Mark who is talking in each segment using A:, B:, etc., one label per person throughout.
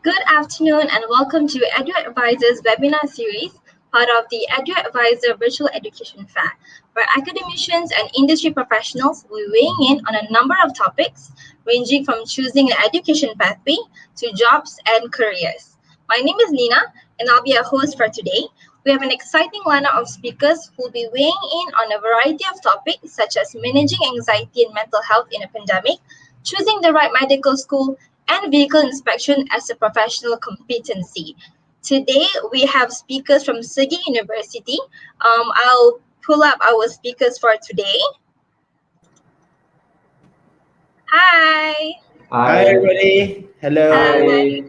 A: Good afternoon and welcome to EduAdvisor's webinar series, part of the EduAdvisor Virtual Education Fair, where academicians and industry professionals will weigh in on a number of topics, ranging from choosing an education pathway to jobs and careers. My name is Nina, and I'll be your host for today. We have an exciting lineup of speakers who will be weighing in on a variety of topics such as managing anxiety and mental health in a pandemic, choosing the right medical school, and vehicle inspection as a professional competency. Today, we have speakers from SEGi University. I'll pull up our speakers for today. Hi.
B: Hi, everybody. Hello.
A: Hi.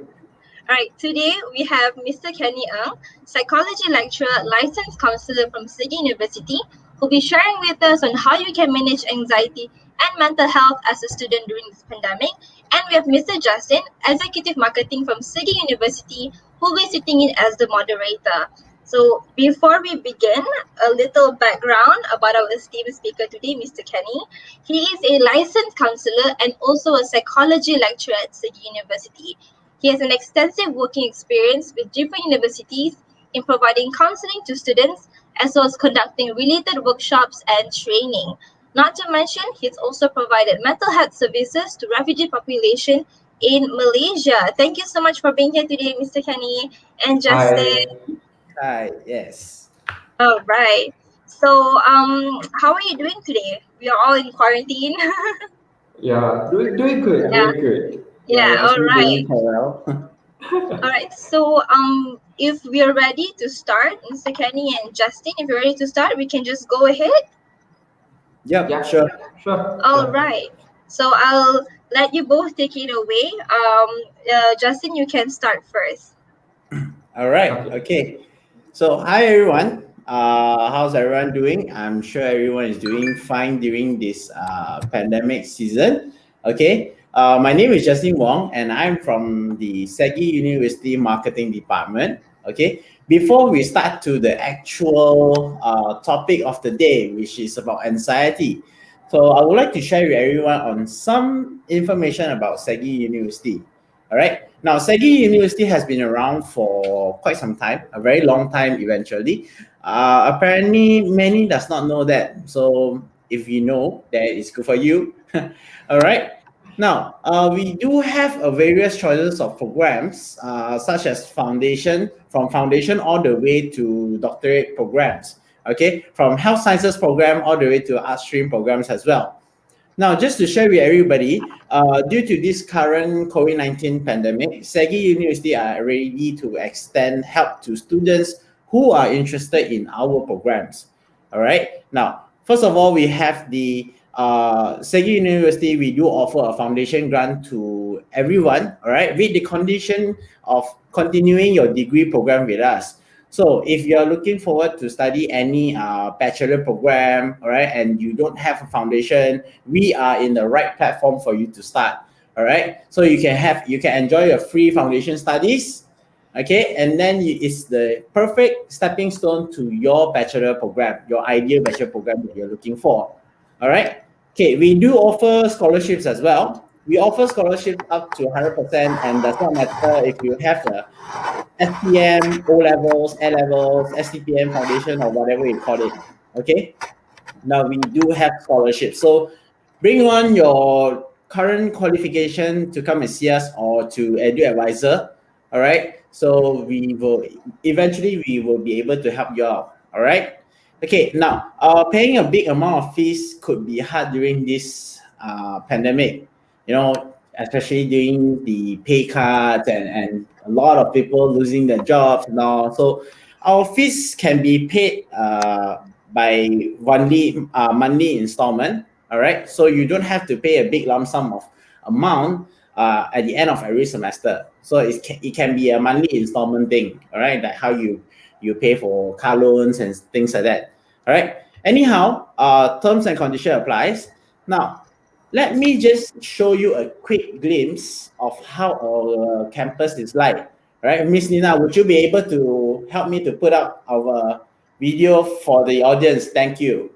A: All right, today we have Mr. Kenny Ng, psychology lecturer, licensed counselor from SEGi University, who'll be sharing with us on how you can manage anxiety and mental health as a student during this pandemic. And we have Mr. Justin, executive marketing from SEGi University, who will be sitting in as the moderator. So before we begin, a little background about our esteemed speaker today, Mr. Kenny. He is a licensed counselor and also a psychology lecturer at SEGi University. He has an extensive working experience with different universities in providing counseling to students, as well as conducting related workshops and training. Not to mention, he's also provided mental health services to refugee population in Malaysia. Thank you so much for being here today, Mr. Kenny and Justin.
B: Hi, yes.
A: All right. So, how are you doing today? We are all in quarantine.
C: Doing good.
A: Yeah.
C: Doing good.
A: Yeah, all right.
B: Well.
A: All right. So, if we are ready to start, Mr. Kenny and Justin, if you're ready to start, we can just go ahead.
B: Yeah, sure.
A: All right. So I'll let you both take it away. Justin, you can start first.
B: All right. Okay. So, hi, everyone. How's everyone doing? I'm sure everyone is doing fine during this pandemic season. Okay. My name is Justin Wong, and I'm from the SEGi University Marketing Department. Okay. Before we start to the actual topic of the day, which is about anxiety, so I would like to share with everyone on some information about SEGi University. All right. Now, SEGi University has been around for quite some time, a very long time eventually. Apparently, many does not know that. So if you know, that is good for you. All right. Now, we do have various choices of programs, such as from foundation all the way to doctorate programs. Okay, from health sciences program all the way to art stream programs as well. Now, just to share with everybody, due to this current COVID-19 pandemic, SEGi University are ready to extend help to students who are interested in our programs. All right. Now, first of all, we have the SEGi University. We do offer a foundation grant to everyone. All right, with the condition of continuing your degree program with us. So if you're looking forward to study any bachelor program, all right, and you don't have a foundation, we are in the right platform for you to start. All right, so you can enjoy your free foundation studies. Okay, and then it's the perfect stepping stone to your bachelor program, your ideal bachelor program that you're looking for. All right. Okay, we do offer scholarships as well. We offer scholarships up to 100%, and does not matter if you have a SPM, O levels, A levels, SCPM foundation, or whatever you call it. Okay. Now we do have scholarships. So bring on your current qualification to come and see us or to EduAdvisor. All right. So we will eventually be able to help you out. All right. Okay, now paying a big amount of fees could be hard during this pandemic, especially during the pay cuts and a lot of people losing their jobs and all. So our fees can be paid by monthly installment. All right, so you don't have to pay a big lump sum of amount at the end of every semester. So it can be a monthly installment thing. All right, like how you pay for car loans and things like that. All right. Anyhow, terms and condition applies. Now, let me just show you a quick glimpse of how our campus is like. All right, Miss Nina, would you be able to help me to put up our video for the audience? Thank you.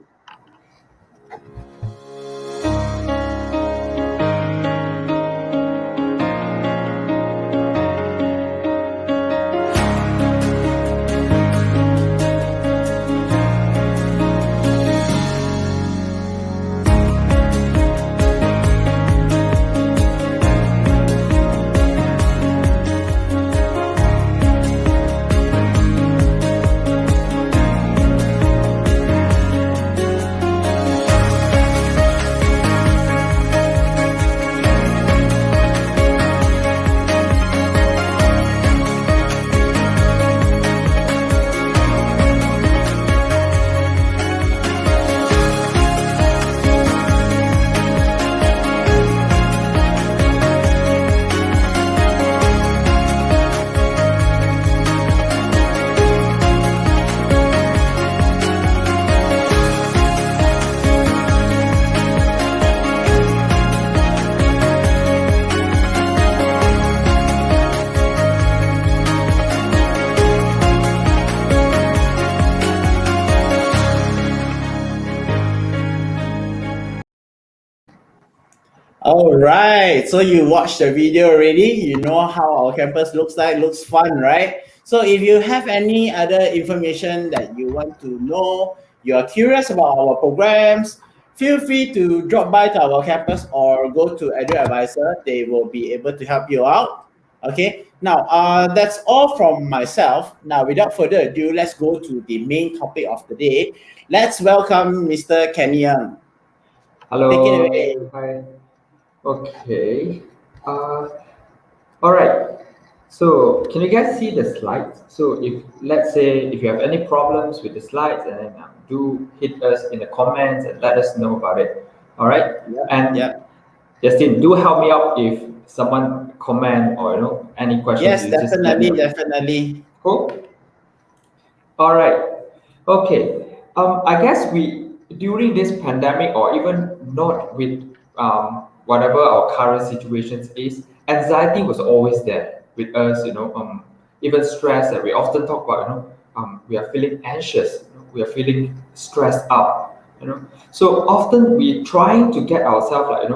B: right. So you watched the video already. You know how our campus looks like. Looks fun, right? So if you have any other information that you want to know, you are curious about our programs, feel free to drop by to our campus or go to EduAdvisor. They will be able to help you out. Okay. Now, that's all from myself. Now, without further ado, let's go to the main topic of the day. Let's welcome Mr. Kenny Young. Take it
C: Hello.
B: away.
C: Hi. Okay. Uh, all right. So can you guys see the slides? So if let's say if you have any problems with the slides, and do hit us in the comments and let us know about it. All right.
B: Yeah.
C: And
B: Yeah.
C: Justin, do help me out if someone comment or any questions.
B: Yes,
C: You just let me
B: definitely,
C: know.
B: definitely.
C: Cool. All right. Okay. I guess we during this pandemic, or even not with whatever our current situations is, anxiety was always there with us. Even stress that we often talk about. We are feeling anxious. We are feeling stressed out. So often we trying to get ourselves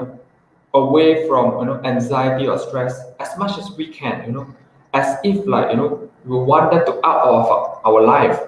C: away from anxiety or stress as much as we can. As if we want them to out of our life.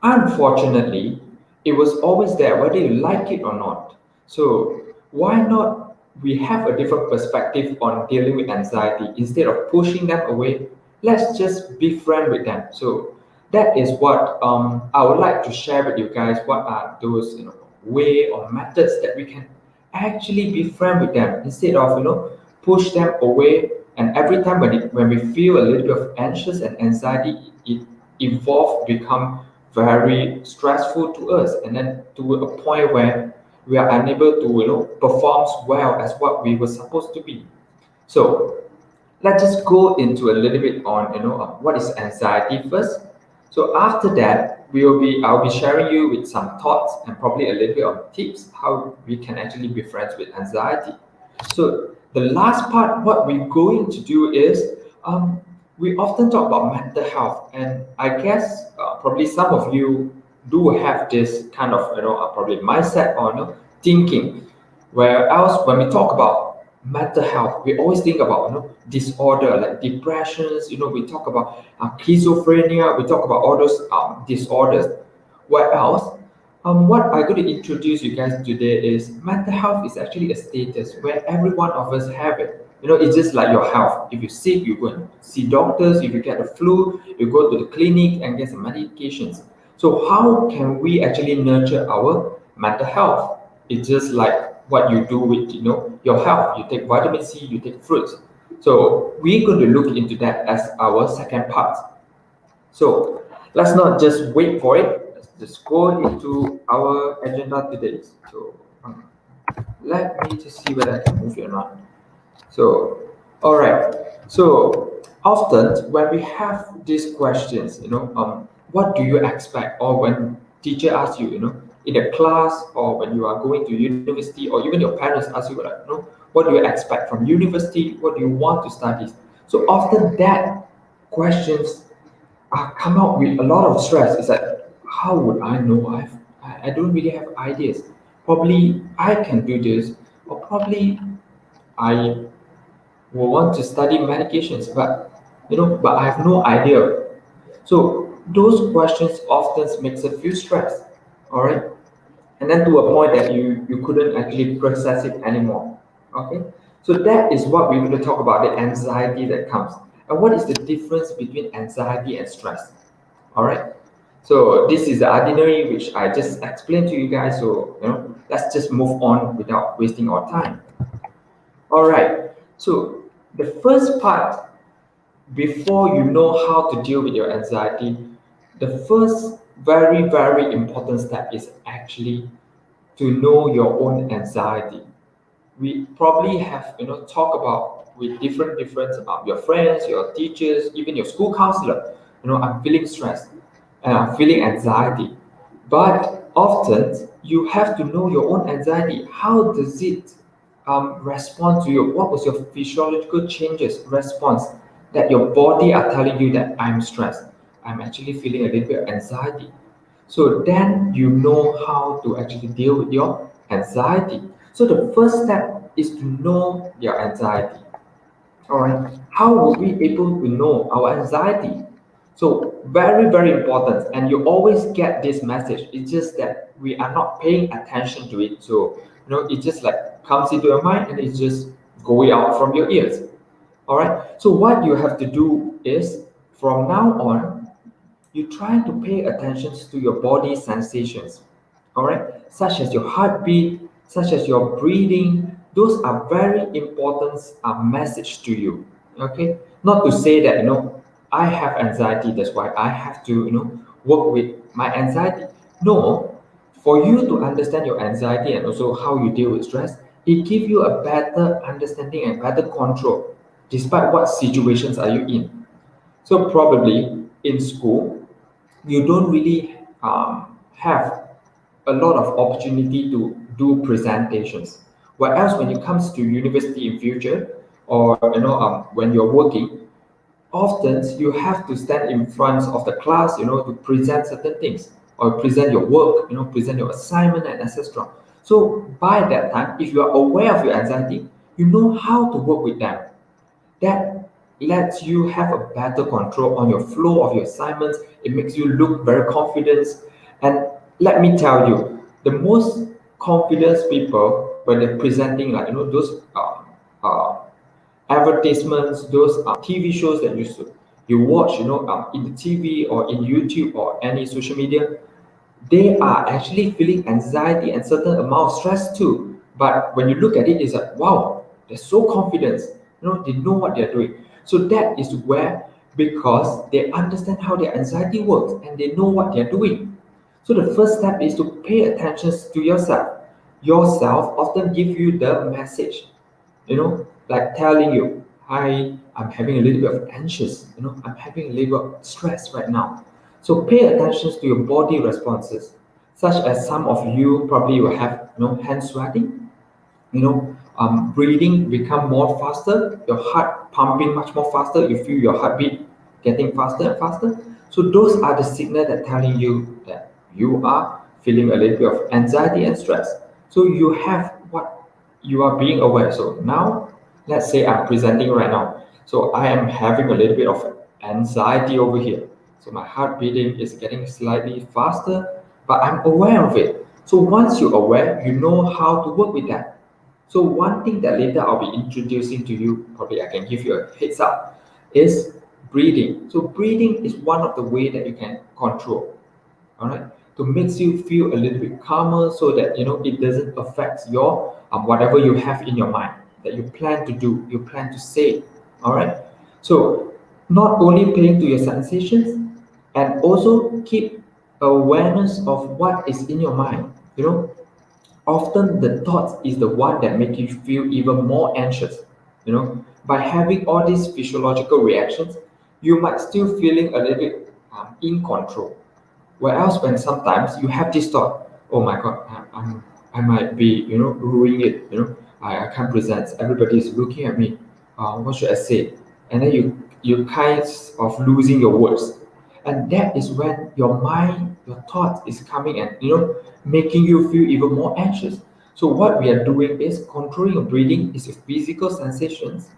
C: Unfortunately, it was always there, whether you like it or not. So why not we have a different perspective on dealing with anxiety instead of pushing them away? Let's just be friend with them. So that is what I would like to share with you guys. What are those way or methods that we can actually be friend with them instead of push them away. And every time when we feel a little bit of anxious and anxiety, it evolve become very stressful to us, and then to a point where we are unable to perform well as what we were supposed to be. So let's just go into a little bit on what is anxiety first. So after that, I'll be sharing you with some thoughts and probably a little bit of tips how we can actually be friends with anxiety. So the last part, what we're going to do is we often talk about mental health, and I guess probably some of you do have this kind of probably mindset or thinking. Where else when we talk about mental health, we always think about disorder like depressions. We talk about schizophrenia. We talk about all those disorders. What else? What I'm going to introduce you guys today is mental health is actually a status where every one of us have it. It's just like your health. If you're sick, you go and see doctors. If you get the flu, you go to the clinic and get some medications. So how can we actually nurture our mental health? It's just like what you do with your health. You take vitamin C, you take fruits. So we're going to look into that as our second part. So let's not just wait for it. Let's just go into our agenda today. So let me just see whether I can move it or not. So, all right. So often when we have these questions, what do you expect? Or when teacher asks you, in a class, or when you are going to university, or even your parents ask you, like, what do you expect from university? What do you want to study? So often that questions come out with a lot of stress. It's like, how would I know? I don't really have ideas. Probably I can do this, or probably I will want to study medications, but I have no idea. So those questions often makes us feel stressed. All right, and then to a point that you couldn't actually process it anymore. Okay, so that is what we're going to talk about, the anxiety that comes, and what is the difference between anxiety and stress. All right, so this is the itinerary which I just explained to you guys. So let's just move on without wasting our time. All right, so the first part, before you know how to deal with your anxiety, the first very very important step is actually to know your own anxiety. We probably have talk about with different your friends, your teachers, even your school counselor. I'm feeling stressed and I'm feeling anxiety. But often you have to know your own anxiety. How does it respond to you? What was your physiological changes response that your body are telling you that I'm stressed? I'm actually feeling a little bit of anxiety. So then you know how to actually deal with your anxiety. So the first step is to know your anxiety. All right. How will we able to know our anxiety? So very, very important. And you always get this message. It's just that we are not paying attention to it. So, it just like comes into your mind and it's just going out from your ears. All right. So what you have to do is from now on, you try to pay attention to your body sensations, all right, such as your heartbeat, such as your breathing. Those are very important message to you. Okay, not to say that I have anxiety, that's why I have to work with my anxiety. No, for you to understand your anxiety and also how you deal with stress, it gives you a better understanding and better control, despite what situations are you in. So probably in school, you don't really have a lot of opportunity to do presentations. Whereas when it comes to university in future, or when you're working, often you have to stand in front of the class, to present certain things or present your work, present your assignment and etc. So by that time, if you are aware of your anxiety, you know how to work with them. That lets you have a better control on your flow of your assignments. It makes you look very confident. And let me tell you, the most confident people when they're presenting, like those uh, advertisements, those TV shows that you watch, in the TV or in YouTube or any social media, they are actually feeling anxiety and certain amount of stress too. But when you look at it, it's like, wow, they're so confident. They know what they're doing. So that is where, because they understand how their anxiety works and they know what they're doing. So the first step is to pay attention to yourself. Yourself often give you the message, like telling you, hi, I'm having a little bit of anxious, I'm having a little bit of stress right now. So pay attention to your body responses, such as some of you probably will have, hand sweating, breathing become more faster, your heart pumping much more faster, you feel your heartbeat getting faster and faster. So those are the signals that telling you that you are feeling a little bit of anxiety and stress. So you have what you are being aware. So now, let's say I'm presenting right now. So I am having a little bit of anxiety over here. So my heart beating is getting slightly faster, but I'm aware of it. So once you're aware, you know how to work with that. So one thing that later I'll be introducing to you, probably I can give you a heads up, is breathing. So breathing is one of the way that you can control, all right, to makes you feel a little bit calmer, so that it doesn't affect your whatever you have in your mind that you plan to do, you plan to say, all right. So not only paying to your sensations, and also keep awareness of what is in your mind. Often the thoughts is the one that make you feel even more anxious. By having all these physiological reactions, you might still feeling a little bit in control. Whereas when sometimes you have this thought, oh my god, I might be ruining it. I can't present, everybody is looking at me, what should I say? And then you kind of losing your words. And that is when your mind, your thought is coming and making you feel even more anxious. So what we are doing is controlling your breathing, is your physical sensations.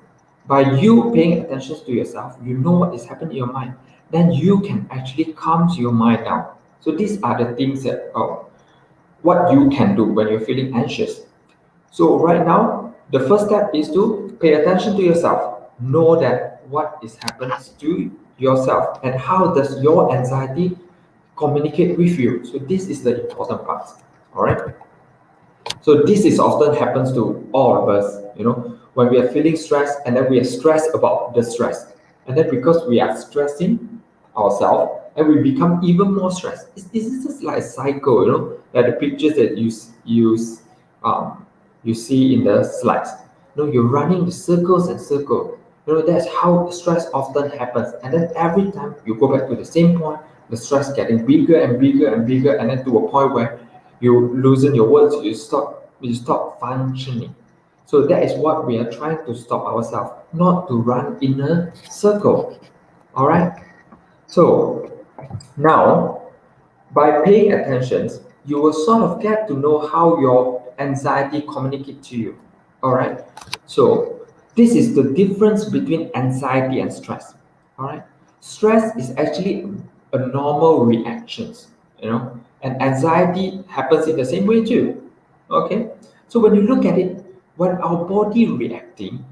C: By you paying attention to yourself, you know what is happening in your mind, then you can actually calm your mind down. So these are the things that what you can do when you're feeling anxious. So right now, the first step is to pay attention to yourself. Know that what is happening to yourself and how does your anxiety communicate with you. So this is the important part. All right. So this is often happens to all of us, when we are feeling stressed and then we are stressed about the stress. And then because we are stressing ourselves and we become even more stressed. It's just like a cycle, like the pictures that you see in the slides. You're running the circles and circles. That's how stress often happens. And then every time you go back to the same point, the stress getting bigger and bigger and bigger, and then to a point where you loosen your words, you stop functioning. So that is what we are trying to stop ourselves, not to run in a circle. All right. So now, by paying attention, you will sort of get to know how your anxiety communicates to you. All right. So this is the difference between anxiety and stress. All right. Stress is actually a normal reactions, and anxiety happens in the same way too. Okay. So when you look at it, when our body reacting,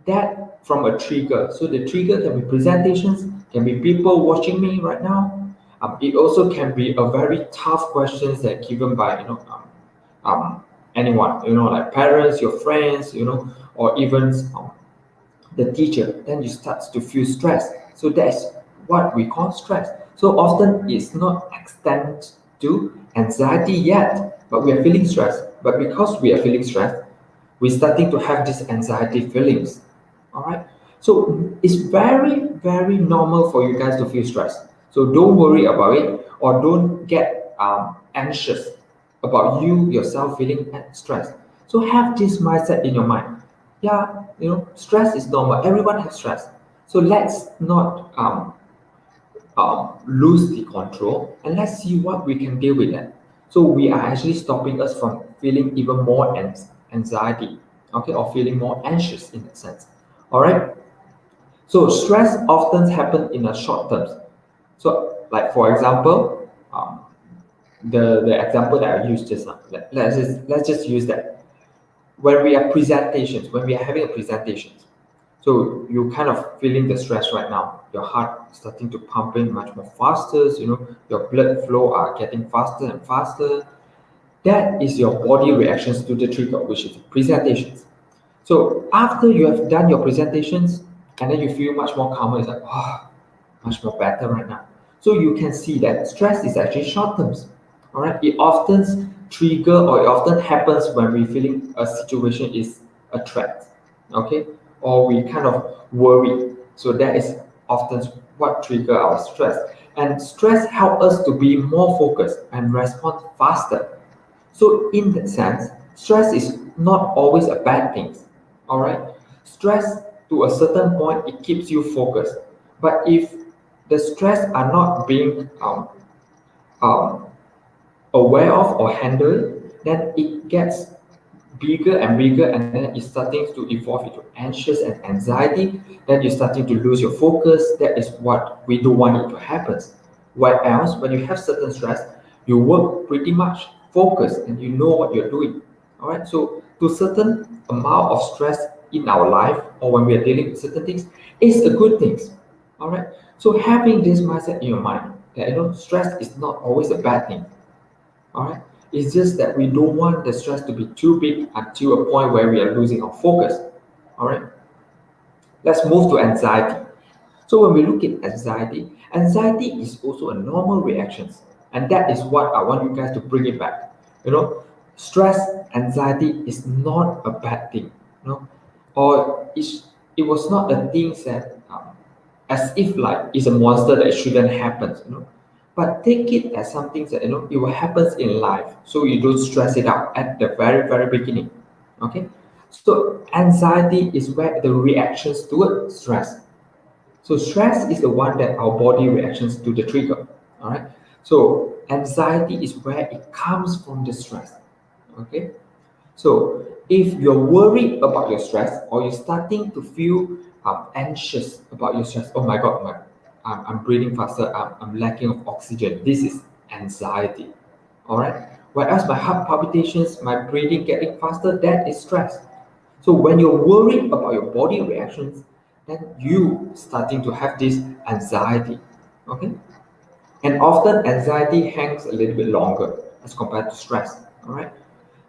C: that from a trigger. So the trigger can be presentations, can be people watching me right now. It also can be a very tough questions that given by anyone, like parents, your friends, or even the teacher. Then you start to feel stress. So that's what we call stress. So often it's not extend to anxiety yet, but we are feeling stress. But because we are feeling stress, we're starting to have these anxiety feelings. All right. So it's very, very normal for you guys to feel stressed. So don't worry about it, or don't get anxious about you yourself feeling stressed. So have this mindset in your mind. Yeah, stress is normal. Everyone has stress. So let's not lose the control, and let's see what we can deal with that. So we are actually stopping us from feeling even more anxiety, okay, or feeling more anxious in that sense. All right. So stress often happens in a short terms. So, like for example, the example that I used just now. Let's just use that. When we are presentations, when we are having a presentation, so you kind of feeling the stress right now. Your heart starting to pump in much more faster. Your blood flow are getting faster and faster. That is your body reactions to the trigger, which is presentations. So after you have done your presentations, and then you feel much more calmer, it's like, oh, much more better right now. So you can see that stress is actually short terms. All right, it often trigger, or it often happens when we feeling a situation is a threat, okay, or we kind of worry. So that is often what trigger our stress. And stress help us to be more focused and respond faster. So in that sense, stress is not always a bad thing. All right, stress to a certain point it keeps you focused, but if the stress are not being um, aware of or handled, then it gets bigger and bigger, and then it's starting to evolve into anxious and anxiety. Then you're starting to lose your focus. That is what we don't want it to happen. Where else, when you have certain stress, you work pretty much focused and you know what you're doing. All right. So to certain amount of stress in our life, or when we are dealing with certain things, is a good thing. All right. So having this mindset in your mind that stress is not always a bad thing. All right. It's just that we don't want the stress to be too big until a point where we are losing our focus. All right. Let's move to anxiety. So when we look at anxiety, anxiety is also a normal reaction, and that is what I want you guys to bring it back. Stress, anxiety is not a bad thing. Or it was not a thing that as if like it's a monster that shouldn't happen. But take it as something that it will happen in life, so you don't stress it out at the very very beginning. Okay, so anxiety is where the reactions toward stress. So stress is the one that our body reactions to the trigger. All right. So anxiety is where it comes from the stress. Okay. So if you're worried about your stress, or you're starting to feel anxious about your stress, oh my God, I'm breathing faster, I'm lacking of oxygen. This is anxiety. All right. Whereas my heart palpitations, my breathing getting faster, that is stress. So when you're worried about your body reactions, then you starting to have this anxiety. Okay. And often anxiety hangs a little bit longer as compared to stress. All right.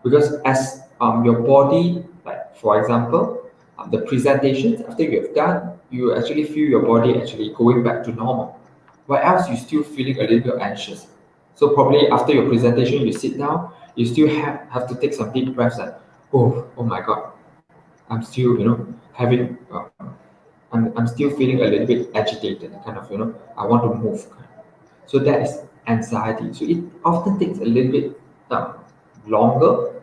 C: Because as your body, like for example, the presentations after you have done, you actually feel your body actually going back to normal. Where else you still feeling a little bit anxious. So probably after your presentation, you sit down, you still have to take some deep breaths and oh my God, I'm still having I'm still feeling a little bit agitated, kind of I want to move. So that is anxiety. So it often takes a little bit longer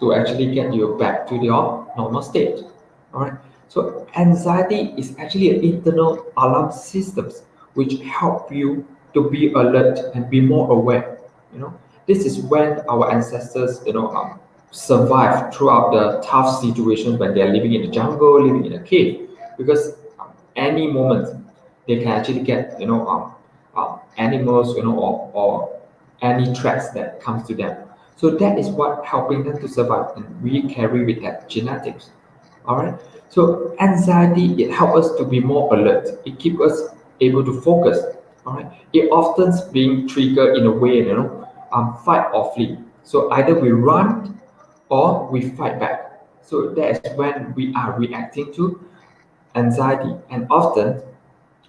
C: to actually get you back to your normal state. All right. So anxiety is actually an internal alarm systems which help you to be alert and be more aware. This is when our ancestors, survive throughout the tough situations when they're living in the jungle, living in a cave, because any moment they can actually get animals, or any threats that comes to them. So that is what helping them to survive, and we carry with that genetics. All right. So anxiety, it helps us to be more alert. It keeps us able to focus. All right. It often being triggered in a way, fight or flee. So either we run or we fight back. So that is when we are reacting to anxiety, and often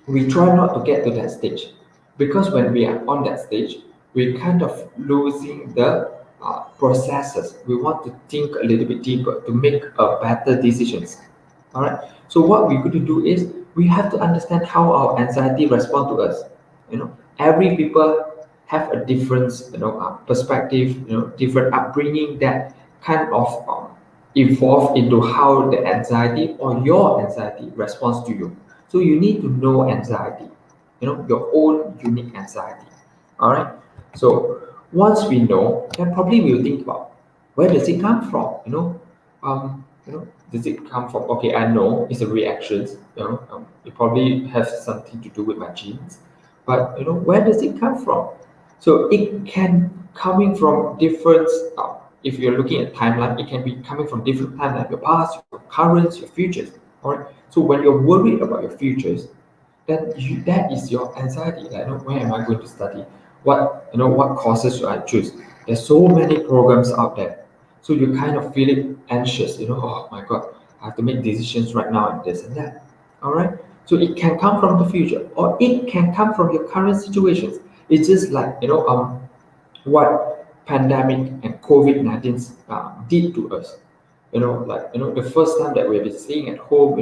C: we try not to get to that stage, because when we are on that stage, we kind of losing the processes. We want to think a little bit deeper to make a better decisions. All right. So what we're going to do is we have to understand how our anxiety respond to us. Every people have a different perspective, different upbringing that kind of evolve into how the anxiety or your anxiety responds to you. So you need to know anxiety, your own unique anxiety. All right. So once we know, then probably we'll think about where does it come from. Does it come from? Okay, I know it's a reaction. It probably has something to do with my genes, but where does it come from? So it can coming from different. If you're looking at timeline, it can be coming from different timeline: your past, your current, your futures. All right. So when you're worried about your futures, that is your anxiety. Like, where am I going to study? What courses should I choose? There's so many programs out there, so you kind of feeling anxious. Oh my God, I have to make decisions right now and this and that. All right. So it can come from the future, or it can come from your current situations. It's just like what pandemic and COVID-19 did to us. The first time that we've been staying at home,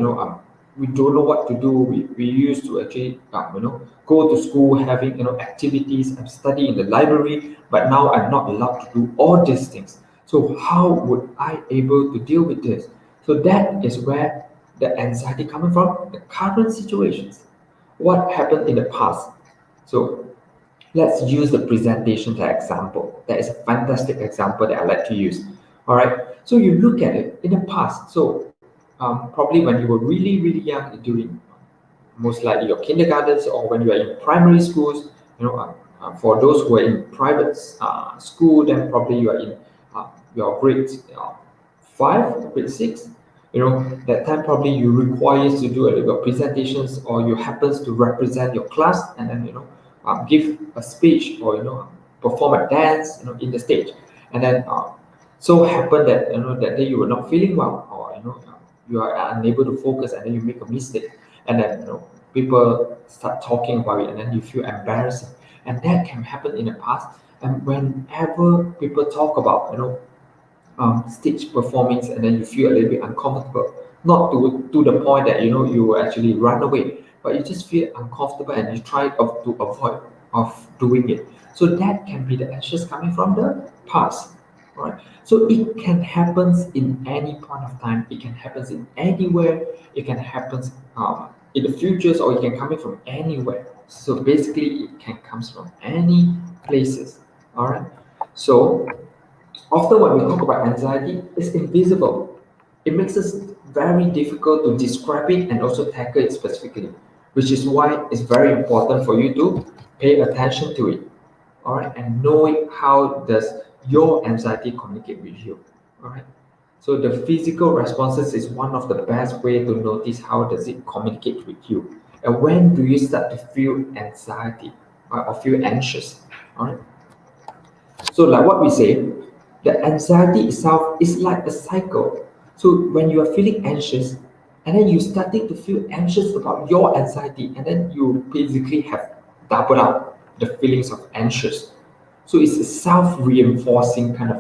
C: we don't know what to do. We used to actually go to school, having activities and study in the library, but now I'm not allowed to do all these things. So how would I able to deal with this? So that is where the anxiety coming from, the current situations, what happened in the past. So let's use the presentation as an example. That is a fantastic example that I like to use. All right. So you look at it in the past. So probably when you were really, really young, during most likely your kindergartens, or when you are in primary schools, for those who are in private school, then probably you are in your grade 5, grade 6. That time probably you requires to do a little presentations, or you happens to represent your class, and then give a speech, or perform a dance in the stage, and then so happen that that day you were not feeling well, or you are unable to focus, and then you make a mistake, and then people start talking about it, and then you feel embarrassing, and that can happen in the past. And whenever people talk about stage performance, and then you feel a little bit uncomfortable, not to the point that you actually run away, but you just feel uncomfortable, and you try to avoid of doing it. So that can be the anxious coming from the past. Right. So it can happen in any point of time. It can happen in anywhere. It can happen in the futures, or it can come in from anywhere. So basically, it can come from any places. All right. So often when we talk about anxiety, it's invisible. It makes it very difficult to describe it and also tackle it specifically, which is why it's very important for you to pay attention to it. All right, and knowing how does your anxiety communicate with you. All right. So the physical responses is one of the best way to notice how does it communicate with you, and when do you start to feel anxiety or feel anxious. All right. So like what we say, the anxiety itself is like a cycle. So when you are feeling anxious, and then you starting to feel anxious about your anxiety, and then you basically have doubled up the feelings of anxious. So it's a self-reinforcing kind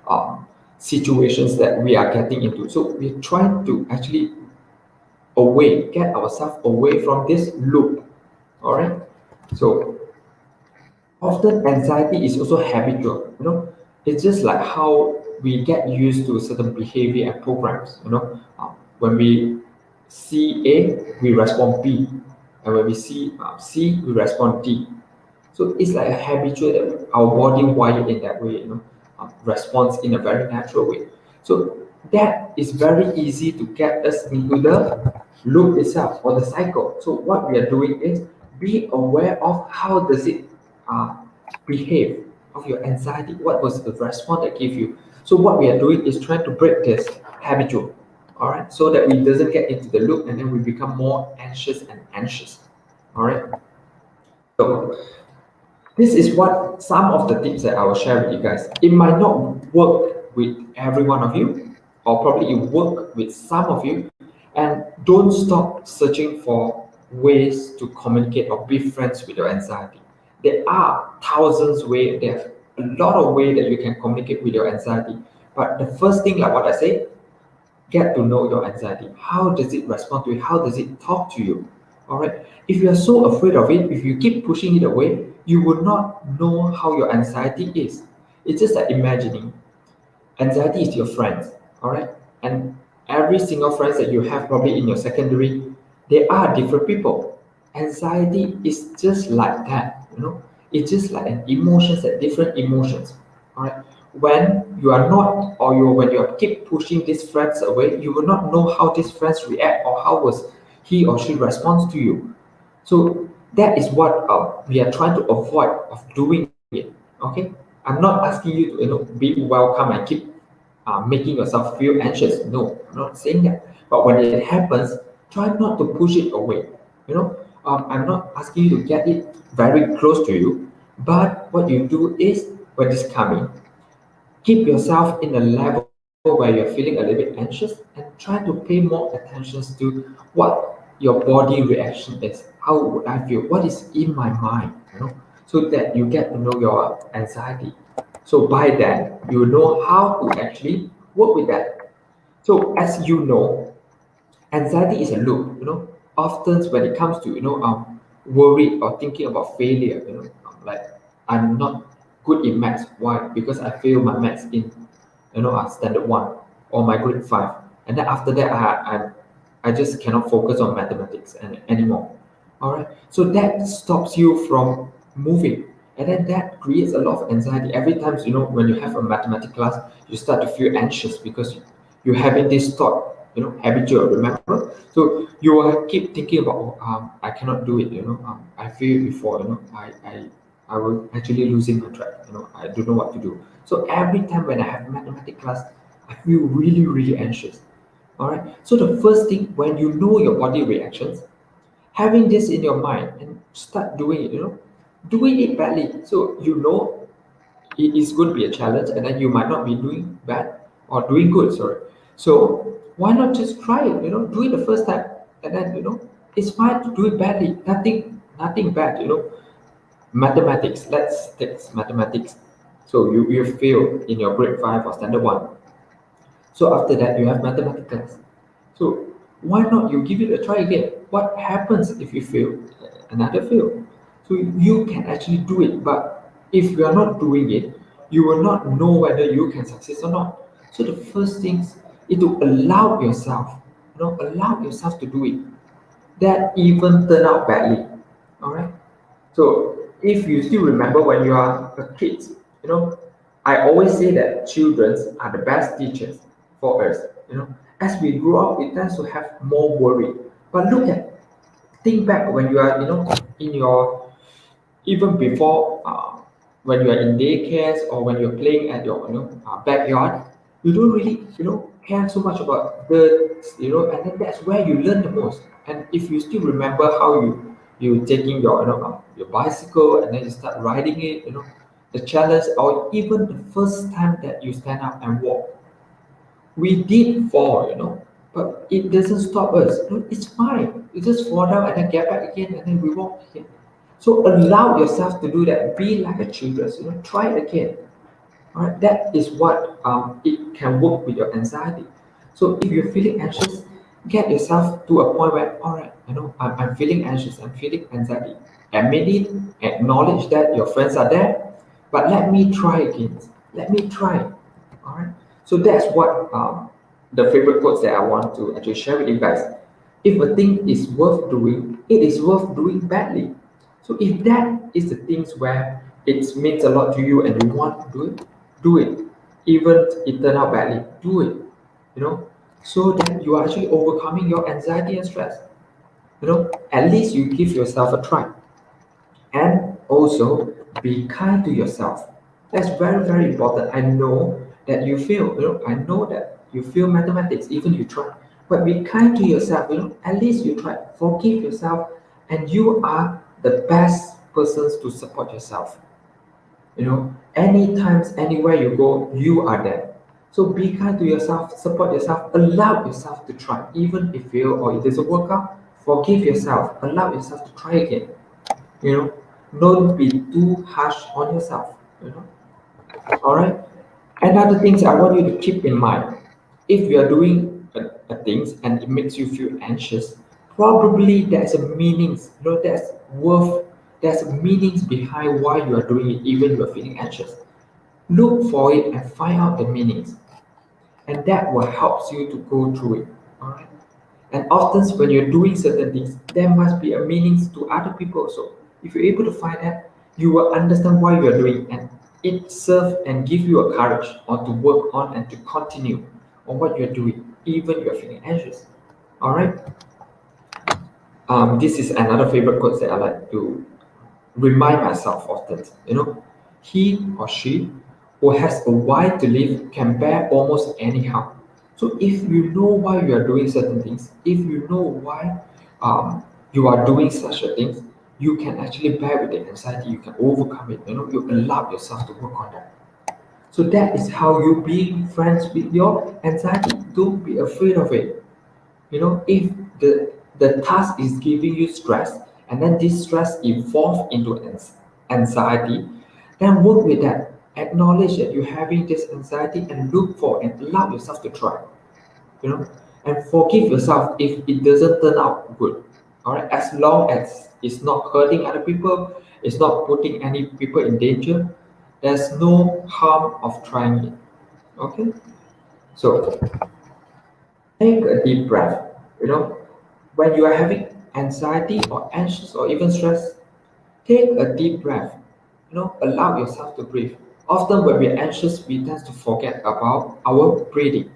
C: of situations that we are getting into. So we're trying to actually get ourselves away from this loop. All right. So often anxiety is also habitual. It's just like how we get used to certain behavior and programs. When we see A, we respond B, and when we see C, we respond D. So it's like a habitual that our body wired in that way. response in a very natural way. So that is very easy to get us into the loop itself or the cycle. So what we are doing is be aware of how does it behave of your anxiety. What was the response that gave you? So what we are doing is trying to break this habitual, all right, so that we doesn't get into the loop and then we become more anxious and anxious, all right. So this is what some of the tips that I will share with you guys. It might not work with every one of you, or probably it work with some of you. And don't stop searching for ways to communicate or be friends with your anxiety. There are thousands ways, there's a lot of ways that you can communicate with your anxiety. But the first thing, like what I say, get to know your anxiety. How does it respond to you? How does it talk to you? All right. If you are so afraid of it, if you keep pushing it away, you will not know how your anxiety is. It's just like imagining anxiety is your friends. All right. And every single friends that you have probably in your secondary, they are different people. Anxiety is just like that. It's just like an emotions, that different emotions. All right. When you are not, or when you keep pushing these friends away, you will not know how these friends react or how was he or she responds to you. So that is what we are trying to avoid of doing it. Okay, I'm not asking you to be welcome and keep making yourself feel anxious. No, I'm not saying that. But when it happens, try not to push it away. I'm not asking you to get it very close to you. But what you do is, when it's coming, keep yourself in a level where you're feeling a little bit anxious and try to pay more attention to what your body reaction is. How would I feel? What is in my mind? So that you get to know your anxiety. So by that, you know how to actually work with that. So as you know, anxiety is a loop. Often when it comes to worried or thinking about failure, like I'm not good in maths. Why? Because I failed my maths in standard 1 or my grade 5, and then after that I just cannot focus on mathematics anymore. All right, so that stops you from moving, and then that creates a lot of anxiety every time. When you have a mathematics class, you start to feel anxious because you're having this thought, habitual, remember. So you will keep thinking about, I cannot do it, I failed before, I will actually losing my track, I don't know what to do. So every time when I have mathematics class, I feel really, really anxious. All right. So the first thing, when you know your body reactions, having this in your mind and start doing it, doing it badly. So it is going to be a challenge, and then you might not be doing bad or doing good. Sorry. So why not just try it? Do it the first time, and then it's fine to do it badly. Nothing bad. Mathematics. Let's take mathematics. So you fail in your grade 5 or standard 1. So after that, you have mathematics class. So why not you give it a try again? What happens if you fail? Another fail. So you can actually do it, but if you are not doing it, you will not know whether you can succeed or not. So the first things is to allow yourself, allow yourself to do it. That even turn out badly. All right. So if you still remember when you are a kid, I always say that children are the best teachers for us. As we grow up, we tend to have more worry. But think back when you are, in your, even before, when you are in daycares or when you're playing at your, backyard, you don't really, care so much about birds, and then that's where you learn the most. And if you still remember how you taking your, your bicycle and then you start riding it, the challenge, or even the first time that you stand up and walk, we did fall, but it doesn't stop us. It's fine. You just fall down and then get back again and then we walk again. So allow yourself to do that. Be like a children. Try it again. All right, that is what it can work with your anxiety. So if you're feeling anxious, get yourself to a point where, all right, I'm feeling anxious, I'm feeling anxiety. Admit it, acknowledge that your friends are there, but let me try again. Let me try. All right. So that's what the favorite quotes that I want to actually share with you guys. If a thing is worth doing, it is worth doing badly. So if that is the things where it means a lot to you and you want to do it, do it. even it turned out badly, do it, so that you are actually overcoming your anxiety and stress. At least you give yourself a try. And also be kind to yourself. That's very, very important. I know that you fail, I know that you fail mathematics, even you try. But be kind to yourself, at least you try. Forgive yourself, and you are the best persons to support yourself. Anytime, anywhere you go, you are there. So be kind to yourself, support yourself, allow yourself to try. Even if you or it doesn't work out, forgive yourself, allow yourself to try again. you know don't be too harsh on yourself. All right. Another things I want you to keep in mind, if you are doing a things and it makes you feel anxious, probably there's a meanings, there's meanings behind why you are doing it, even you are feeling anxious. Look for it and find out the meanings, and that will help you to go through it. All right. And often when you're doing certain things, there must be a meanings to other people also. If you're able to find that, you will understand why you are doing, and it serve and give you a courage or to work on and to continue on what you're doing, even you're feeling anxious. All right. This is another favorite quote that I like to remind myself often. He or she who has a why to live can bear almost anyhow. So if you know why you are doing certain things, if you know why you are doing such a things, you can actually bear with the anxiety. You can overcome it. You allow yourself to work on that. So that is how you be friends with your anxiety. Don't be afraid of it. If the task is giving you stress, and then this stress evolves into anxiety, then work with that, acknowledge that you're having this anxiety, and look for and allow yourself to try. And forgive yourself if it doesn't turn out good. All right, as long as it's not hurting other people, it's not putting any people in danger, there's no harm of trying it. Okay. So take a deep breath. When you are having anxiety or anxious or even stress, take a deep breath. Allow yourself to breathe. Often when we're anxious, we tend to forget about our breathing.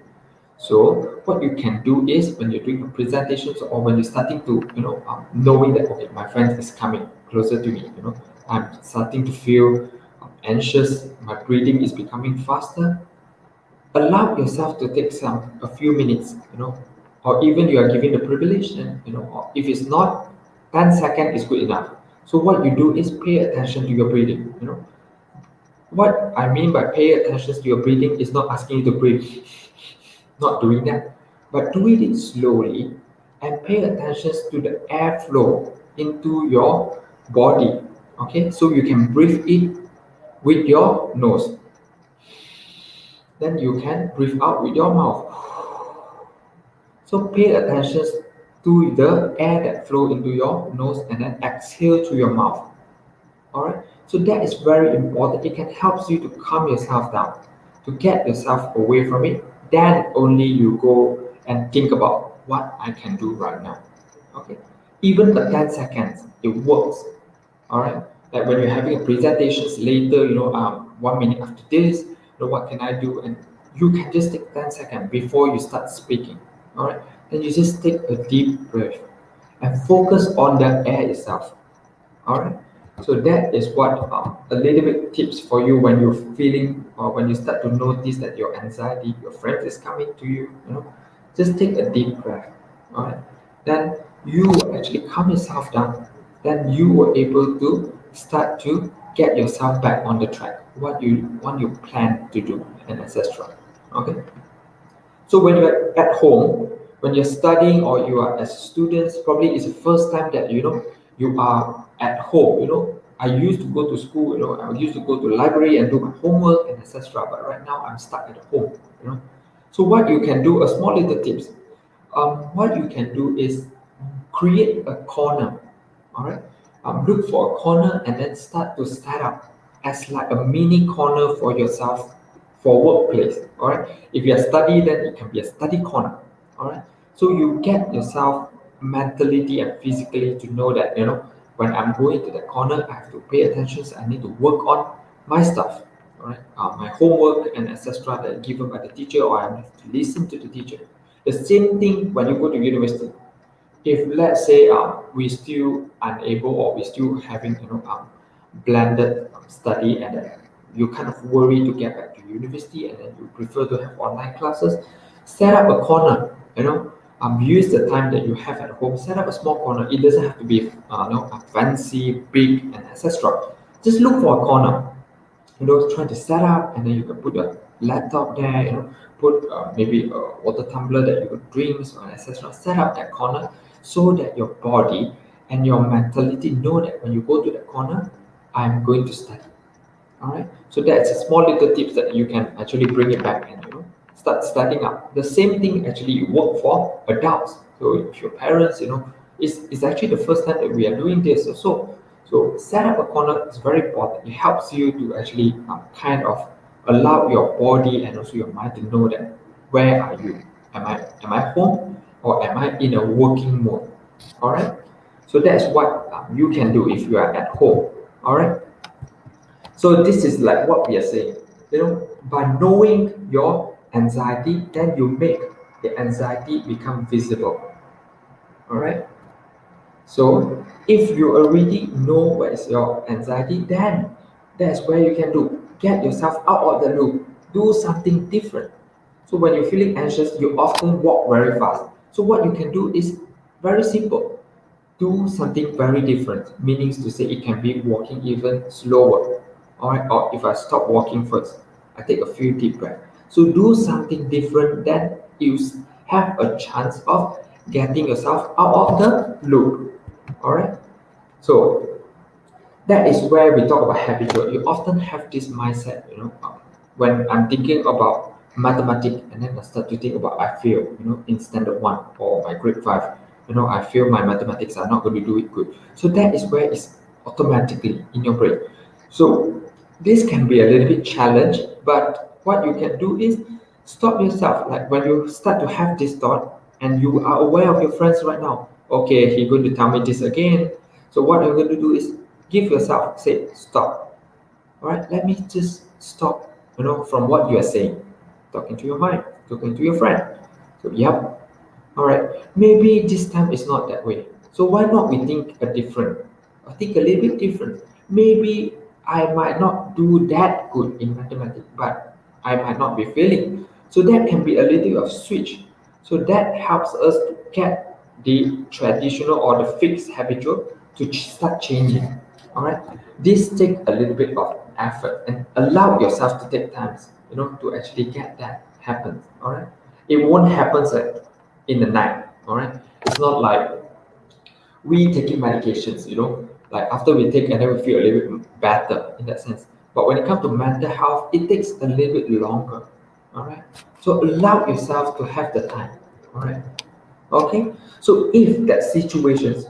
C: So what you can do is when you're doing presentations or when you're starting to, knowing that, okay, my friend is coming closer to me, I'm starting to feel anxious, my breathing is becoming faster, allow yourself to take a few minutes, or even you are given the privilege, and or if it's not, 10 seconds is good enough. So what you do is pay attention to your breathing. What I mean by pay attention to your breathing is not asking you to breathe, not doing that, but doing it slowly and pay attention to the airflow into your body. Okay, so you can breathe it with your nose, then you can breathe out with your mouth. So pay attention to the air that flow into your nose and then exhale through your mouth. All right. So that is very important. It can help you to calm yourself down, to get yourself away from it. Then only you go and think about what I can do right now. Okay. Even the 10 seconds, it works. All right. Like when you're having a presentations later, 1 minute after this, what can I do? And you can just take 10 seconds before you start speaking. All right. Then you just take a deep breath and focus on the air itself. All right. So that is what a little bit tips for you when you're feeling or when you start to notice that your anxiety, your friend is coming to you. Just take a deep breath. All right. Then you actually calm yourself down. Then you were able to start to get yourself back on the track. What you plan to do and etc. Okay. So when you're at home, when you're studying or you are as students, probably it's the first time that you are at home. I used to go to school, I used to go to the library and do my homework and etc. But right now I'm stuck at home. So what you can do, a small little tips. What you can do is create a corner. All right. Look for a corner and then start to set up as like a mini corner for yourself for workplace. All right. If you are study, then it can be a study corner. All right. So you get yourself mentally and physically to know that when I'm going to the corner, I have to pay attention. I need to work on my stuff. all right, my homework and etc. that given by the teacher, or I have to listen to the teacher. The same thing when you go to university. If let's say we still unable, or we still having blended study, and then you kind of worry to get back to university, and then you prefer to have online classes, set up a corner, use the time that you have at home, set up a small corner. It doesn't have to be a fancy, big, and etc. Just look for a corner, try to set up, and then you can put your laptop there, put maybe a water tumbler that you could drink, or etc. Set up that corner so that your body and your mentality know that when you go to that corner, I'm going to study. All right, so that's a small little tips that you can actually bring it back and start studying up. The same thing actually work for adults. So if your parents, it's actually the first time that we are doing this. So set up a corner is very important. It helps you to actually kind of allow your body and also your mind to know that where are you? Am I home, or am I in a working mode? All right. So that's what you can do if you are at home. All right. So this is like what we are saying. By knowing your anxiety, then you make the anxiety become visible. All right. So if you already know what is your anxiety, then that's where you can do. Get yourself out of the loop. Do something different. So when you're feeling anxious, you often walk very fast. So what you can do is very simple. Do something very different. Meanings to say it can be walking even slower. Alright, or if I stop walking first, I take a few deep breaths. So do something different, then you have a chance of getting yourself out of the loop. Alright, so that is where we talk about habitual. You often have this mindset, when I'm thinking about mathematics, and then I start to think about I fail, in standard one or my grade five, I feel my mathematics are not going to do it good. So that is where it's automatically in your brain. So this can be a little bit challenge, but what you can do is stop yourself. Like when you start to have this thought, and you are aware of your friends right now, okay, he's going to tell me this again. So what you're going to do is give yourself, say, stop. All right, let me just stop, from what you are saying, talking to your mind, talking to your friend. So, yep. All right, maybe this time is not that way. So why not we think a different, or think a little bit different? Maybe I might not do that good in mathematics, but I might not be failing. So that can be a little bit of switch. So that helps us to get the traditional or the fixed habitual to start changing. All right, this take a little bit of effort, and allow yourself to take time, to actually get that happen. All right, it won't happen in the night. All right, it's not like we taking medications, like after we take, and then we feel a little bit better in that sense. But when it comes to mental health, it takes a little bit longer. All right, so allow yourself to have the time. All right, okay. So if that situations,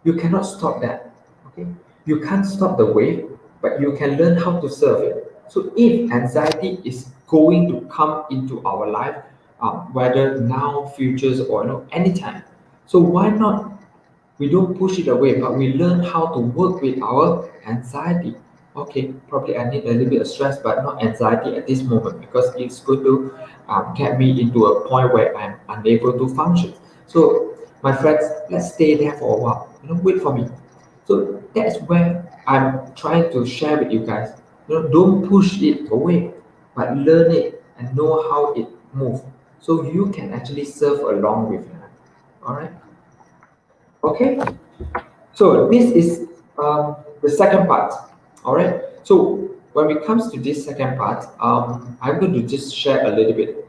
C: you cannot stop that. Okay, you can't stop the wave, but you can learn how to serve it. So if anxiety is going to come into our life, whether now, futures, or anytime, so why not we don't push it away, but we learn how to work with our anxiety. Okay, probably I need a little bit of stress, but not anxiety at this moment, because it's going to get me into a point where I'm unable to function. So, my friends, let's stay there for a while. Wait for me. So that's where I'm trying to share with you guys. Don't push it away, but learn it and know how it moves, so you can actually serve along with it. All right. Okay. So this is the second part. All right. So when it comes to this second part, I'm going to just share a little bit,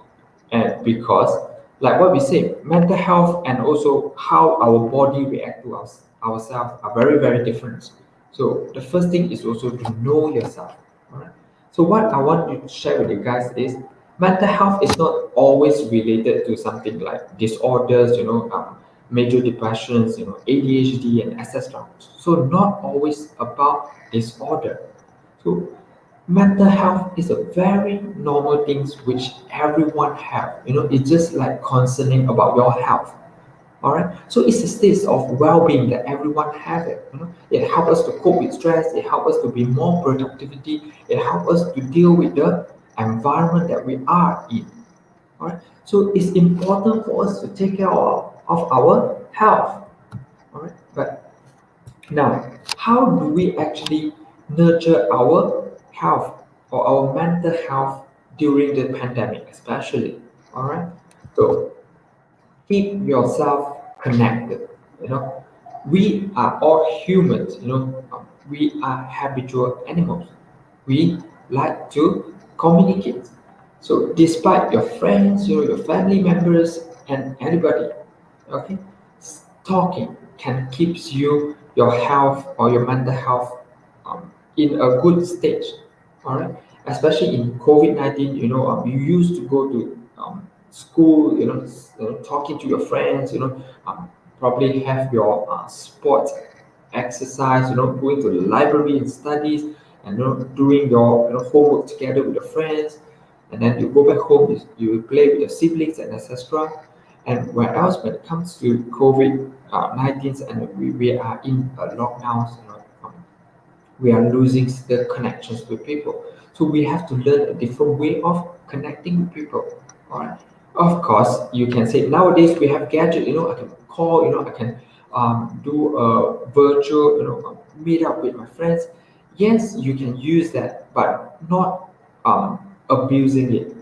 C: and because like what we say, mental health and also how our body react to ourselves are very very different. So the first thing is also to know yourself. All right. So what I want to share with you guys is mental health is not always related to something like disorders, major depressions, ADHD and etc. So not always about disorder. So mental health is a very normal things which everyone have. It's just like concerning about your health. All right, so it's a state of well-being that everyone have it. It helps us to cope with stress. It helps us to be more productivity. It helps us to deal with the environment that we are in. All right, so it's important for us to take care of our health. All right, but now, how do we actually nurture our health or our mental health during the pandemic, especially? All right, so keep yourself connected. You know, we are all humans. We are habitual animals. We like to communicate. So, despite your friends, your family members, and anybody, okay, talking can keeps your health or your mental health in a good stage. All right, especially in COVID-19. You used to go to school, talking to your friends, probably have your sports exercise, going to the library and studies, and doing your homework together with your friends, and then you go back home, you play with your siblings and etc. And where else when it comes to COVID 19 and we are in lockdowns, we are losing the connections with people. So we have to learn a different way of connecting with people. All right. Of course, you can say nowadays we have gadget. I can call. I can do a virtual. Meet up with my friends. Yes, you can use that, but not abusing it.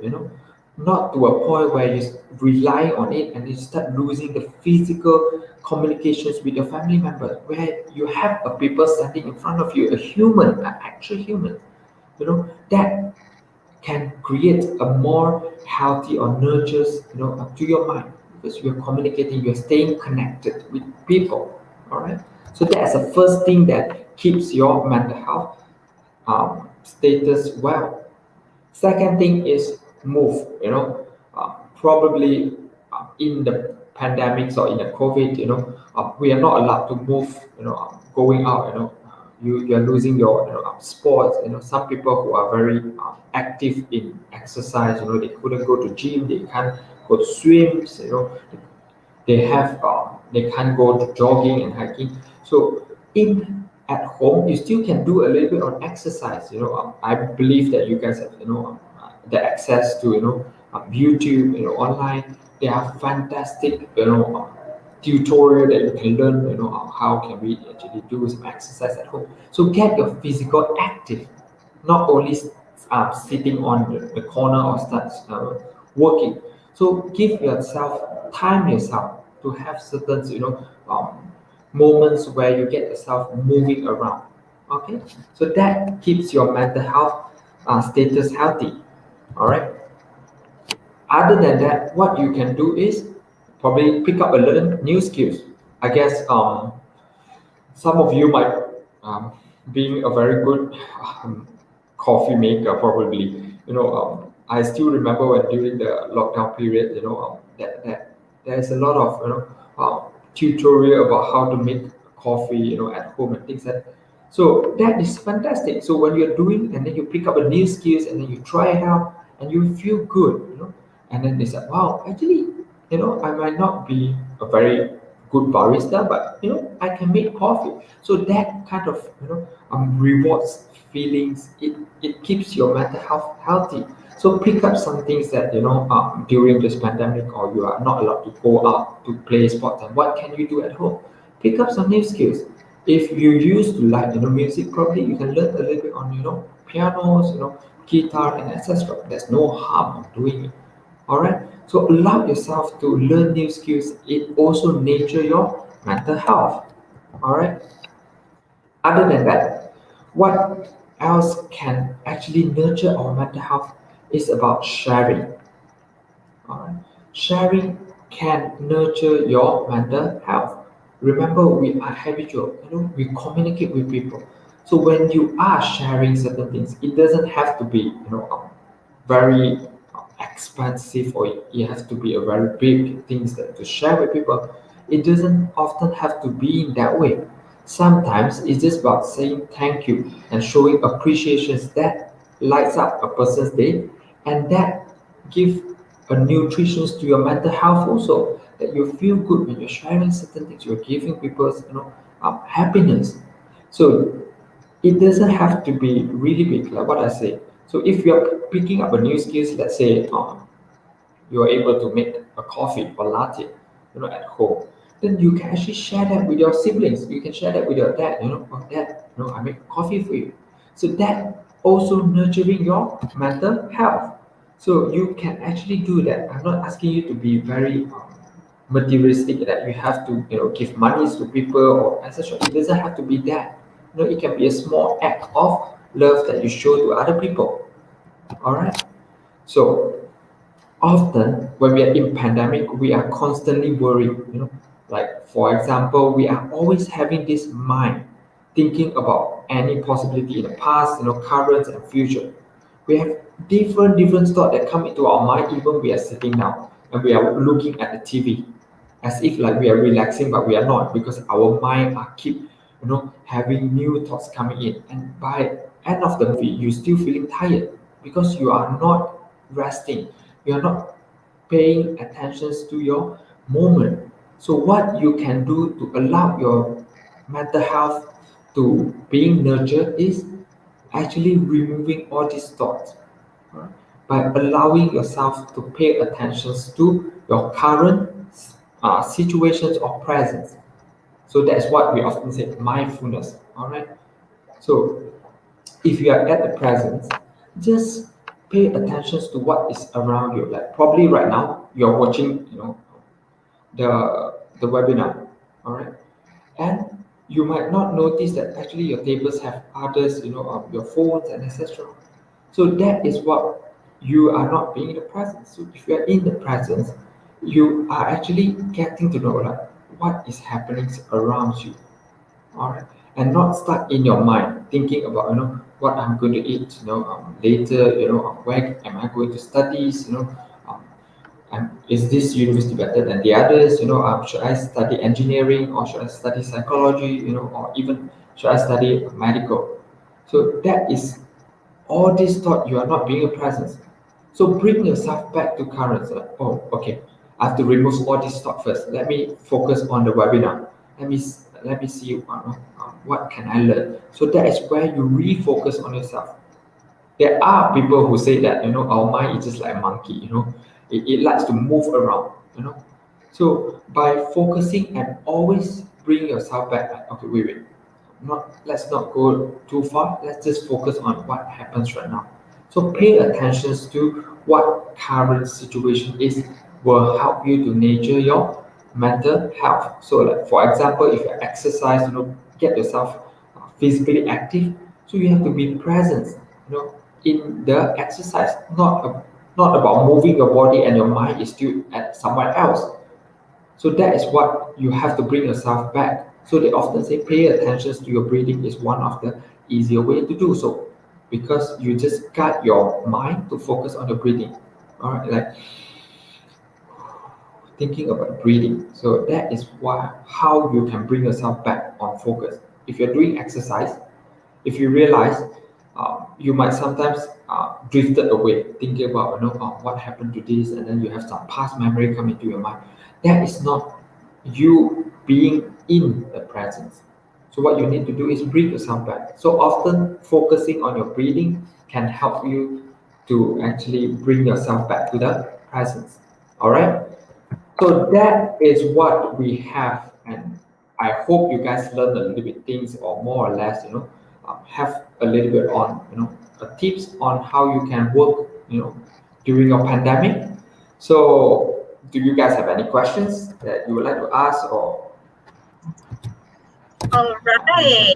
C: Not to a point where you rely on it and you start losing the physical communications with your family members, where you have a people standing in front of you, a human, an actual human, that can create a more healthy or nurtures, to your mind, because you're communicating, you're staying connected with people. All right. So that's the first thing that keeps your mental health status well. Second thing is move. Probably in the pandemics or in the COVID, we are not allowed to move. Going out. You are losing your sports. Some people who are very active in exercise. They couldn't go to gym. They can't go to swims. They can't go to jogging and hiking. So in at home you still can do a little bit on exercise. I believe that you guys have the access to YouTube, online. There are fantastic tutorial that you can learn. How can we actually do some exercise at home. So get your physical active, not only sitting on the corner or start working. So give yourself time yourself to have certain moments where you get yourself moving around. Okay, so that keeps your mental health status healthy. All right. Other than that, what you can do is probably pick up a little new skills. I guess some of you might being a very good coffee maker probably. I still remember when during the lockdown period, that there's a lot of tutorial about how to make coffee, at home and things like that. So that is fantastic. So when you're doing and then you pick up a new skills and then you try it out and you feel good, and then they said, wow, actually, I might not be a very good barista, but I can make coffee. So that kind of rewards feelings. It keeps your mental health healthy. So pick up some things that during this pandemic, or you are not allowed to go out to play sports. And what can you do at home? Pick up some new skills. If you used to like music, probably you can learn a little bit on pianos, guitar, and etc. There's no harm in doing it. All right. So allow yourself to learn new skills. It also nurture your mental health. All right. Other than that, what else can actually nurture our mental health is about sharing. All right. Sharing can nurture your mental health. Remember, we are habitual. We communicate with people. So when you are sharing certain things, it doesn't have to be very expensive, or it has to be a very big things that to share with people. It doesn't often have to be in that way. Sometimes it's just about saying thank you and showing appreciations that lights up a person's day, and that give a nutrition to your mental health also. that you feel good when you're sharing certain things, you're giving people, happiness. So it doesn't have to be really big, like what I say. So if you're picking up a new skills, let's say you are able to make a coffee or latte, at home, then you can actually share that with your siblings. You can share that with your dad, or dad, I make coffee for you. So that also nurturing your mental health. So you can actually do that. I'm not asking you to be very materialistic that you have to, give money to people or etc. It doesn't have to be that. It can be a small act of love that you show to other people. All right. So often when we are in pandemic, we are constantly worried, like for example, we are always having this mind thinking about any possibility in the past, current and future. We have different thoughts that come into our mind even we are sitting down and we are looking at the TV as if like we are relaxing, but we are not, because our mind are keep having new thoughts coming in, and by end of the movie you still feeling tired because you are not resting, you are not paying attention to your moment. So what you can do to allow your mental health to being nurtured is actually removing all these thoughts, right? By allowing yourself to pay attention to your current situations or presence. So that's what we often say mindfulness. All right. So if you are at the present, just pay attention to what is around you. Like probably right now you're watching, the webinar. All right. And you might not notice that actually your tables have others, your phones and etc. So that is what you are not being in the present. So if you are in the present, you are actually getting to know like what is happening around you. All right. And not stuck in your mind thinking about what I'm going to eat, later, where am I going to study, um, is this university better than the others? Should I study engineering or should I study psychology? Or even should I study medical? So that is all this thought you are not being a presence. So bring yourself back to current. Like, oh, okay, I have to remove all this thought first. Let me focus on the webinar. Let me see what can I learn. So that is where you refocus on yourself. There are people who say that our mind is just like a monkey, it likes to move around, so by focusing and always bring yourself back, like, okay, wait, not let's not go too far, let's just focus on what happens right now. So pay attention to what current situation is, will help you to nurture your mental health. So like for example, if you exercise, get yourself physically active, so you have to be present, in the exercise, not about moving your body and your mind is still at somewhere else. So that is what you have to bring yourself back. So they often say pay attention to your breathing is one of the easier way to do so, because you just got your mind to focus on the breathing. All right, like thinking about breathing. So that is why how you can bring yourself back on focus. If you're doing exercise, if you realize you might sometimes drifted away thinking about what happened to this, and then you have some past memory come into your mind. That is not you being in the presence. So what you need to do is bring yourself back. So often focusing on your breathing can help you to actually bring yourself back to the presence. All right. So that is what we have, and I hope you guys learn a little bit things, or more or less, have a little bit on, tips on how you can work, during your pandemic. So, do you guys have any questions that you would like to ask, or?
A: All right.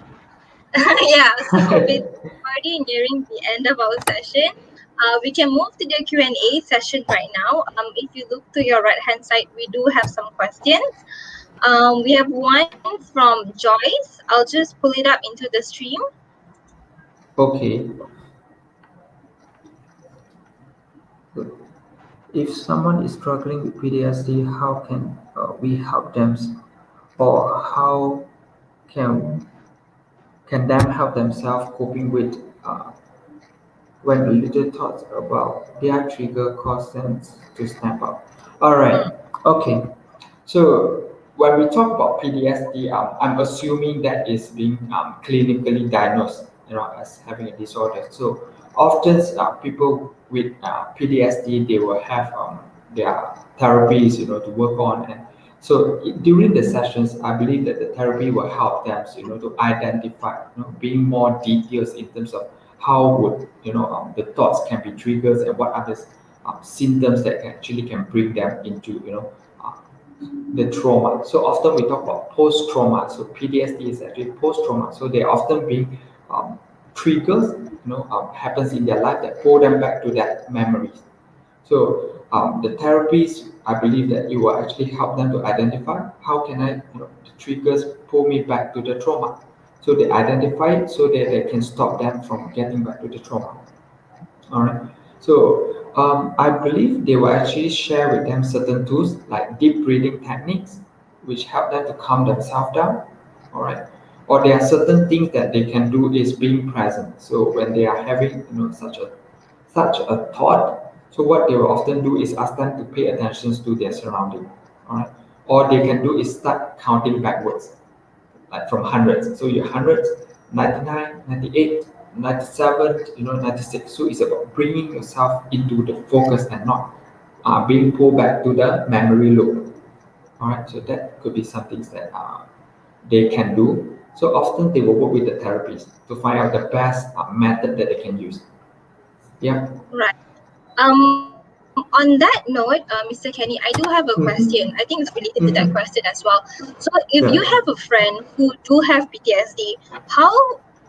A: Yeah, so it's already nearing the end of our session. We can move to the Q&A session right now. If you look to your right hand side, we do have some questions. We have one from Joyce. I'll just pull it up into the stream.
C: Okay. If someone is struggling with PTSD, how can we help them, or how can them help themselves coping with when a little thoughts about their trigger cause them to snap out? All right. Okay. So when we talk about PTSD, I'm assuming that is being clinically diagnosed, as having a disorder. So often people with PTSD, they will have their therapies, to work on. And so during the sessions, I believe that the therapy will help them, to identify, being more details in terms of how would, the thoughts can be triggers and what are the symptoms that can bring them into, uh, the trauma. So often we talk about post-trauma. So PTSD is actually post-trauma. So they often being triggers, happens in their life that pull them back to that memories. So the therapies, I believe that it will actually help them to identify how can I, the triggers pull me back to the trauma. So they identify it so that they can stop them from getting back to the trauma. All right. So I believe they will actually share with them certain tools like deep breathing techniques, which help them to calm themselves down. All right. Or there are certain things that they can do is being present. So when they are having such a thought, so what they will often do is ask them to pay attention to their surrounding. All right. Or they can do is start counting backwards like from hundreds. So your hundreds, 99, 98, 97, 96. So it's about bringing yourself into the focus and not being pulled back to the memory loop. All right. So that could be some things that they can do. So often they will work with the therapists to find out the best method that they can use. Yeah.
A: Right. On that note, Mr. Kenny, I do have a question. I think it's related to that question as well. So if you have a
C: Sure.
A: friend who do have PTSD, how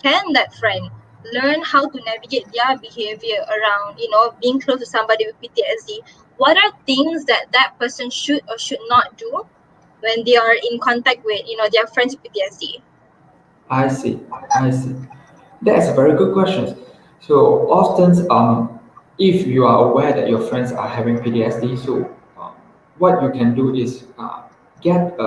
A: can that friend learn how to navigate their behavior around, being close to somebody with PTSD? What are things that that person should or should not do when they are in contact with, their friends with PTSD?
C: I see. I see. That's a very good question. So often, if you are aware that your friends are having PTSD, so what you can do is get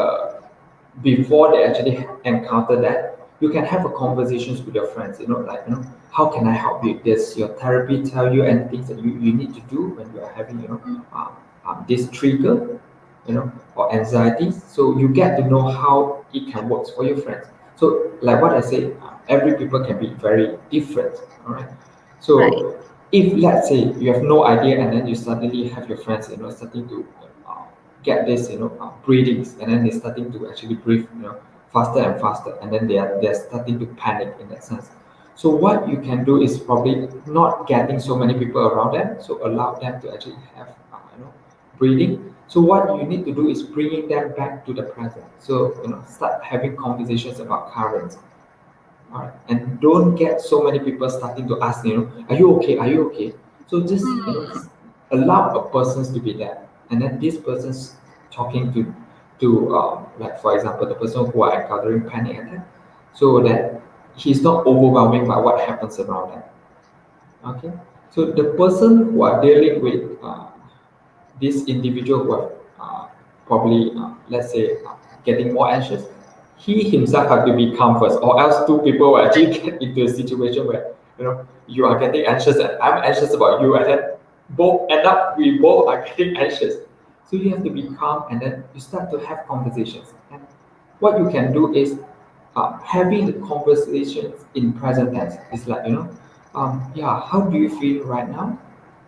C: before they actually encounter that, you can have a conversations with your friends. Like how can I help you? Does your therapy tell you any things that you need to do when you are having this trigger, or anxiety? So you get to know how it can work for your friends. So like what I say, every people can be very different. All right.
A: Right.
C: So if let's say you have no idea and then you suddenly have your friends, starting to get this, breathings, and then they're starting to actually breathe, faster and faster, and then they're starting to panic in that sense. So what you can do is probably not getting so many people around them, so allow them to actually have, breathing. So what you need to do is bringing them back to the present. So start having conversations about currents. All right. And don't get so many people starting to ask, are you okay? Are you okay? So just,
A: Hmm.
C: allow a person to be there. And then this person's talking to like, for example, the person who are encountering panic attack, so that he's not overwhelming by what happens around them. Okay. So the person who are dealing with this individual who have probably, let's say, getting more anxious, he himself have to be calm first, or else two people will actually get into a situation where you are getting anxious and I'm anxious about you, and then we both are getting anxious. So you have to be calm, and then you start to have conversations. And what you can do is having the conversations in present tense. It's like yeah, how do you feel right now?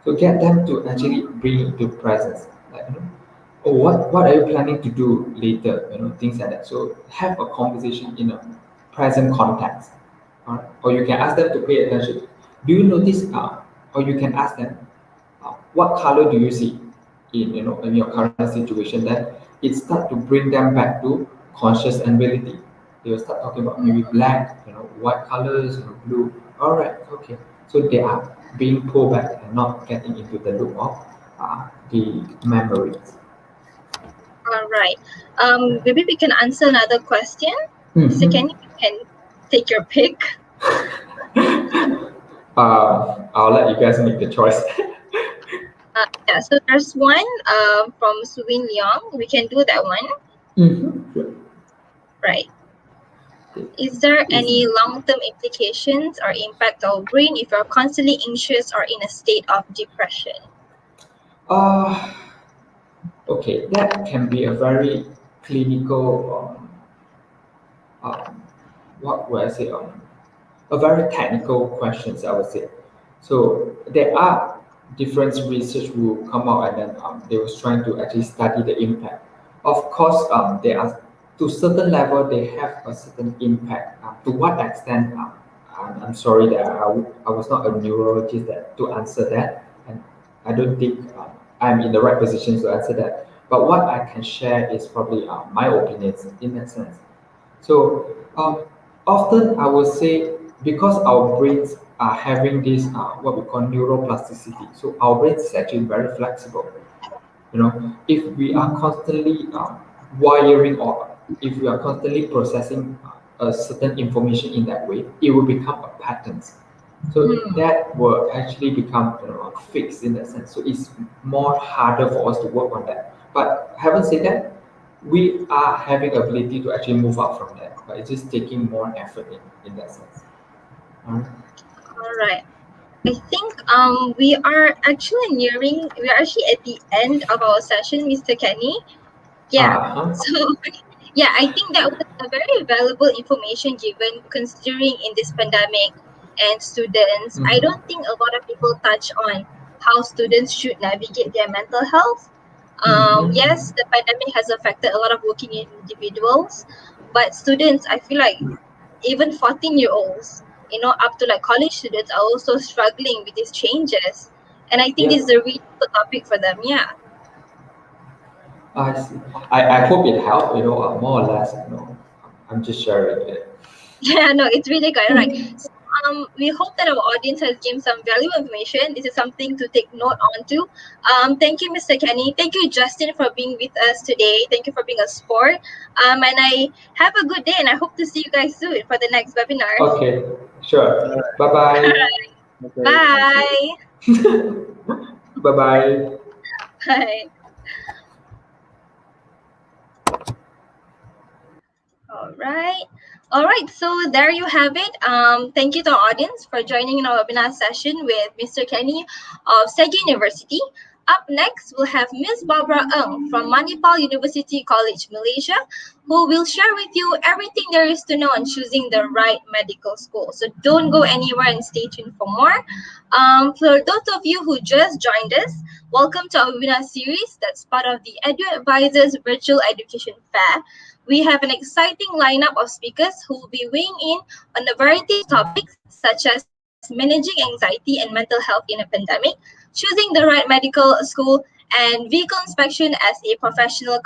C: So get them to actually bring into presence, like oh, what are you planning to do later? Things like that. So have a conversation in a present context, all right? Or you can ask them to pay attention. Do you notice? Or you can ask them, what color do you see in your current situation? Then it start to bring them back to conscious ability. They will start talking about maybe black, white colors, blue. All right, okay. So they are being pulled back and not getting into the loop of the memories.
A: All right. Maybe we can answer another question. Mr.
C: Mhm.
A: Kenny, you can take your pick.
C: I'll let you guys make the choice.
A: Yeah, so there's one from Suvin Leong. We can do that one.
C: Sure.
A: Right. Is there
C: Is
A: any long-term implications or impact on our brain if you're constantly anxious or in a state of depression?
C: uh Okay, that can be a very clinical, what would I say, a very technical questions, I would say. So there are different research who come out and then they was trying to actually study the impact. Of course, there are to certain level they have a certain impact. To what extent? I'm sorry that I was not a neurologist to answer that, and I don't think I'm in the right position to answer that. But what I can share is probably my opinions in that sense. So often I would say because our brains are having this what we call neuroplasticity. So our brains is actually very flexible. If we are constantly wiring or if we are constantly processing a certain information in that way, it will become a pattern. So that will actually become fixed in that sense. So it's more harder for us to work on that. But having said that, we are having ability to actually move out from that. But it's just taking more effort in that sense. Alright.
A: All right. I think we are actually at the end of our session, Mr. Kenny. Yeah.
C: Uh-huh.
A: So yeah, I think that was a very valuable information given considering in this pandemic and students. I don't think a lot of people touch on how students should navigate their mental health. Yes, the pandemic has affected a lot of working individuals, but students, I feel like even 14-year-olds, up to like college students are also struggling with these changes. And I think
C: Yeah,
A: this is a really good topic for them. Yeah.
C: I see. I hope it helped, more or less, I'm just sharing it.
A: Yeah, no, it's really good. All right. So, we hope that our audience has gained some valuable information. This is something to take note on to. Thank you, Mr. Kenny. Thank you, Justin, for being with us today. Thank you for being a sport. And I have a good day, and I hope to see you guys soon for the next webinar.
C: Okay, sure. Bye-bye.
B: Okay, thank you.
A: Bye.
C: Bye-bye.
A: Bye. All right. All right. So there you have it. Thank you to our audience for joining in our webinar session with Mr. Kenny of SEGi University. Up next, we'll have Ms. Barbara Ng from Manipal University College, Malaysia, who will share with you everything there is to know on choosing the right medical school. So don't go anywhere and stay tuned for more. For those of you who just joined us, welcome to our webinar series that's part of the EduAdvisor's Virtual Education Fair. We have an exciting lineup of speakers who will be weighing in on a variety of topics such as managing anxiety and mental health in a pandemic, choosing the right medical school, and vehicle inspection as a professional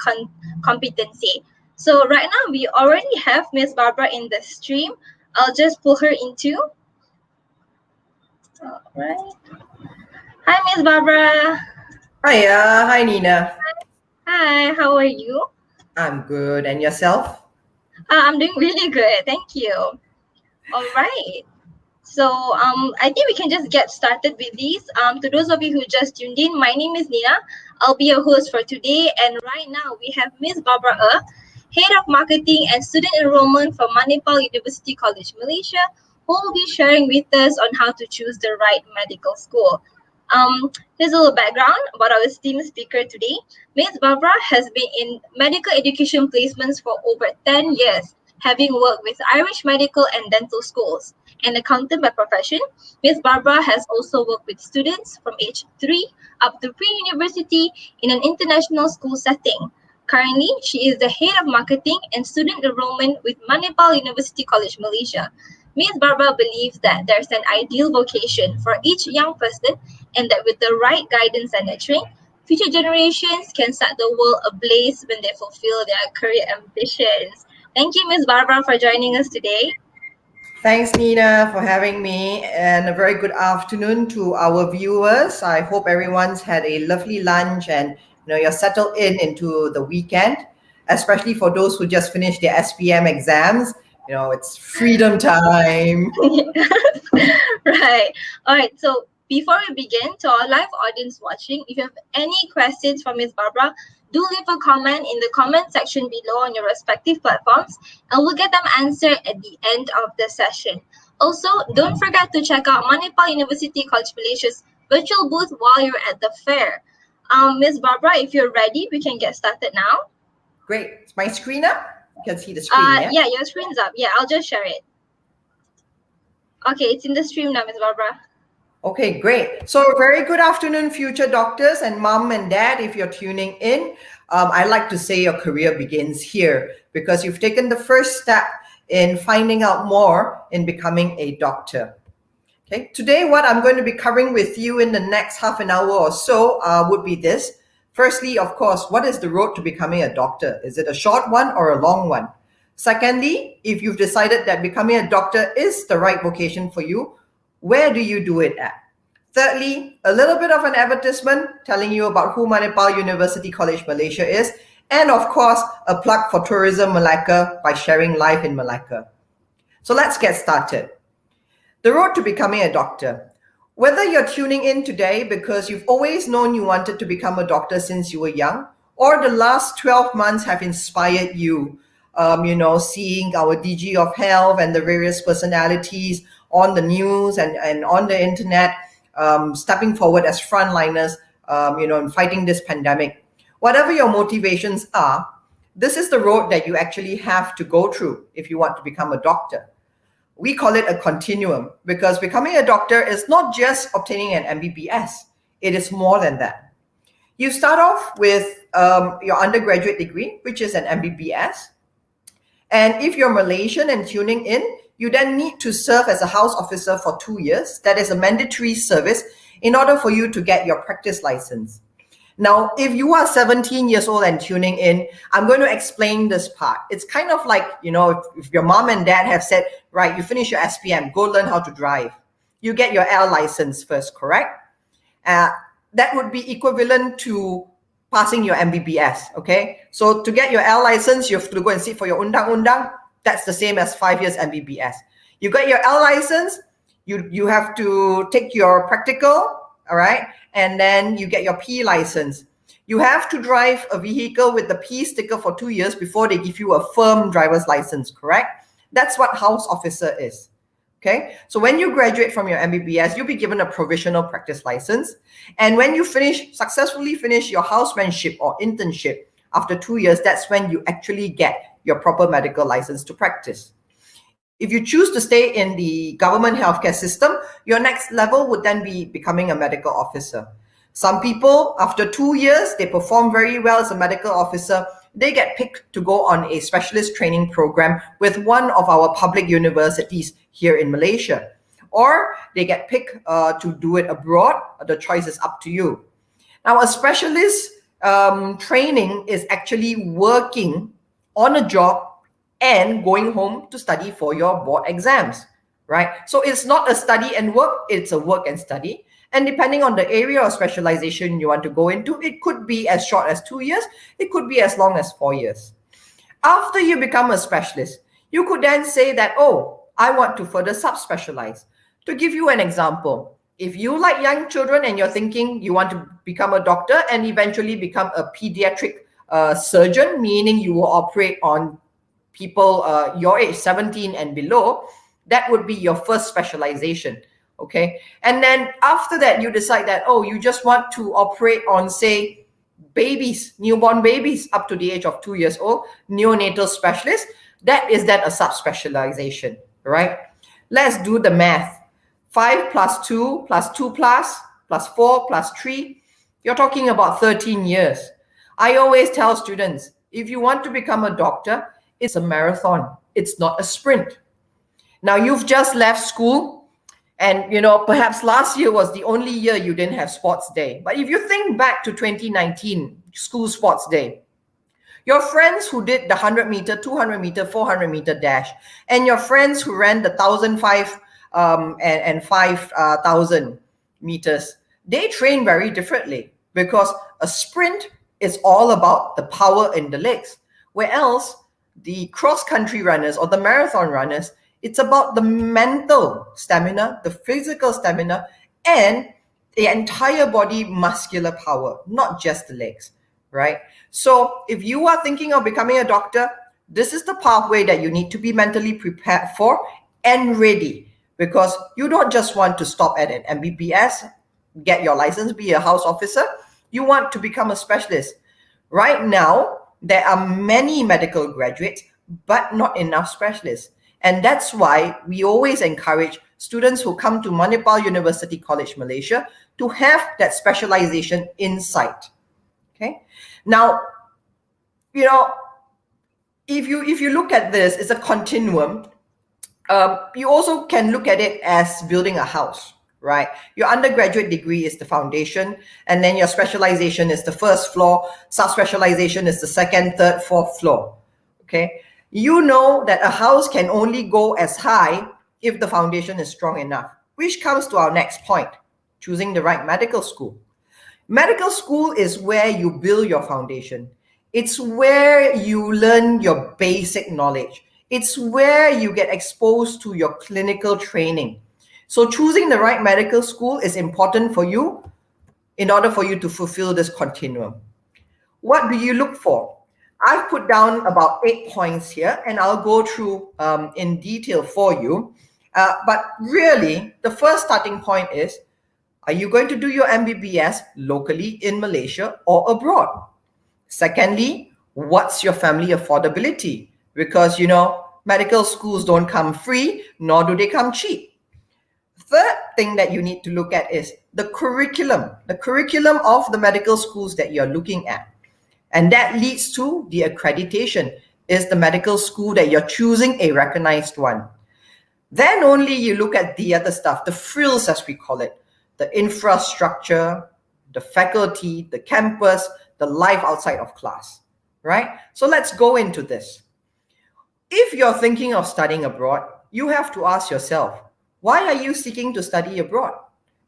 A: competency. So right now, we already have Ms. Barbara in the stream. I'll just pull her into. All right. Hi, Ms. Barbara.
D: Hiya, hi Nina.
A: Hi, how are you?
D: I'm good. And yourself?
A: I'm doing really good. Thank you. All right. So I think we can just get started with these. To those of you who just tuned in, my name is Nina. I'll be your host for today. And right now we have Ms. Barbara Head of Marketing and Student Enrollment from Manipal University College, Malaysia, who will be sharing with us on how to choose the right medical school. Here's a little background about our esteemed speaker today. Ms. Barbara has been in medical education placements for over 10 years, having worked with Irish medical and dental schools. An accountant by profession, Ms. Barbara has also worked with students from age 3 up to pre-university in an international school setting. Currently, she is the head of marketing and student enrollment with Manipal University College, Malaysia. Ms. Barbara believes that there's an ideal vocation for each young person and that with the right guidance and nurturing, future generations can set the world ablaze when they fulfill their career ambitions. Thank you, Ms. Barbara, for joining us today.
D: Thanks, Nina, for having me, and a very good afternoon to our viewers. I hope everyone's had a lovely lunch and you're settled into the weekend, especially for those who just finished their SPM exams. It's freedom time.
A: Right. All right. So before we begin, to our live audience watching, if you have any questions for Ms. Barbara, do leave a comment in the comment section below on your respective platforms, and we'll get them answered at the end of the session. Also, don't forget to check out Manipal University College Malaysia's virtual booth while you're at the fair. Miss Barbara, if you're ready, we can get started now.
D: Great. Is my screen up? You can see the screen, yeah?
A: Yeah, your screen's up. Yeah, I'll just share it. Okay, it's in the stream now, Miss Barbara.
D: Okay, great. So very good afternoon, future doctors and mom and dad. If you're tuning in, I like to say your career begins here because you've taken the first step in finding out more in becoming a doctor. Okay, today what I'm going to be covering with you in the next half an hour or so would be this. Firstly, of course, what is the road to becoming a doctor? Is it a short one or a long one? Secondly, if you've decided that becoming a doctor is the right vocation for you, where do you do it at? Thirdly, a little bit of an advertisement telling you about who Manipal University College Malaysia is, and of course, a plug for Tourism Malacca by sharing life in Malacca. So let's get started. The road to becoming a doctor. Whether you're tuning in today because you've always known you wanted to become a doctor since you were young, or the last 12 months have inspired you, seeing our DG of Health and the various personalities on the news and on the internet, stepping forward as frontliners, in fighting this pandemic. Whatever your motivations are, this is the road that you actually have to go through if you want to become a doctor. We call it a continuum because becoming a doctor is not just obtaining an MBBS. It is more than that. You start off with your undergraduate degree, which is an MBBS. And if you're Malaysian and tuning in, you then need to serve as a house officer for 2 years. That is a mandatory service in order for you to get your practice license. Now, if you are 17 years old and tuning in, I'm going to explain this part. It's kind of like, if your mom and dad have said, right, you finish your SPM, go learn how to drive. You get your L license first, correct? That would be equivalent to passing your MBBS, okay? So to get your L license, you have to go and sit for your undang-undang. That's the same as 5 years MBBS. You got your L license, you have to take your practical, all right? And then you get your P license. You have to drive a vehicle with the P sticker for 2 years before they give you a firm driver's license, correct? That's what house officer is, okay? So when you graduate from your MBBS, you'll be given a provisional practice license. And when you successfully finish your housemanship or internship after 2 years, that's when you actually get your proper medical license to practice. If you choose to stay in the government healthcare system, your next level would then be becoming a medical officer. Some people, after 2 years, they perform very well as a medical officer. They get picked to go on a specialist training program with one of our public universities here in Malaysia. Or they get picked to do it abroad. The choice is up to you. Now, a specialist training is actually working on a job and going home to study for your board exams, right? So it's not a study and work, it's a work and study. And depending on the area of specialization you want to go into, it could be as short as 2 years, it could be as long as 4 years. After you become a specialist, you could then say that, oh, I want to further subspecialize. To give you an example, if you like young children and you're thinking you want to become a doctor and eventually become a pediatric surgeon, meaning you will operate on people your age, 17 and below, that would be your first specialization, okay? And then after that, you decide that, oh, you just want to operate on, say, babies, newborn babies up to the age of 2 years old, neonatal specialist. That is then a subspecialization, right? Let's do the math. 5 plus 2 plus 2 plus 4 plus 3, you're talking about 13 years. I always tell students, if you want to become a doctor, it's a marathon. It's not a sprint. Now, you've just left school and, perhaps last year was the only year you didn't have sports day. But if you think back to 2019, school sports day, your friends who did the 100 meter, 200 meter, 400 meter dash, and your friends who ran the 1,005 and 5,000 meters, they train very differently because a sprint is all about the power in the legs, whereas the cross-country runners or the marathon runners, it's about the mental stamina, the physical stamina, and the entire body muscular power, not just the legs, right? So if you are thinking of becoming a doctor, this is the pathway that you need to be mentally prepared for and ready, because you don't just want to stop at an MBBS, get your license, be a house officer. You want to become a specialist. Right now, there are many medical graduates, but not enough specialists. And that's why we always encourage students who come to Manipal University College, Malaysia, to have that specialization in sight. Okay. Now, you know, if you look at this, it's a continuum. You also can look at it as building a house, right? Your undergraduate degree is the foundation, and then your specialization is the first floor, subspecialization is the second, third, fourth floor. Okay. You know that a house can only go as high if the foundation is strong enough, which comes to our next point, choosing the right medical school. Medical school is where you build your foundation. It's where you learn your basic knowledge. It's where you get exposed to your clinical training. So choosing the right medical school is important for you in order for you to fulfill this continuum. What do you look for? I've put down about 8 points here, and I'll go through in detail for you. But really, the first starting point is, are you going to do your MBBS locally in Malaysia or abroad? Secondly, what's your family affordability? Because, medical schools don't come free, nor do they come cheap. Third thing that you need to look at is the curriculum of the medical schools that you're looking at. And that leads to the accreditation. Is the medical school that you're choosing a recognized one? Then only you look at the other stuff, the frills as we call it, the infrastructure, the faculty, the campus, the life outside of class, right? So let's go into this. If you're thinking of studying abroad, you have to ask yourself, why are you seeking to study abroad?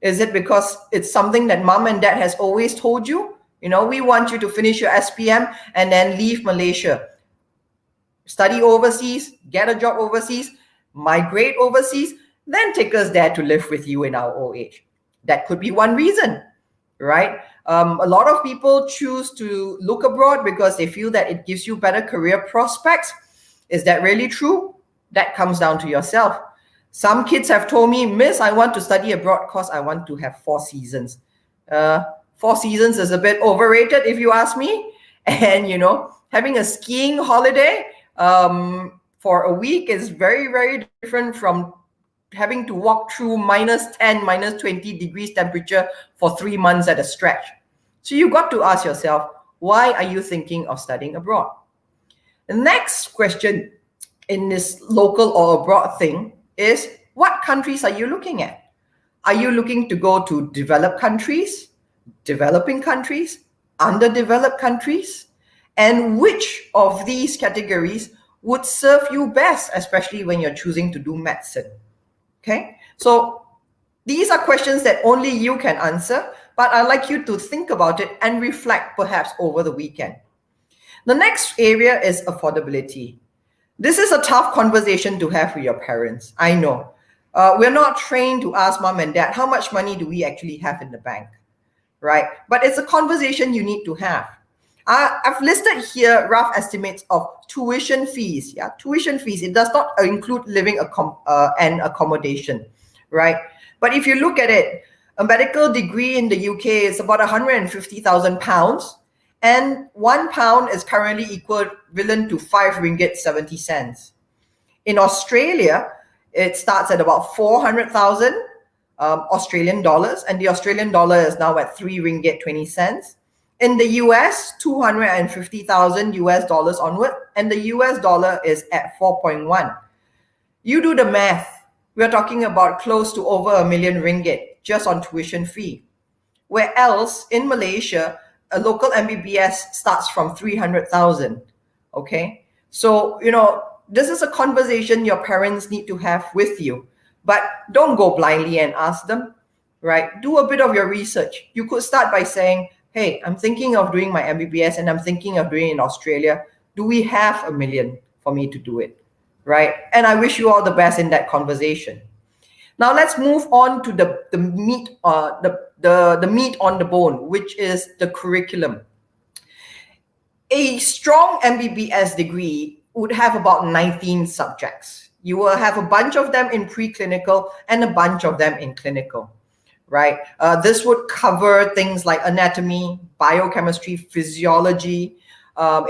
D: Is it because it's something that mom and dad has always told you? We want you to finish your SPM and then leave Malaysia. Study overseas, get a job overseas, migrate overseas, then take us there to live with you in our old age. That could be one reason, right? A lot of people choose to look abroad because they feel that it gives you better career prospects. Is that really true? That comes down to yourself. Some kids have told me, Miss, I want to study abroad because I want to have 4 seasons. 4 seasons is a bit overrated if you ask me. And, having a skiing holiday for a week is very, very different from having to walk through -10, -20 degrees temperature for 3 months at a stretch. So you got to ask yourself, why are you thinking of studying abroad? The next question in this local or abroad thing is, what countries are you looking at? Are you looking to go to developed countries, developing countries, underdeveloped countries? And which of these categories would serve you best, especially when you're choosing to do medicine? Okay, so these are questions that only you can answer, but I'd like you to think about it and reflect perhaps over the weekend. The next area is affordability. This is a tough conversation to have with your parents. I know. We're not trained to ask mom and dad, how much money do we actually have in the bank, right? But it's a conversation you need to have. I've listed here rough estimates of tuition fees. Yeah, tuition fees. It does not include living and accommodation, right? But if you look at it, a medical degree in the UK is about £150,000, and £1 is currently equivalent to 5 ringgit 70 cents. In Australia, it starts at about 400,000 Australian dollars, and the Australian dollar is now at 3 ringgit 20 cents. In the US, 250,000 US dollars onward, and the US dollar is at 4.1. You do the math. We're talking about close to over R1 million just on tuition fee. Where else in Malaysia, a local MBBS starts from 300,000. Okay, so this is a conversation your parents need to have with you, but don't go blindly and ask them, right? Do a bit of your research. You could start by saying, hey, I'm thinking of doing my MBBS and I'm thinking of doing it in Australia. Do we have R1 million for me to do it, right? And I wish you all the best in that conversation. Now let's move on to the meat, the meat on the bone, which is the curriculum. A strong MBBS degree would have about 19 subjects. You will have a bunch of them in preclinical and a bunch of them in clinical, right? This would cover things like anatomy, biochemistry, physiology,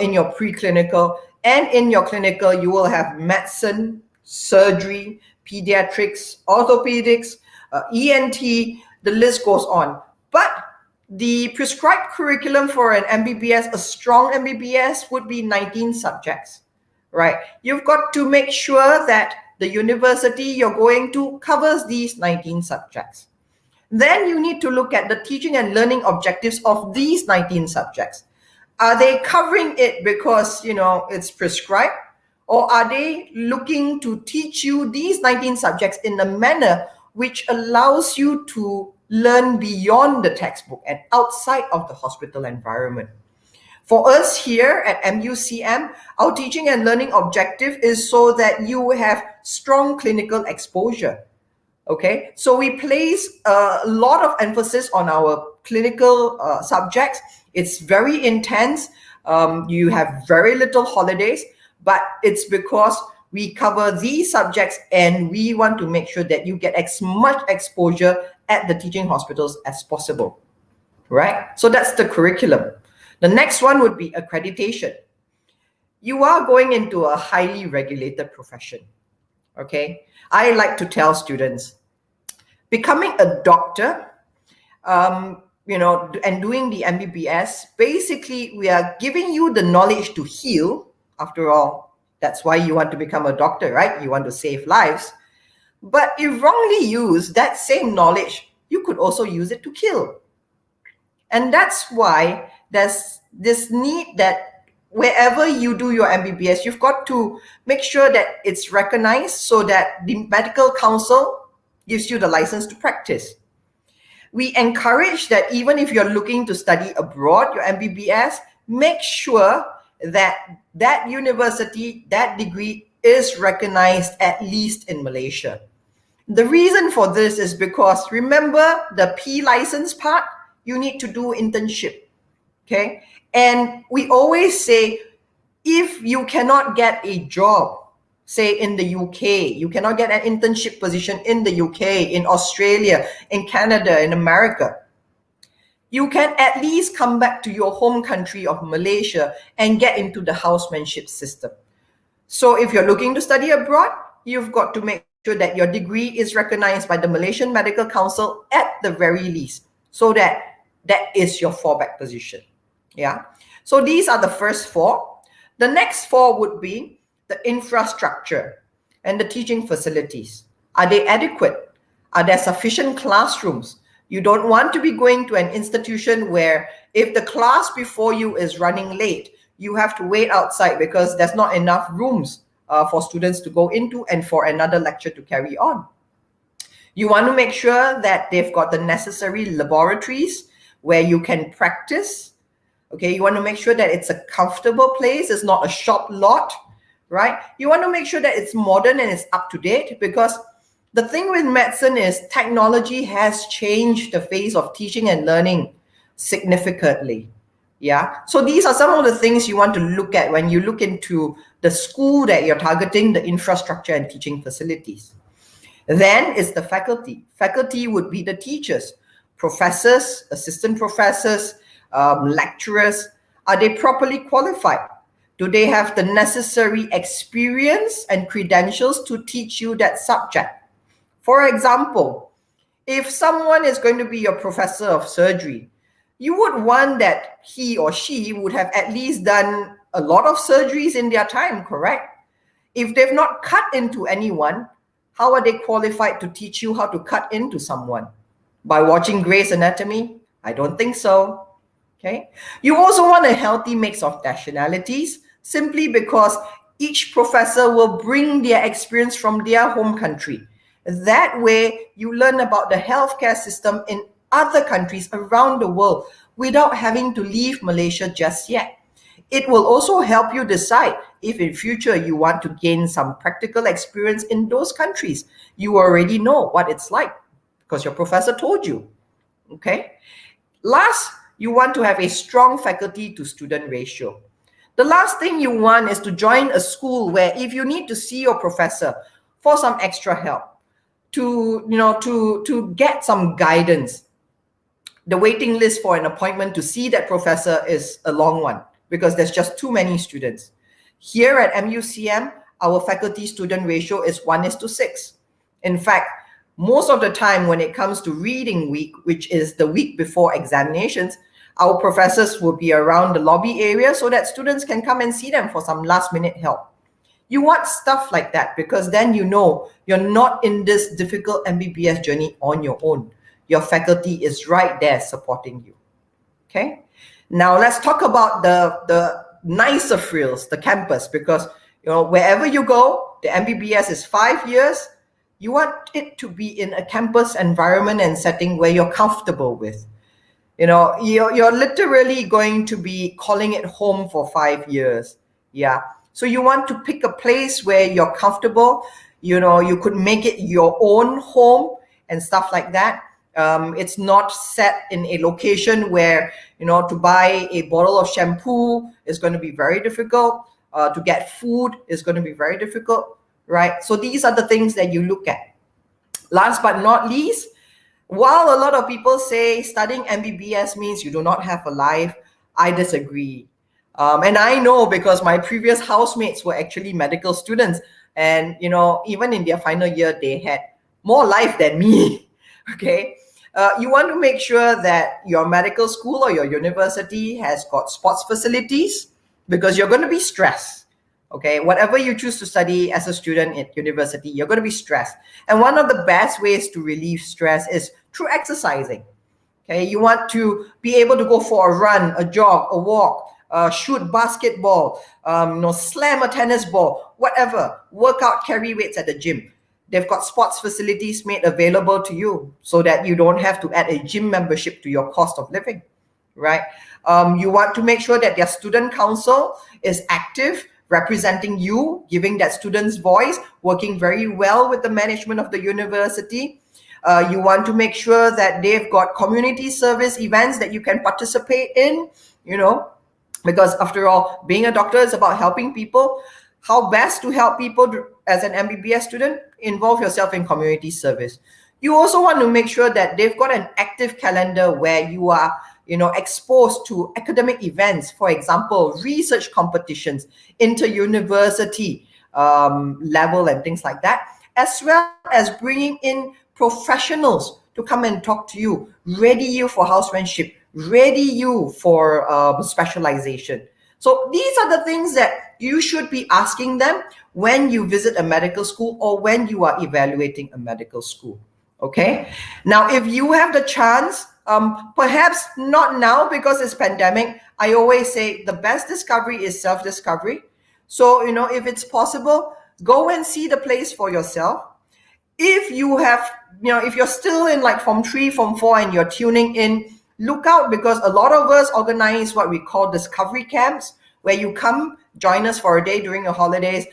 D: in your preclinical, and in your clinical, you will have medicine, surgery, pediatrics, orthopedics, ENT, the list goes on. But the prescribed curriculum for an MBBS, a strong MBBS, would be 19 subjects, right? You've got to make sure that the university you're going to covers these 19 subjects. Then you need to look at the teaching and learning objectives of these 19 subjects. Are they covering it because, it's prescribed? Or are they looking to teach you these 19 subjects in a manner which allows you to learn beyond the textbook and outside of the hospital environment? For us here at MUCM, our teaching and learning objective is so that you have strong clinical exposure. Okay, so we place a lot of emphasis on our clinical subjects. It's very intense. You have very little holidays, but it's because we cover these subjects and we want to make sure that you get as much exposure at the teaching hospitals as possible, right? So that's the curriculum. The next one would be accreditation. You are going into a highly regulated profession, okay? I like to tell students, becoming a doctor, and doing the MBBS, basically we are giving you the knowledge to heal. After all, that's why you want to become a doctor, right? You want to save lives. But if wrongly used, that same knowledge, you could also use it to kill. And that's why there's this need that wherever you do your MBBS, you've got to make sure that it's recognized so that the medical council gives you the license to practice. We encourage that even if you're looking to study abroad, your MBBS, make sure that that university, that degree is recognized at least in Malaysia. The reason for this is because, remember the P license part, you need to do internship, okay? And we always say, if you cannot get a job, say in the UK, you cannot get an internship position in the UK, in Australia, in Canada, in America, you can at least come back to your home country of Malaysia and get into the housemanship system. So if you're looking to study abroad, you've got to make sure that your degree is recognized by the Malaysian Medical Council at the very least, so that is your fallback position. Yeah. So these are the first four. The next four would be the infrastructure and the teaching facilities. Are they adequate? Are there sufficient classrooms? You don't want to be going to an institution where if the class before you is running late, you have to wait outside because there's not enough rooms for students to go into and for another lecture to carry on. You want to make sure that they've got the necessary laboratories where you can practice. Okay, you want to make sure that it's a comfortable place, it's not a shop lot, right? You want to make sure that it's modern and it's up to date, because the thing with medicine is technology has changed the face of teaching and learning significantly. Yeah. So these are some of the things you want to look at when you look into the school that you're targeting, the infrastructure and teaching facilities. Then is the faculty. Faculty would be the teachers, professors, assistant professors, lecturers. Are they properly qualified? Do they have the necessary experience and credentials to teach you that subject? For example, if someone is going to be your professor of surgery, you would want that he or she would have at least done a lot of surgeries in their time, correct? If they've not cut into anyone, how are they qualified to teach you how to cut into someone? By watching Grey's Anatomy? I don't think so. Okay. You also want a healthy mix of nationalities, simply because each professor will bring their experience from their home country. That way, you learn about the healthcare system in other countries around the world without having to leave Malaysia just yet. It will also help you decide if in future you want to gain some practical experience in those countries. You already know what it's like because your professor told you. Okay. Last, you want to have a strong faculty to student ratio. The last thing you want is to join a school where if you need to see your professor for some extra help, to get some guidance. The waiting list for an appointment to see that professor is a long one because there's just too many students. Here at MUCM, our faculty-student ratio is 1:6. In fact, most of the time when it comes to reading week, which is the week before examinations, our professors will be around the lobby area so that students can come and see them for some last-minute help. You want stuff like that because then you know you're not in this difficult MBBS journey on your own. Your faculty is right there supporting you. Okay? Now let's talk about the nicer frills, the campus, because wherever you go, the MBBS is 5 years. You want it to be in a campus environment and setting where you're comfortable with. You're literally going to be calling it home for 5 years. Yeah. So you want to pick a place where you're comfortable. You could make it your own home and stuff like that. It's not set in a location where, to buy a bottle of shampoo is going to be very difficult. To get food is going to be very difficult, right? So these are the things that you look at. Last but not least, while a lot of people say studying MBBS means you do not have a life, I disagree. And I know because my previous housemates were actually medical students. And, even in their final year, they had more life than me, okay? You want to make sure that your medical school or your university has got sports facilities because you're going to be stressed. Okay, whatever you choose to study as a student at university, you're going to be stressed. And one of the best ways to relieve stress is through exercising. Okay, you want to be able to go for a run, a jog, a walk, shoot basketball, slam a tennis ball, whatever. Work out, carry weights at the gym. They've got sports facilities made available to you so that you don't have to add a gym membership to your cost of living, right? You want to make sure that their student council is active, representing you, giving that student's voice, working very well with the management of the university. You want to make sure that they've got community service events that you can participate in, because after all, being a doctor is about helping people. How best to help people as an MBBS student? Involve yourself in community service. You also want to make sure that they've got an active calendar where you are exposed to academic events, for example, research competitions, inter-university level and things like that, as well as bringing in professionals to come and talk to you, ready you for housemanship, ready you for specialization. So these are the things that you should be asking them when you visit a medical school or when you are evaluating a medical school. Okay. Now, if you have the chance, perhaps not now because it's pandemic, I always say the best discovery is self-discovery. So, if it's possible, go and see the place for yourself. If you have, if you're still in like Form 3, Form 4 and you're tuning in, look out because a lot of us organize what we call discovery camps where you come, join us for a day during your holidays,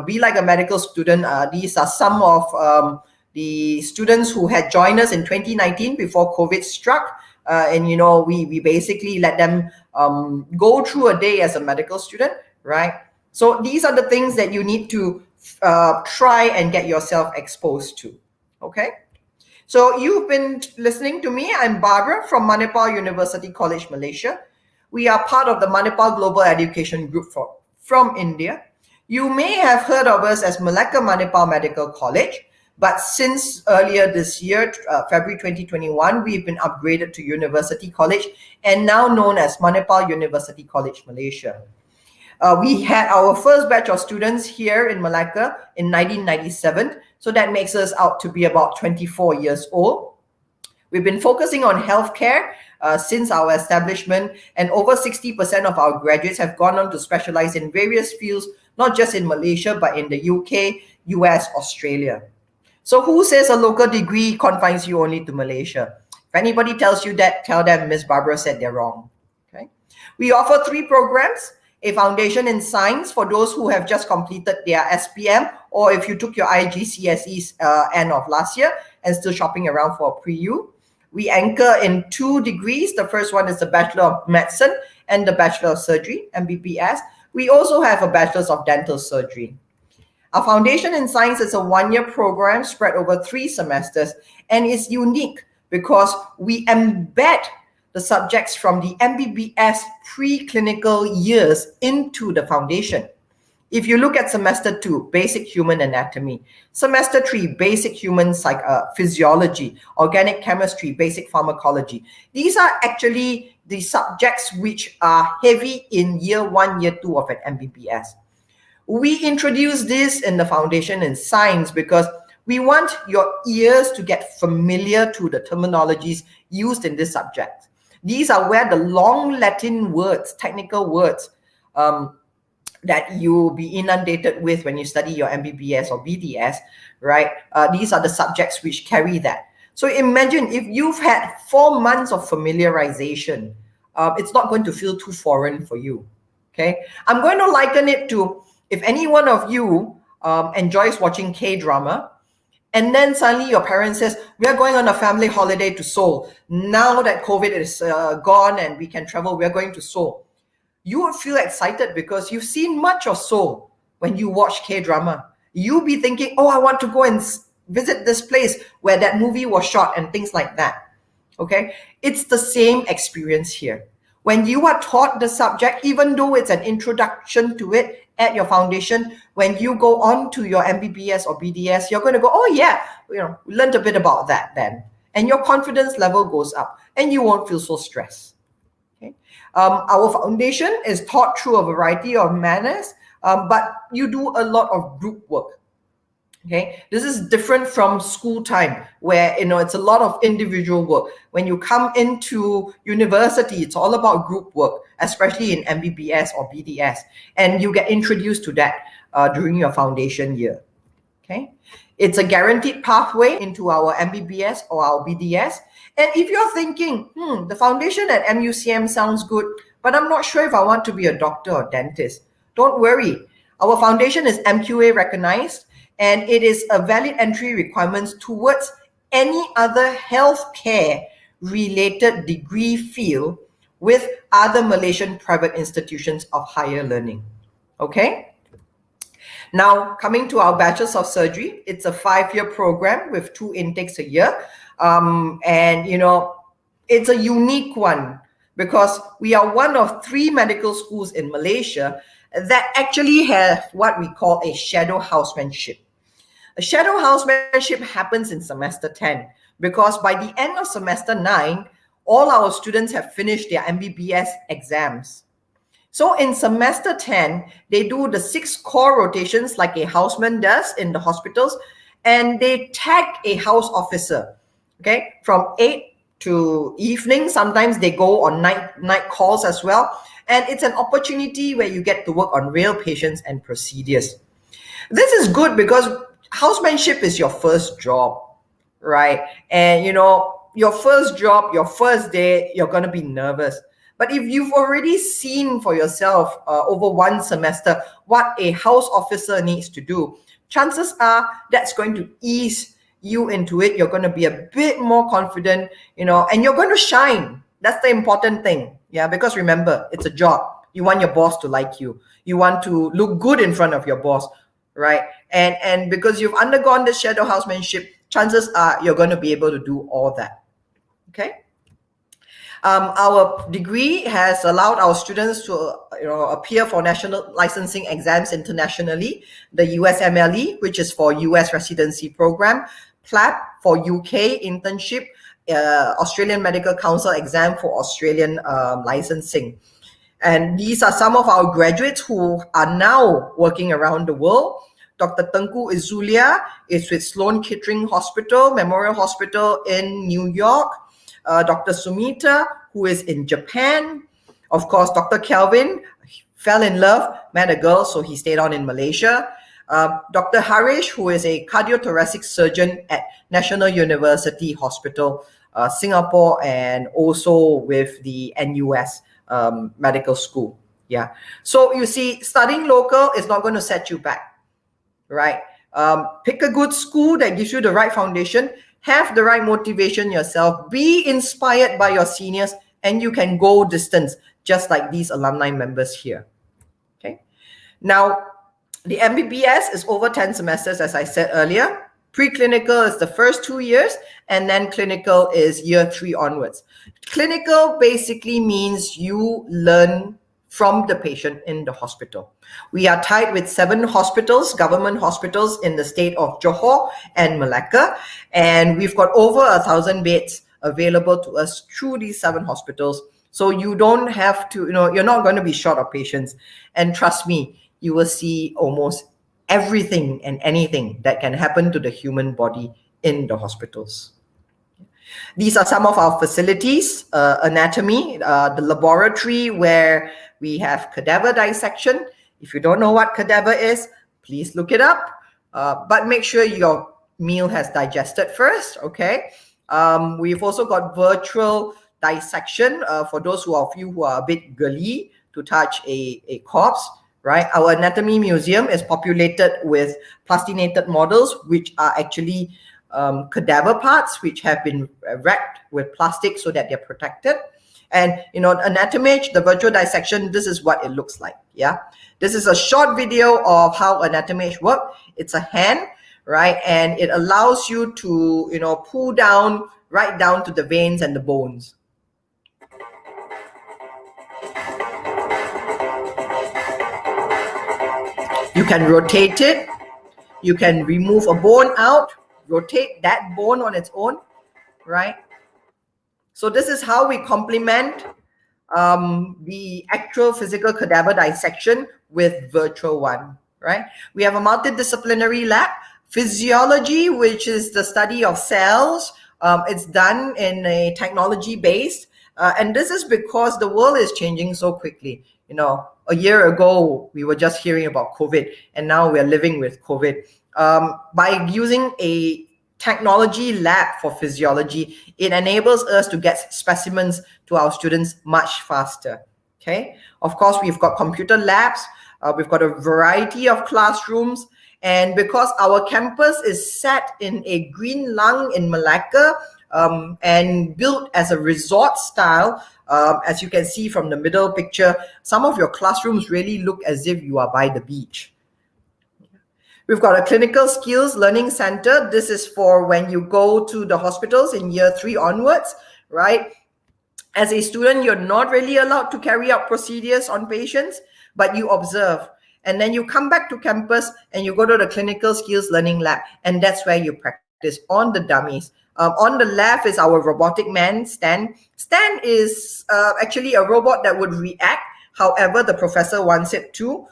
D: be like a medical student. These are some of the students who had joined us in 2019 before COVID struck. And, we basically let them go through a day as a medical student, right? So these are the things that you need to try and get yourself exposed to, okay? So you've been listening to me. I'm Barbara from Manipal University College, Malaysia. We are part of the Manipal Global Education Group from India. You may have heard of us as Malacca Manipal Medical College, but since earlier this year, February 2021, we've been upgraded to University College and now known as Manipal University College, Malaysia. We had our first batch of students here in Malacca in 1997, so that makes us out to be about 24 years old. We've been focusing on healthcare since our establishment, and over 60% of our graduates have gone on to specialize in various fields, not just in Malaysia, but in the UK, US, Australia. So who says a local degree confines you only to Malaysia? If anybody tells you that, tell them Miss Barbara said they're wrong. Okay. We offer 3 programs: a foundation in science for those who have just completed their SPM, or if you took your IGCSEs end of last year and still shopping around for a pre-U. We anchor in 2 degrees. The first one is the Bachelor of Medicine and the Bachelor of Surgery, MBBS. We also have a Bachelor's of Dental Surgery. Our foundation in science is a one-year program spread over 3 semesters, and is unique because we embed the subjects from the MBBS preclinical years into the foundation. If you look at semester 2, basic human anatomy, semester 3, basic human physiology, organic chemistry, basic pharmacology, these are actually the subjects which are heavy in year 1, year 2 of an MBBS. We introduce this in the foundation in science because we want your ears to get familiar to the terminologies used in this subject. These are where the long Latin words, technical words, that you'll be inundated with when you study your MBBS or BDS, right? These are the subjects which carry that. So imagine if you've had 4 months of familiarization, it's not going to feel too foreign for you, okay? I'm going to liken it to if any one of you enjoys watching K-drama, and then suddenly your parents says, we are going on a family holiday to Seoul. Now that COVID is gone and we can travel, we are going to Seoul. You would feel excited because you've seen much of Seoul when you watch K-drama. You'll be thinking, oh, I want to go and visit this place where that movie was shot and things like that. Okay? It's the same experience here. When you are taught the subject, even though it's an introduction to it at your foundation, when you go on to your MBBS or BDS, you're going to go, oh yeah, we learned a bit about that then. And your confidence level goes up and you won't feel so stressed. Okay? Our foundation is taught through a variety of manners, but you do a lot of group work. Okay, this is different from school time where it's a lot of individual work. When you come into university, it's all about group work, especially in MBBS or BDS, and you get introduced to that during your foundation year. Okay, it's a guaranteed pathway into our MBBS or our BDS. And if you're thinking, the foundation at MUCM sounds good, but I'm not sure if I want to be a doctor or dentist, don't worry. Our foundation is MQA recognized, and it is a valid entry requirements towards any other healthcare related degree field with other Malaysian private institutions of higher learning. Okay? Now, coming to our Bachelors of Surgery, it's a 5-year program with 2 intakes a year. And it's a unique one because we are one of 3 medical schools in Malaysia that actually have what we call a shadow housemanship. A shadow housemanship happens in semester 10 because by the end of semester 9, all our students have finished their MBBS exams. So in semester 10, they do the 6 core rotations like a houseman does in the hospitals, and they tag a house officer, okay, from 8 to evening. Sometimes they go on night calls as well. And it's an opportunity where you get to work on real patients and procedures. This is good because housemanship is your first job, right? And your first job, your first day, you're going to be nervous. But if you've already seen for yourself over 1 semester what a house officer needs to do, chances are that's going to ease you into it. You're going to be a bit more confident, and you're going to shine. That's the important thing. Yeah, because remember, it's a job. You want your boss to like you. You want to look good in front of your boss, right? And because you've undergone this shadow housemanship, chances are you're going to be able to do all that. Okay? Our degree has allowed our students to appear for national licensing exams internationally, the USMLE, which is for US residency program, PLAB for UK internship, Australian Medical Council exam for Australian licensing. And these are some of our graduates who are now working around the world. Dr. Tengku Izulia is with Sloan Kettering Hospital, Memorial Hospital in New York. Dr. Sumita, who is in Japan. Of course, Dr. Kelvin fell in love, met a girl, so he stayed on in Malaysia. Dr. Harish, who is a cardiothoracic surgeon at National University Hospital, Singapore, and also with the NUS Medical School. Yeah. So you see, studying local is not going to set you back, right? Pick a good school that gives you the right foundation, have the right motivation yourself, be inspired by your seniors, and you can go distance, just like these alumni members here. Okay. Now, The MBBS is over 10 semesters, as I said earlier. Preclinical is the first 2 years, and then clinical is year 3 onwards. Clinical basically means you learn from the patient in the hospital. We are tied with 7 hospitals, government hospitals in the state of Johor and Malacca, and we've got over 1,000 beds available to us through these 7 hospitals. So you don't have to, you're not going to be short of patients. And trust me, you will see almost everything and anything that can happen to the human body in the hospitals. These are some of our facilities, anatomy, the laboratory where we have cadaver dissection. If you don't know what cadaver is, please look it up. But make sure your meal has digested first, okay? We've also got virtual dissection for those of you who are a bit girly to touch a corpse, right? Our anatomy museum is populated with plastinated models, which are actually cadaver parts, which have been wrapped with plastic so that they're protected. And, anatomy, the virtual dissection, this is what it looks like, yeah? This is a short video of how anatomy works. It's a hand, right? And it allows you to, pull down, right down to the veins and the bones. You can rotate it. You can remove a bone out, rotate that bone on its own, right? So this is how we complement the actual physical cadaver dissection with virtual one, right? We have a multidisciplinary lab, physiology, which is the study of cells. It's done in a technology based, and this is because the world is changing so quickly. A year ago, we were just hearing about COVID, and now we're living with COVID. By using a technology lab for physiology, it enables us to get specimens to our students much faster, okay? Of course, we've got computer labs, we've got a variety of classrooms, and because our campus is set in a green lung in Malacca and built as a resort style, as you can see from the middle picture, some of your classrooms really look as if you are by the beach. We've got a clinical skills learning center. This is for when you go to the hospitals in year 3 onwards, right? As a student, you're not really allowed to carry out procedures on patients, but you observe. And then you come back to campus and you go to the clinical skills learning lab, and that's where you practice on the dummies. On the left is our robotic man, Stan. Stan is actually a robot that would react however the professor wants it to.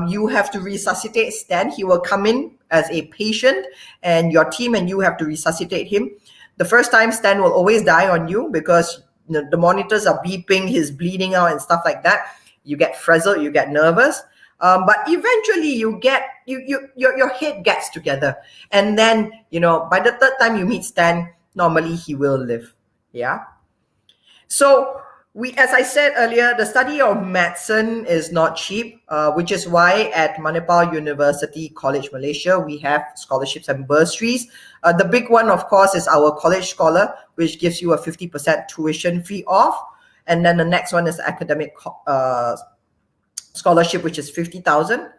D: You have to resuscitate Stan. He will come in as a patient, and your team and you have to resuscitate him. The first time, Stan will always die on you because the monitors are beeping, he's bleeding out and stuff like that. You get frazzled, you get nervous. But eventually your head gets together. And then, by the third time you meet Stan, normally he will live. Yeah. So as I said earlier, the study of medicine is not cheap, which is why at Manipal University, College Malaysia, we have scholarships and bursaries. The big one, of course, is our College Scholar, which gives you a 50% tuition fee off. And then the next one is academic scholarship, which is 50,000.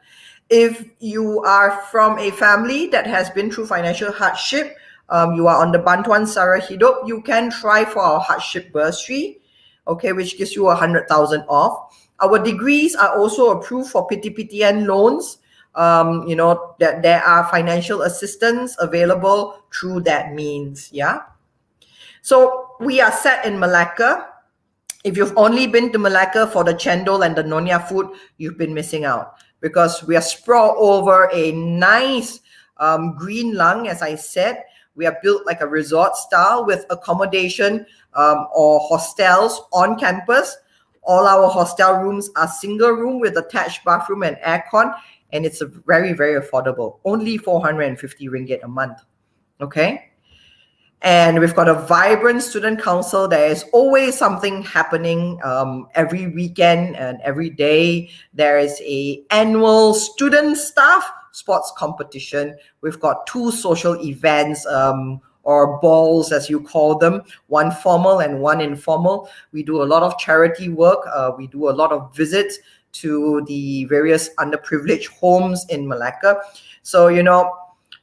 D: If you are from a family that has been through financial hardship, you are on the Bantuan Sara Hidup, you can try for our hardship bursary, okay, which gives you 100,000 off. Our degrees are also approved for PTPTN loans. That there are financial assistance available through that means. Yeah. So we are set in Malacca. If you've only been to Malacca for the cendol and the Nyonya food, you've been missing out, because we are sprawled over a nice green lung. As I said, we are built like a resort style with accommodation or hostels on campus. All our hostel rooms are single room with attached bathroom and aircon, and it's very, very affordable. Only 450 ringgit a month. Okay. And we've got a vibrant student council. There is always something happening every weekend and every day. There is a annual student staff sports competition. We've got 2 social events or balls, as you call them, one formal and one informal. We do a lot of charity work. We do a lot of visits to the various underprivileged homes in Malacca. So,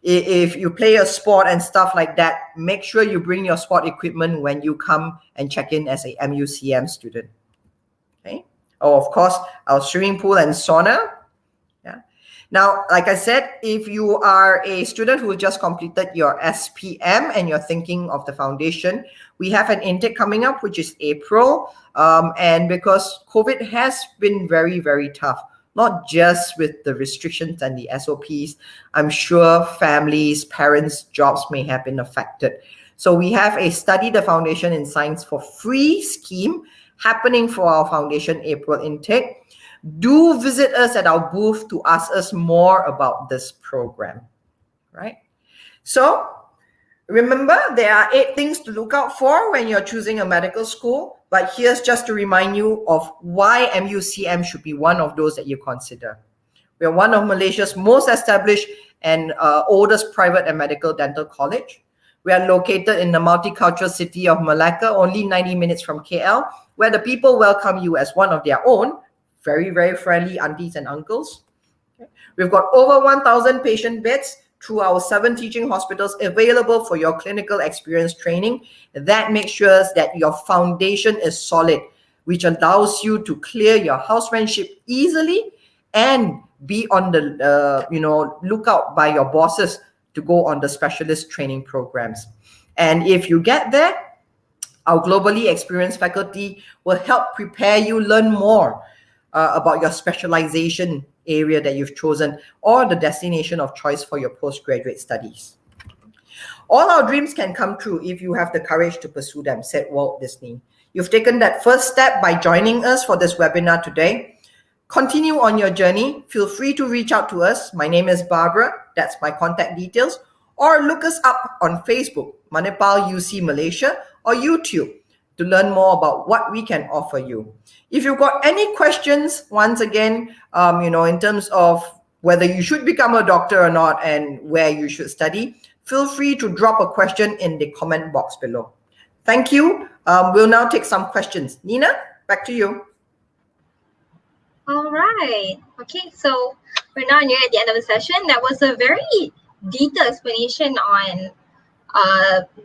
D: if you play a sport and stuff like that, make sure you bring your sport equipment when you come and check in as a MUCM student. Okay. Oh, of course, our swimming pool and sauna. Yeah. Now, like I said, if you are a student who just completed your SPM and you're thinking of the foundation, we have an intake coming up, which is April. And because COVID has been very, very tough, not just with the restrictions and the SOPs, I'm sure families, parents, jobs may have been affected. So we have a Study the Foundation in Science for Free scheme happening for our foundation April intake. Do visit us at our booth to ask us more about this program, right? So remember, there are 8 things to look out for when you're choosing a medical school, but here's just to remind you of why MUCM should be one of those that you consider. We are one of Malaysia's most established and oldest private and medical dental college. We are located in the multicultural city of Malacca, only 90 minutes from KL, where the people welcome you as one of their own, very, very friendly aunties and uncles. We've got over 1,000 patient beds through our 7 teaching hospitals available for your clinical experience training. That makes sure that your foundation is solid, which allows you to clear your housemanship easily and be on the lookout by your bosses to go on the specialist training programs. And if you get there, our globally experienced faculty will help prepare you learn more about your specialization area that you've chosen or the destination of choice for your postgraduate studies. All our dreams can come true if you have the courage to pursue them, said Walt Disney. You've taken that first step by joining us for this webinar today. Continue on your journey. Feel free to reach out to us. My name is Barbara. That's my contact details. Or look us up on Facebook, Manipal UC Malaysia, or YouTube to learn more about what we can offer you. If you've got any questions, once again, in terms of whether you should become a doctor or not and where you should study, feel free to drop a question in the comment box below. Thank you. We'll now take some questions. Nina, back to you.
A: All right. Okay, so we're now near at the end of the session. That was a very detailed explanation on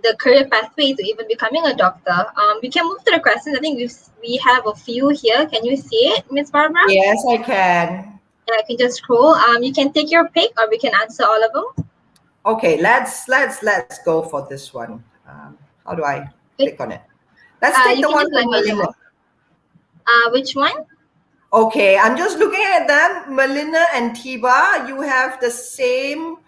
A: the career pathway to even becoming a doctor. We can move to the questions. I think we have a few here. Can you see it, Miss Barbara?
D: Yes, I can.
A: Yeah, I can just scroll. You can take your pick, or we can answer all of them.
D: Okay, let's go for this one. How do I click on it? Let's take the one from Melinda.
A: Which one?
D: Okay, I'm just looking at them. Melinda and Tiba, you have the same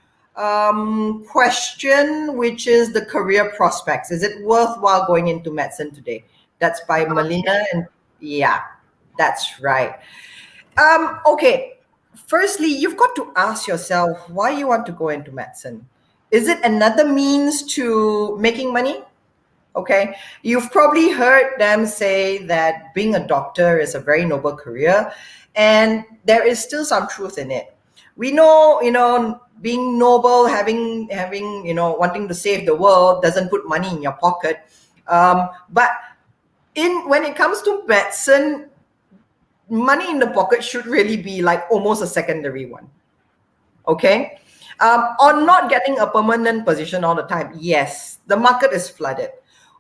D: question, which is the career prospects. Is it worthwhile going into medicine today? That's by Melinda, and yeah, that's right. Okay, firstly, you've got to ask yourself why you want to go into medicine. Is it another means to making money? Okay, you've probably heard them say that being a doctor is a very noble career, and there is still some truth in it. We know, being noble, having wanting to save the world doesn't put money in your pocket. But when it comes to medicine, money in the pocket should really be like almost a secondary one. Okay, or not getting a permanent position all the time. Yes, the market is flooded.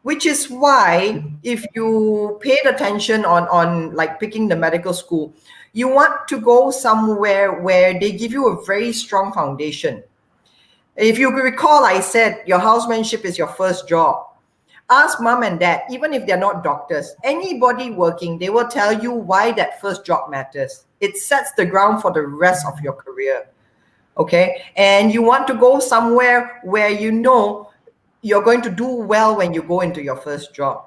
D: Which is why if you paid attention on like picking the medical school, you want to go somewhere where they give you a very strong foundation. If you recall, I said your housemanship is your first job. Ask mom and dad, even if they're not doctors, anybody working, they will tell you why that first job matters. It sets the ground for the rest of your career. Okay? And you want to go somewhere where you're going to do well when you go into your first job.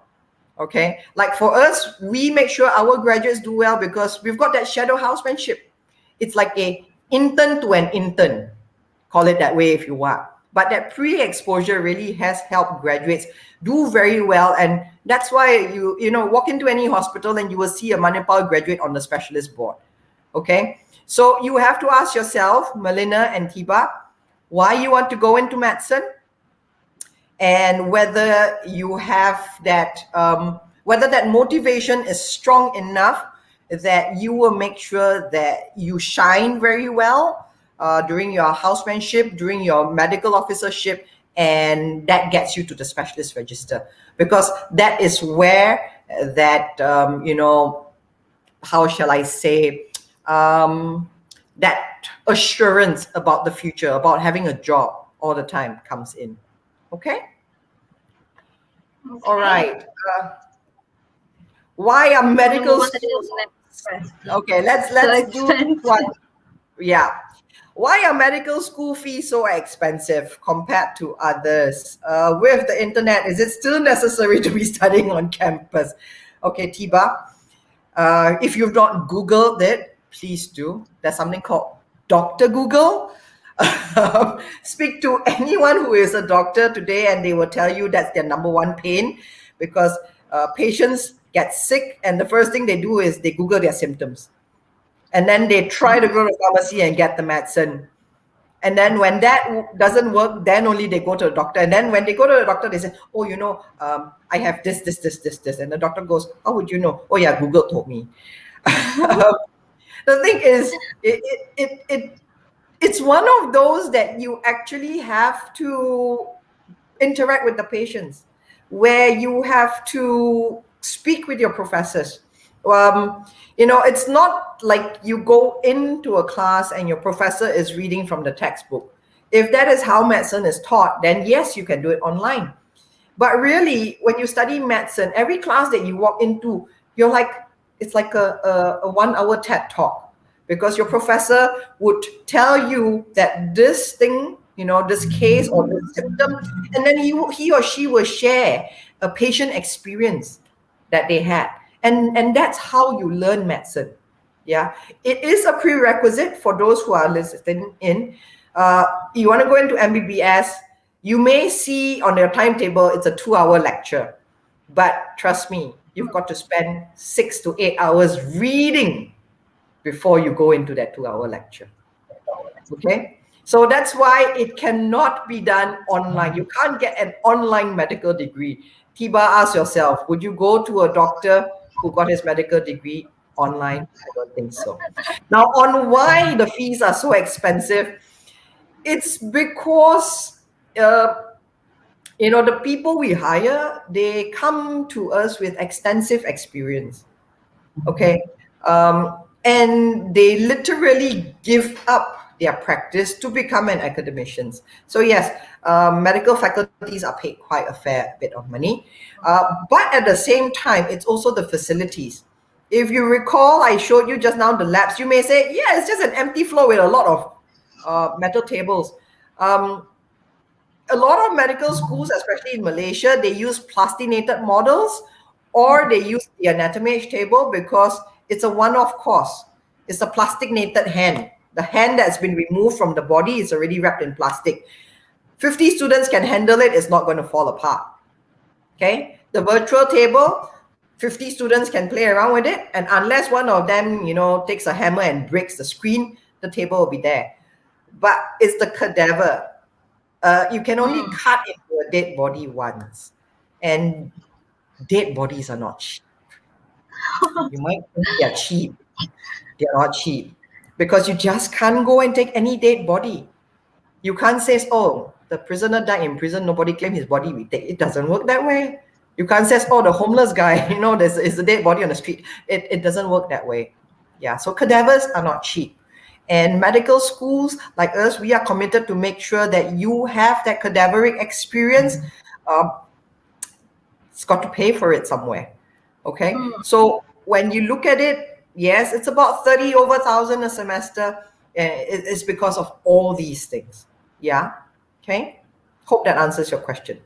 D: Okay, like for us, we make sure our graduates do well because we've got that shadow housemanship. It's like a intern to an intern, call it that way if you want. But that pre-exposure really has helped graduates do very well, and that's why you walk into any hospital and you will see a Manipal graduate on the specialist board. Okay, so you have to ask yourself, Melinda and Tiba, why you want to go into medicine. And whether you have that, whether that motivation is strong enough that you will make sure that you shine very well during your housemanship, during your medical officership, and that gets you to the specialist register, because that is where that, how shall I say, that assurance about the future, about having a job all the time comes in. Okay? All right. Why are medical schools... Okay, let's do one. Yeah. Why are medical school fees so expensive compared to others? With the internet, is it still necessary to be studying on campus? Okay, Tiba, if you've not Googled it, please do. There's something called Dr. Google. Speak to anyone who is a doctor today and they will tell you that's their number one pain, because patients get sick and the first thing they do is they Google their symptoms. And then they try to go to the pharmacy and get the medicine. And then when that doesn't work, then only they go to the doctor. And then when they go to the doctor, they say, oh, I have this. And the doctor goes, how would you know? Oh yeah, Google told me. The thing is, it's one of those that you actually have to interact with the patients, where you have to speak with your professors. It's not like you go into a class and your professor is reading from the textbook. If that is how medicine is taught, then yes, you can do it online. But really, when you study medicine, every class that you walk into, it's like a 1 hour TED talk, because your professor would tell you that this thing, this case or this symptom, and then he or she will share a patient experience that they had. And that's how you learn medicine. Yeah, it is a prerequisite for those who are listening in. You want to go into MBBS, you may see on your timetable it's a 2-hour lecture, but trust me, you've got to spend 6 to 8 hours reading before you go into that 2-hour lecture. Okay, so that's why it cannot be done online. You can't get an online medical degree. Tiba, ask yourself, would you go to a doctor who got his medical degree online? I don't think so. Now, on why the fees are so expensive, it's because the people we hire, they come to us with extensive experience. Okay, and they literally give up their practice to become an academician. So yes, medical faculties are paid quite a fair bit of money, but at the same time, it's also the facilities. If you recall, I showed you just now the labs. You may say, yeah, it's just an empty floor with a lot of metal tables. A lot of medical schools, especially in Malaysia, they use plastinated models, or they use the anatomy table, because it's a one-off course. It's a plastinated hand. The hand that's been removed from the body is already wrapped in plastic. 50 students can handle it. It's not going to fall apart. Okay? The virtual table, 50 students can play around with it. And unless one of them, takes a hammer and breaks the screen, the table will be there. But it's the cadaver. You can only cut into a dead body once. And dead bodies are not cheap. You might think they're cheap. They're not cheap. Because you just can't go and take any dead body. You can't say, oh, the prisoner died in prison, nobody claimed his body, we take. It doesn't work that way. You can't say, oh, the homeless guy, there's a dead body on the street. It doesn't work that way. Yeah, so cadavers are not cheap. And medical schools like us, we are committed to make sure that you have that cadaveric experience. It's got to pay for it somewhere. Okay, so when you look at it, yes, it's about 30,000 a semester. It's because of all these things. Yeah. Okay. Hope that answers your question.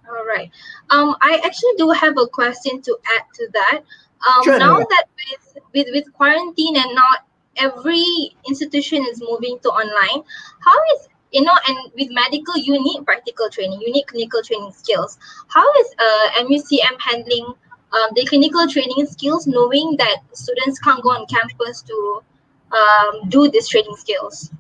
A: All right. I actually do have a question to add to that.
D: Sure,
A: now
D: yeah.
A: that with quarantine and not every institution is moving to online, how is and with medical, you need practical training, you need clinical training skills. How is MUCM handling the clinical training skills, knowing that students can't go on campus to do these training skills?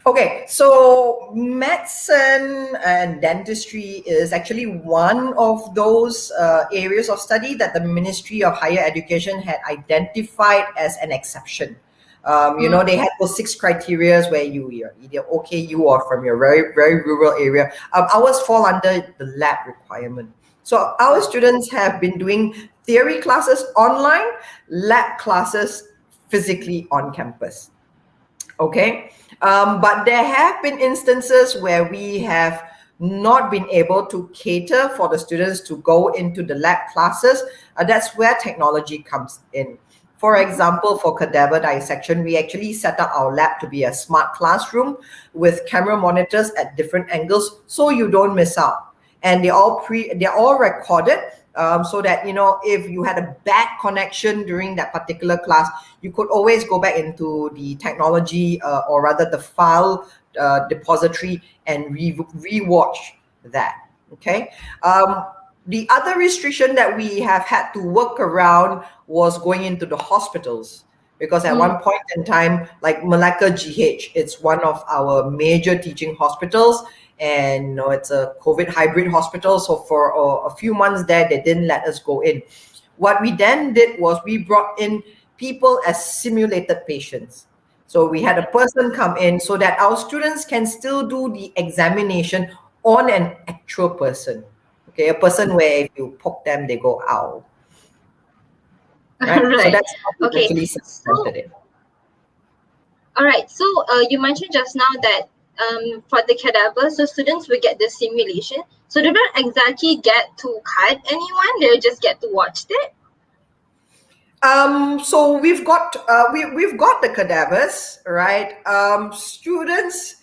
D: Okay, so medicine and dentistry is actually one of those areas of study that the Ministry of Higher Education had identified as an exception. They had those 6 criterias where you're either OKU or from your very, very rural area. Ours fall under the lab requirement. So our students have been doing theory classes online, lab classes physically on campus. Okay, but there have been instances where we have not been able to cater for the students to go into the lab classes. That's where technology comes in. For example, for cadaver dissection, we actually set up our lab to be a smart classroom with camera monitors at different angles, so you don't miss out. And they're all recorded, so that if you had a bad connection during that particular class, you could always go back into the technology or rather the file depository and re-watch that. Okay. The other restriction that we have had to work around was going into the hospitals, because at one point in time, like Malacca GH, it's one of our major teaching hospitals, and it's a COVID hybrid hospital. So for a few months there, they didn't let us go in. What we then did was we brought in people as simulated patients. So we had a person come in so that our students can still do the examination on an actual person. Okay, a person where if you poke them, they go, ow. Right?
A: Right.
D: So that's how we
A: Okay.
D: actually segmented it.
A: All right. So you mentioned just now that for the cadaver, so students will get the simulation. So they don't exactly get to cut anyone; they just get to watch it.
D: So we've got the cadavers, right? Students,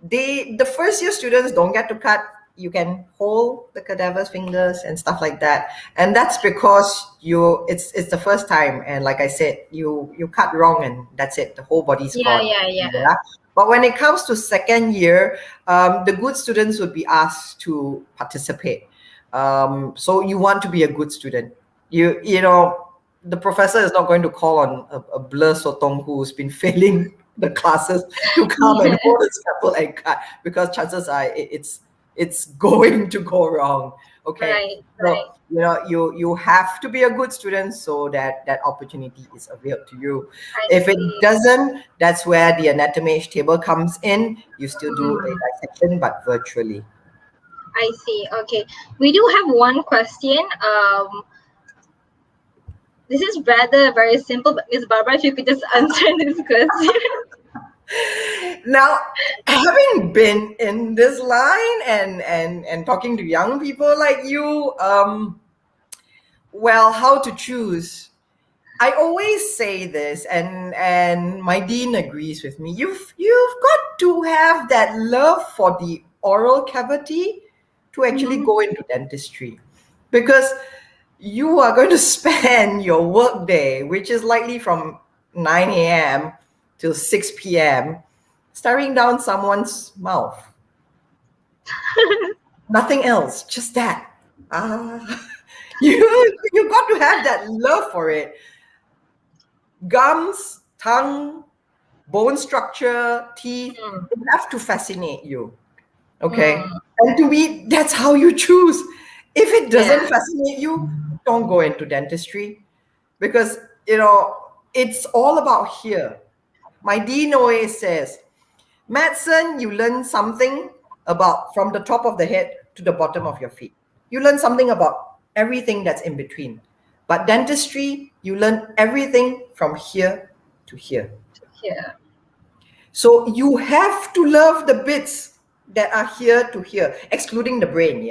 D: the first year students don't get to cut. You can hold the cadaver's fingers and stuff like that, and that's because it's the first time, and like I said, you cut wrong and that's it. The whole body's gone.
A: Yeah.
D: But when it comes to second year, the good students would be asked to participate. So you want to be a good student. The professor is not going to call on a blur sotong who's been failing the classes to come and hold a scalpel and cut, because chances are it's going to go wrong. Okay,
A: Right.
D: You have to be a good student so that opportunity is availed to you.
A: I
D: If it
A: see.
D: doesn't, that's where the anatomy table comes in. You still do a dissection, but virtually.
A: I see. Okay. We do have one question. This is rather very simple, but Ms. Barbara, if you could just answer this question.
D: Now, having been in this line and talking to young people like you, well, how to choose? I always say this, and my dean agrees with me. You've got to have that love for the oral cavity to actually go into dentistry, because you are going to spend your work day, which is likely from 9 a.m. till 6 p.m., staring down someone's mouth. Nothing else, just that. You got to have that love for it. Gums, tongue, bone structure, teeth, they have to fascinate you. Okay? And to me, that's how you choose. If it doesn't fascinate you, don't go into dentistry, because it's all about here. My dean always says, medicine, you learn something about from the top of the head to the bottom of your feet. You learn something about everything that's in between. But dentistry, you learn everything from here to here.
A: Yeah.
D: So you have to love the bits that are here to here, excluding the brain,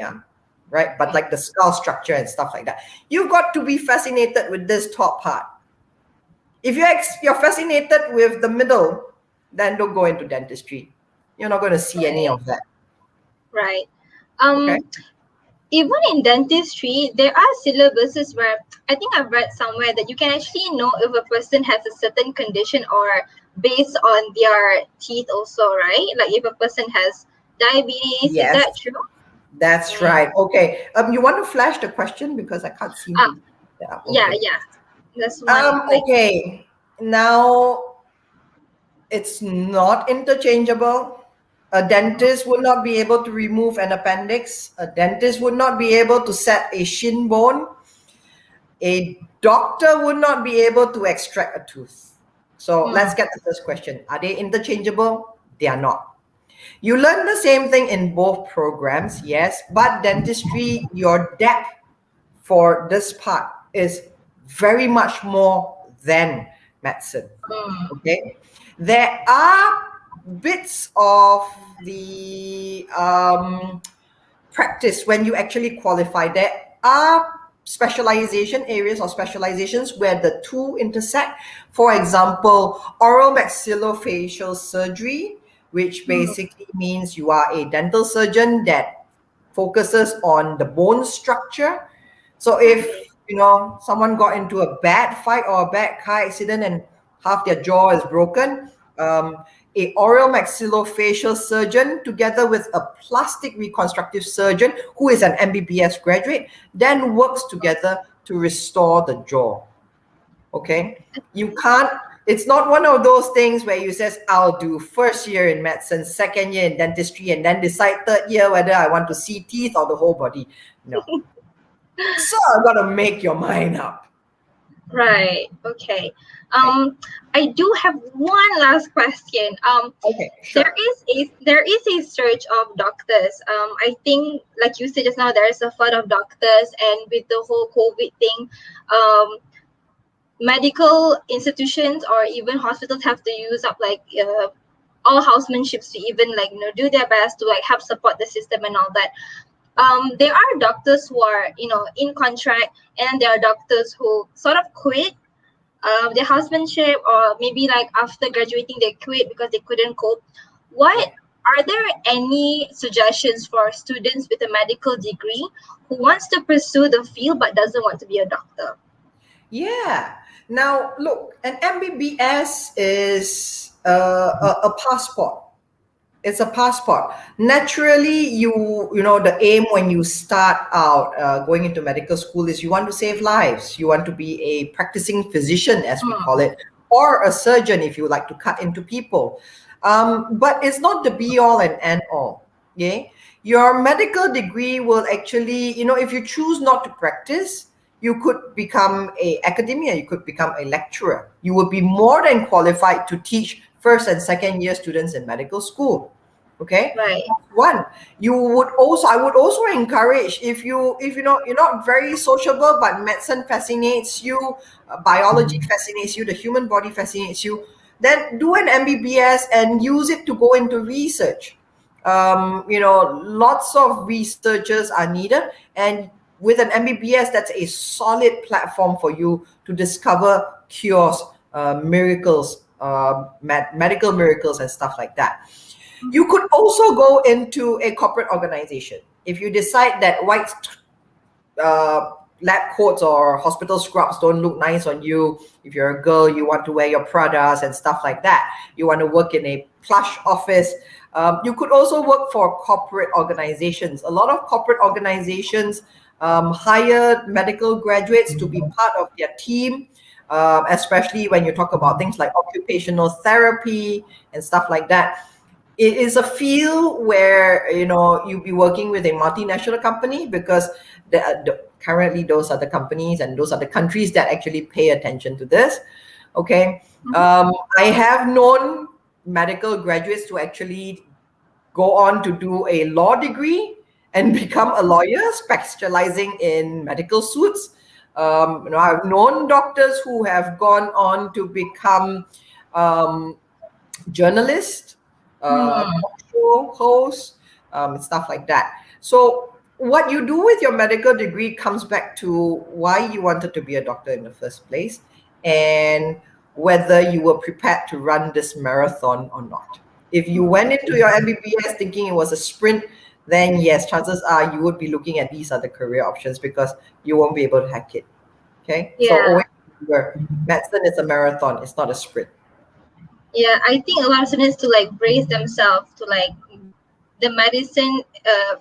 D: right? But like the skull structure and stuff like that. You've got to be fascinated with this top part. If you're fascinated with the middle, then don't go into dentistry. You're not going to see any of that.
A: Right.
D: Okay.
A: Even in dentistry, there are syllabuses where I think I've read somewhere that you can actually know if a person has a certain condition or based on their teeth also, right? Like if a person has diabetes,
D: Yes.
A: is that true?
D: That's right. Okay. You want to flash the question because I can't see you.
A: Yeah. That's one.
D: Okay. Now, it's not interchangeable. A dentist would not be able to remove an appendix. A dentist would not be able to set a shin bone. A doctor would not be able to extract a tooth. So let's get to the first question. Are they interchangeable? They are not. You learn the same thing in both programs, yes, but dentistry, your depth for this part is very much more than medicine. Okay, there are bits of the practice when you actually qualify. There are specialization areas or specializations where the two intersect. For example, oral maxillofacial surgery, which basically means you are a dental surgeon that focuses on the bone structure. So if someone got into a bad fight or a bad car accident and half their jaw is broken, a oral maxillofacial surgeon together with a plastic reconstructive surgeon who is an MBBS graduate then works together to restore the jaw. Okay, it's not one of those things where you says I'll do first year in medicine, second year in dentistry, and then decide third year whether I want to see teeth or the whole body. No. So I've got to make your mind up.
A: Right. Okay. I do have one last question.
D: Okay, sure.
A: There is a surge of doctors. I think, like you said just now, there is a flood of doctors, and with the whole COVID thing, medical institutions or even hospitals have to use up all housemanships to even do their best to help support the system and all that. There are doctors who are in contract, and there are doctors who sort of quit their husbandship, or maybe after graduating they quit because they couldn't cope. Are there any suggestions for students with a medical degree who wants to pursue the field but doesn't want to be a doctor?
D: Yeah. Now look, an MBBS is a passport. It's a passport. Naturally, the aim when you start out going into medical school is you want to save lives. You want to be a practicing physician, as we call it, or a surgeon if you like to cut into people. But it's not the be all and end all. Okay, your medical degree will actually, if you choose not to practice, you could become a academia. You could become a lecturer. You will be more than qualified to teach first and second year students in medical school. Okay,
A: right.
D: I would also encourage, if you're not very sociable but medicine fascinates you, biology fascinates you, the human body fascinates you, then do an MBBS and use it to go into research. Lots of researchers are needed, and with an MBBS, that's a solid platform for you to discover cures, miracles, medical miracles and stuff like that. You could also go into a corporate organization. If you decide that white lab coats or hospital scrubs don't look nice on you, if you're a girl, you want to wear your Pradas and stuff like that, you want to work in a plush office, you could also work for corporate organizations. A lot of corporate organizations hire medical graduates to be part of their team, especially when you talk about things like occupational therapy and stuff like that. It is a field where you'll be working with a multinational company, because currently those are the companies and those are the countries that actually pay attention to this. Okay, I have known medical graduates to actually go on to do a law degree and become a lawyer specializing in medical suits. I've known doctors who have gone on to become journalists, talk show hosts, stuff like that. So what you do with your medical degree comes back to why you wanted to be a doctor in the first place, and whether you were prepared to run this marathon or not. If you went into your MBBS thinking it was a sprint, then yes, chances are you would be looking at these other career options, because you won't be able to hack it. Okay,
A: Yeah.
D: So always remember, medicine is a marathon, it's not a sprint.
A: Yeah, I think a lot of students to brace themselves to the medicine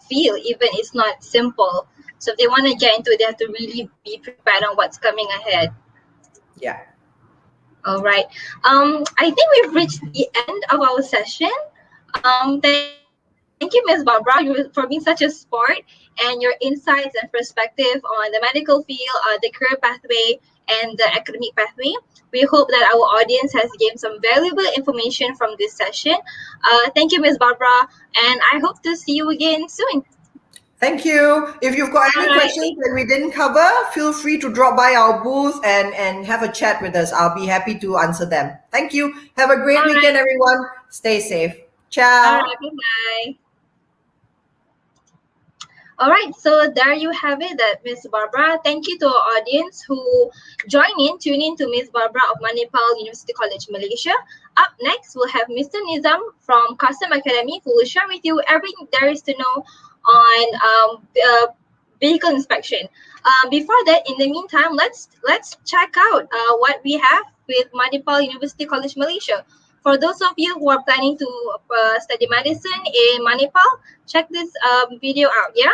A: field, even it's not simple. So if they want to get into it, they have to really be prepared on what's coming ahead.
D: Yeah.
A: All right. I think we've reached the end of our session. Thank you, Ms. Barbara, for being such a sport and your insights and perspective on the medical field, the career pathway, and the academic pathway. We hope that our audience has gained some valuable information from this session. Thank you, Ms. Barbara, and I hope to see you again soon.
D: Thank you. If you've got any
A: All right.
D: questions that we didn't cover, feel free to drop by our booth and have a chat with us. I'll be happy to answer them. Thank you. Have a great
A: All
D: weekend,
A: right.
D: everyone. Stay safe.
A: All
D: Ciao.
A: right. Bye-bye. All right, so there you have it, that Miss Barbara. Thank you to our audience who tune in to Miss Barbara of Manipal University College, Malaysia. Up next, we'll have Mr. Nizam from Carsome Academy, who will share with you everything there is to know on vehicle inspection. Before that, in the meantime, let's check out what we have with Manipal University College, Malaysia. For those of you who are planning to study medicine in Manipal, check this video out, yeah?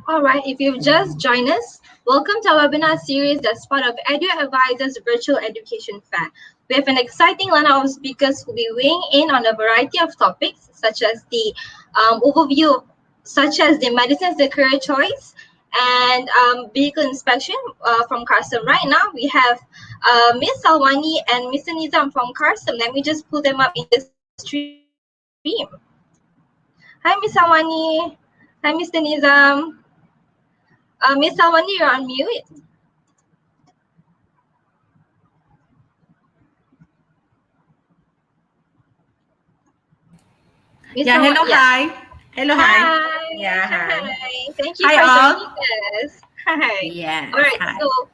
A: All right, if you've just joined us, welcome to our webinar series that's part of EduAdvisor's Virtual Education Fair. We have an exciting lineup of speakers who will be weighing in on a variety of topics, such as the overview, such as the medicines, the career choice, and vehicle inspection from Carsome. Right now, we have Ms. Salwani and Mr. Nizam from Carsome. Let me just pull them up in the stream. Hi, Ms. Salwani. Hi, Mr. Nizam. Miss Salwani, you're on mute.
E: Yeah, hello, hi. Hello, hi.
A: Hi.
E: Yeah, hi.
A: Hi. Thank you
E: Hi,
A: for
E: all.
A: joining us. Hi.
E: Yes,
A: All right,
E: hi.
A: so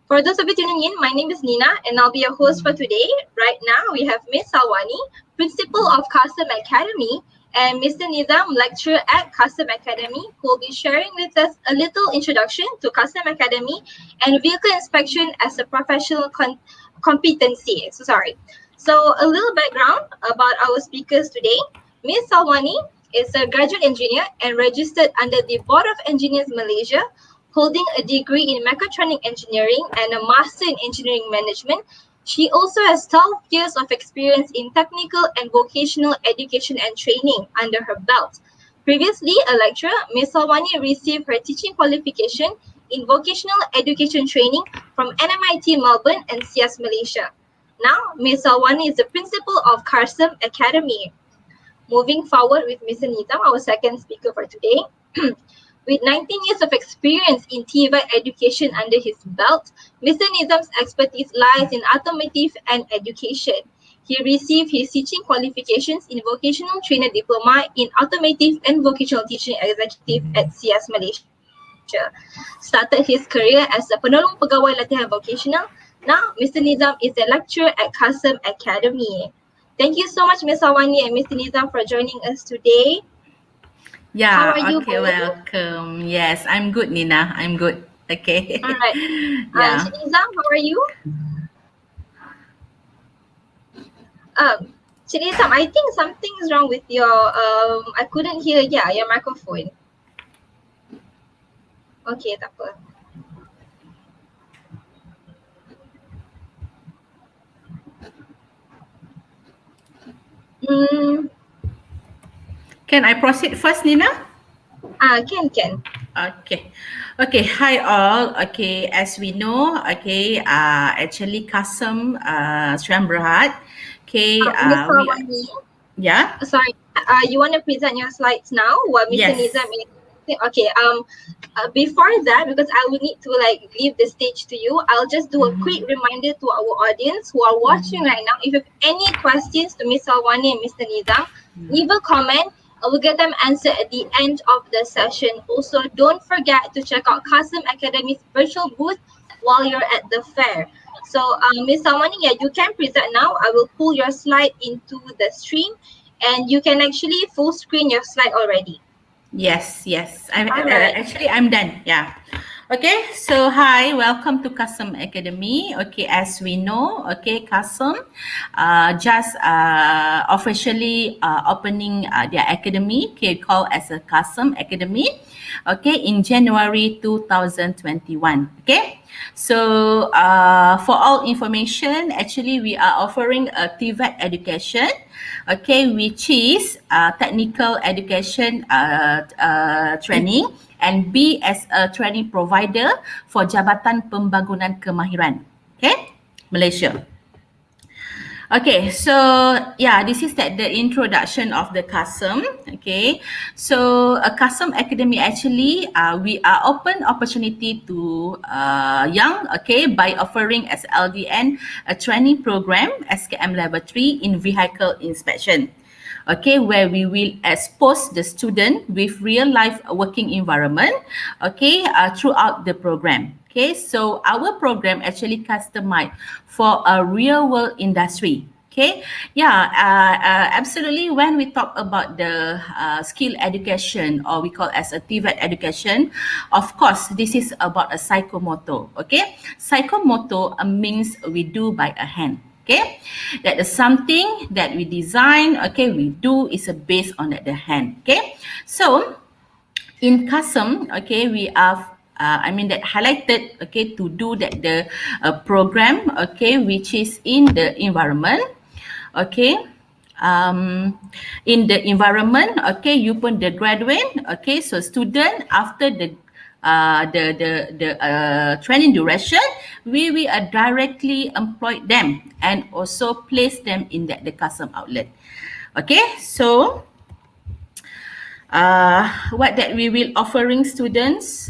A: for those of you tuning in, my name is Nina, and I'll be your host for today. Right now, we have Miss Salwani, Principal of Carsome Academy, and Mr. Nizam, lecturer at Carsome Academy, who will be sharing with us a little introduction to Carsome Academy and vehicle inspection as a professional competency. So a little background about our speakers today. Ms. Salwani is a graduate engineer and registered under the Board of Engineers Malaysia, holding a degree in mechatronic engineering and a master in engineering management. She also has 12 years of experience in technical and vocational education and training under her belt. Previously a lecturer, Ms. Salwani received her teaching qualification in vocational education training from NMIT Melbourne and CS Malaysia. Now, Ms. Salwani is the principal of Carsome Academy. Moving forward with Mr. Nizam, our second speaker for today. With 19 years of experience in TVET education under his belt, Mr. Nizam's expertise lies in automotive and education. He received his teaching qualifications in Vocational Trainer Diploma in Automotive and Vocational Teaching Executive at CS Malaysia. Started his career as a penolong pegawai latihan vocational. Now, Mr. Nizam is a lecturer at Carsome Academy. Thank you so much, Ms. Awani and Mr. Nizam, for joining us today.
E: Yeah,
A: How are you
E: okay,
A: both?
E: welcome. Yes, I'm good, Nina. I'm good. Okay.
A: All right.
E: Yeah.
A: Mr. Nizam, how are you? Mr. Nizam, I think something is wrong with your, I couldn't hear, your microphone. Okay, tak apa.
E: Can I proceed first, Nina?
A: Can.
E: Okay. Hi all. Okay, as we know, actually Carsome Sdn Bhd. Okay,
A: Ms. Awani,
E: yeah.
A: sorry, you want to present your slides now while Mr.
E: Yes.
A: Nizam is... Okay, before that, because I will need to leave the stage to you, I'll just do a quick reminder to our audience who are watching right now. If you have any questions to Ms. Salwani and Mr. Nizam, leave a comment. I will get them answered at the end of the session. Also, don't forget to check out Carsome Academy's virtual booth while you're at the fair. So, Ms. Salwani, you can present now. I will pull your slide into the stream and you can actually full screen your slide already.
E: Yes.
A: Alright.
E: Actually, I'm done. Yeah. Okay. So, hi, welcome to Carsome Academy. Okay, as we know, Carsome just officially opening their academy, called as a Carsome Academy. Okay, in January 2021. Okay. So, for all information, actually, we are offering a TVET education, which is technical education training, and B as a training provider for Jabatan Pembangunan Kemahiran, Malaysia. Okay, so this is the introduction of the Carsome. Okay, so Carsome Academy actually we are open opportunity to young, by offering as LDN a training program SKM level 3 in vehicle inspection. Okay, where we will expose the student with real life working environment, throughout the program. Okay, so our program actually customized for a real world industry. Okay, absolutely. When we talk about the skill education, or we call as a TVET education, of course, this is about a psychomotor. Okay, psychomotor means we do by a hand. Okay, that is something that we design. Okay, we do is based on the hand. Okay, so in Carsome, we have that highlighted, to do that the program, which is in the environment. In the environment, you put the graduate. So student after the training duration, we will directly employ them and also place them in the Carsome outlet. Okay, so what that we will offering students,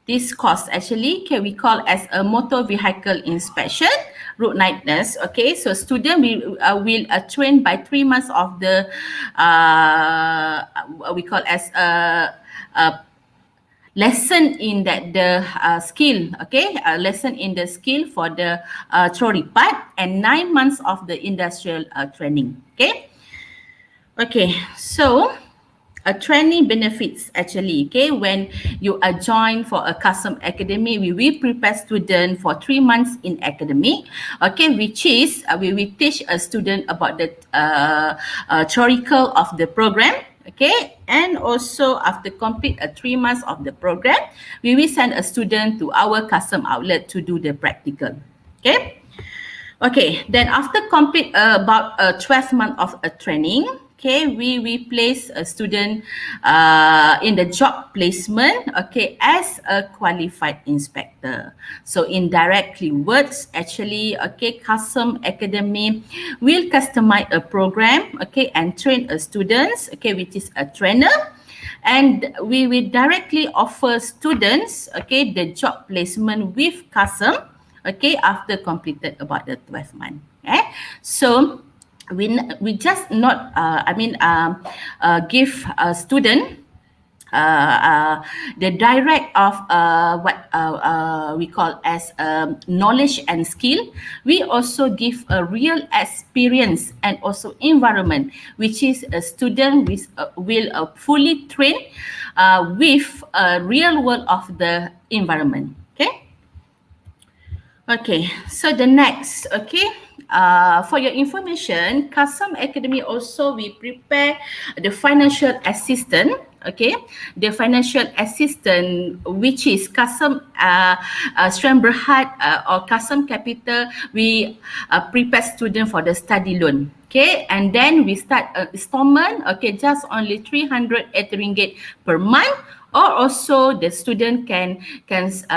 E: this course actually we call as a motor vehicle inspection road niceness. So student will train by 3 months of the we call as a lesson in the skill. Lesson in the skill for the theory part, and 9 months of the industrial training. So training benefits actually, when you are joined for a Carsome Academy, we will prepare student for 3 months in academy, which is we will teach a student about the theoretical of the program, and also after complete 3 months of the program, we will send a student to our Carsome outlet to do the practical. Then after complete about 12 months of a training, okay, we place a student in the job placement, okay, as a qualified inspector. So in directly words, actually, okay, Carsome Academy will customize a program, okay, and train a students, okay, which is a trainer, and we will directly offer students, okay, the job placement with Carsome, okay, after completed about the 12 month. Okay, so we just not give a student the direct of what we call as knowledge and skill. We also give a real experience and also environment, which is a student will fully train with a real world of the environment. Okay, so the next, okay, for your information, Carsome Academy also we prepare the financial assistant, okay, the financial assistant which is Carsome Strand Berhad or Carsome Capital, we prepare student for the study loan. Okay, and then we start installment, okay, just only 380 ringgit per month, or also the student can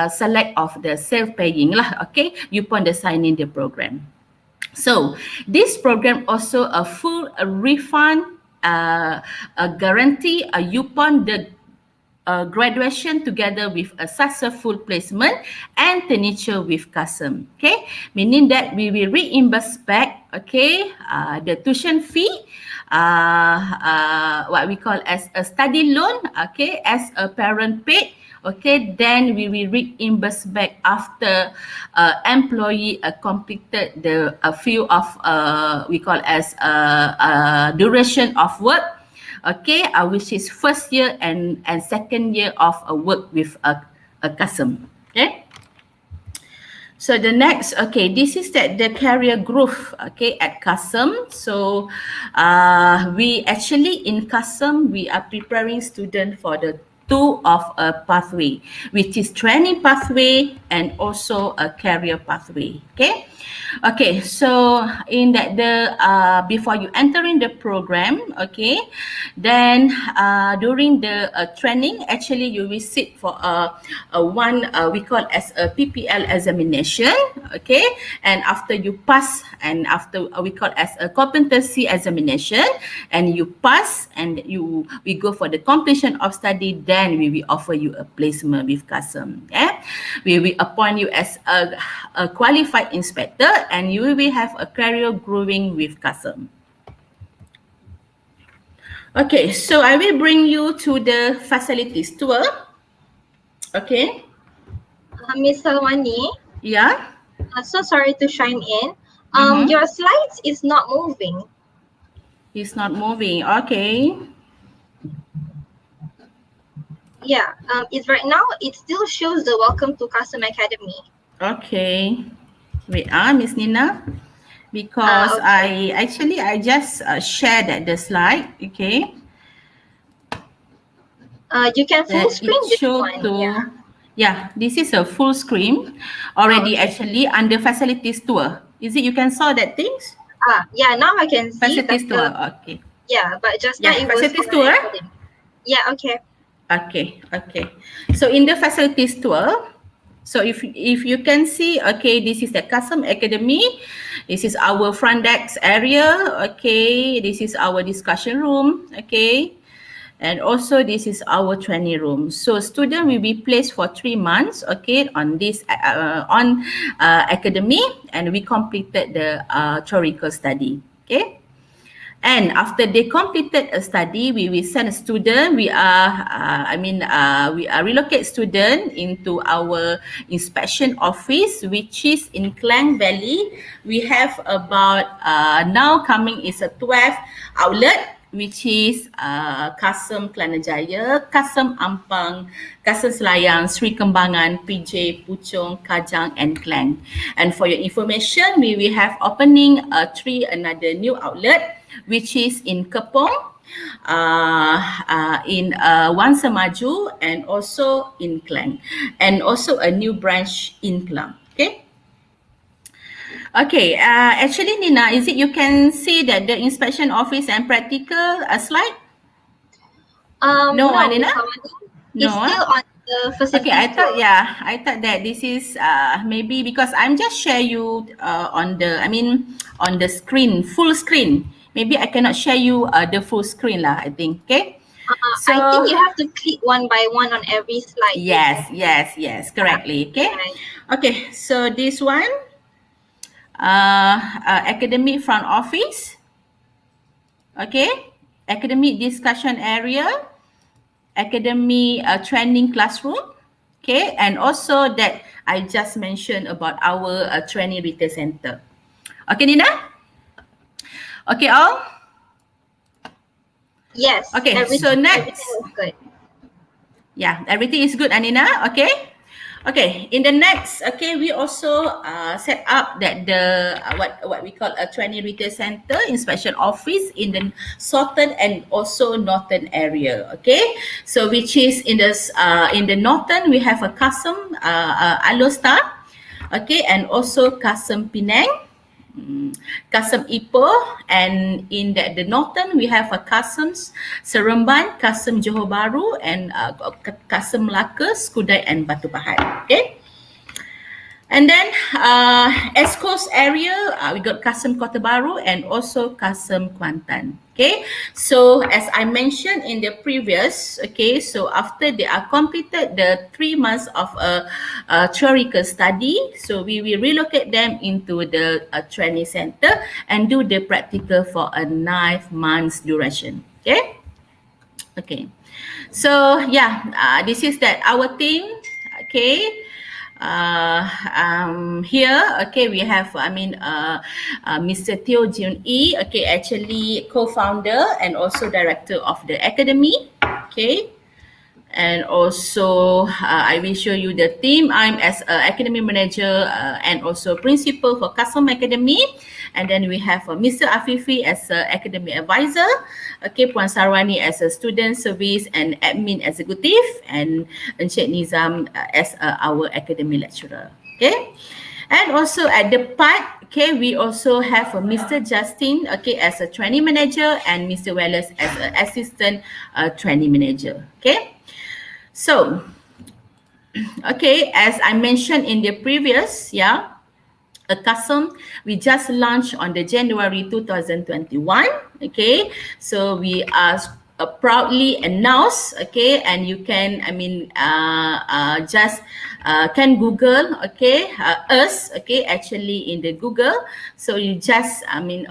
E: select of the self-paying lah, okay, upon the signing the program. So this program also a full refund, a guarantee upon the graduation together with a successful placement and tenure with Carsome. Okay, meaning that we will reimburse back, okay, the tuition fee, what we call as a study loan, okay, as a parent paid. Okay, then we will reimburse back after employee completed the a few of we call as duration of work, okay, which is first year and second year of work with a Carsome. Okay. So the next, okay, this is the career growth, okay, at Carsome. So we actually in Carsome, we are preparing students for the two of a pathway, which is training pathway and also a career pathway. Okay. Okay, so in that before you enter in the program, okay, then during the training, actually you will sit for one we call as a PPL examination, okay, and after you pass, and after we call as a competency examination, and you pass, and we go for the completion of study, then we will offer you a placement with Carsome. Okay, we will appoint you as a qualified inspector, and you will have a career growing with Carsome. Okay, so I will bring you to the facilities tour. Okay.
A: Miss Salwani.
E: Yeah.
A: So sorry to chime in. Your slides is not moving.
E: It's not moving. Okay.
A: Yeah. It's right now. It still shows the welcome to Carsome Academy.
E: Okay. Wait, Miss Nina, because
A: okay.
E: I just shared the slide. Okay.
A: You can full screen this one.
E: Yeah, this is a full screen already.
A: Okay.
E: Actually under facilities tour. Is it you can saw that things?
A: Yeah, now I can see
E: facilities tour. Okay.
A: Yeah, but just now it was
E: facilities tour.
A: Yeah, okay.
E: Okay. So in the facilities tour, so if you can see, okay, this is the Carsome Academy. This is our front desk area. Okay, this is our discussion room. Okay, and also this is our training room. So student will be placed for 3 months. Okay, on this academy, and we completed the theoretical study. Okay. And after they completed a study, we will send a student. We relocate student into our inspection office, which is in Klang Valley. We have about now coming is a 12 outlet, which is Carsome Kelanjaya, Carsome Ampang, Carsome Selayang, Sri Kembangan, PJ, Puchong, Kajang, and Klang. And for your information, we will have opening another new outlet, which is in Kepong, in Wan Semaju, and also in Klang, and also a new branch in Klang. Okay. Okay, actually Nina, is it you can see that the inspection office and practical slide? No,
A: No,
E: Nina?
A: Miss Hamani. It's
E: No,
A: still on the
E: Okay,
A: facilities tour.
E: I thought that this is maybe because I'm just share you on the, on the screen, full screen. Maybe I cannot share you the full screen lah, I think, okay? So,
A: I think you have to click one by one on every slide.
E: yes, correctly, okay?
A: Right.
E: Okay, so this one, academic front office, okay? Academic discussion area, academy training classroom, okay, and also that I just mentioned about our training retail center. Okay, Nina? Okay, all?
A: Yes.
E: Okay,
A: everything,
E: so next.
A: everything is good.
E: Yeah, everything is good, Anina, okay? Okay, in the next, okay, we also set up that the what we call a training retail center inspection office in the southern and also northern area. Okay, so which is in the northern we have a Carsome Alostar, okay, and also Carsome Penang. Carsome Ipoh, and in the northern we have a Carsome Seremban, Carsome Johor Bahru, and Carsome Melaka, Skudai, and Batu Pahat. Okay. And then East Coast area, we got Carsome Kota Baru and also Carsome Kuantan. Okay, so as I mentioned in the previous, okay, so after they are completed the 3 months of a theoretical study, so we will relocate them into the training center and do the practical for a 9 months duration. Okay, okay, so yeah, this is that our team. Okay. Here, okay, we have, Mr. Teo Jun Yi, okay, actually co-founder and also director of the academy, okay. And also, I will show you the team. I'm as academy manager and also principal for Carsome Academy. And then we have Mr. Afifi as academy advisor. Okay, Puan Sarwani as a student service and admin executive. And Encik Nizam as our academy lecturer. Okay. And also at the part, okay, we also have Mr. Justin, okay, as a training manager and Mr. Wallace as an assistant training manager. Okay. So, okay, as I mentioned in the previous, a Carsome, we just launched on the January 2021, okay, so we are proudly announced, okay, and you can, can Google, okay, us, okay, actually in the Google, so you just,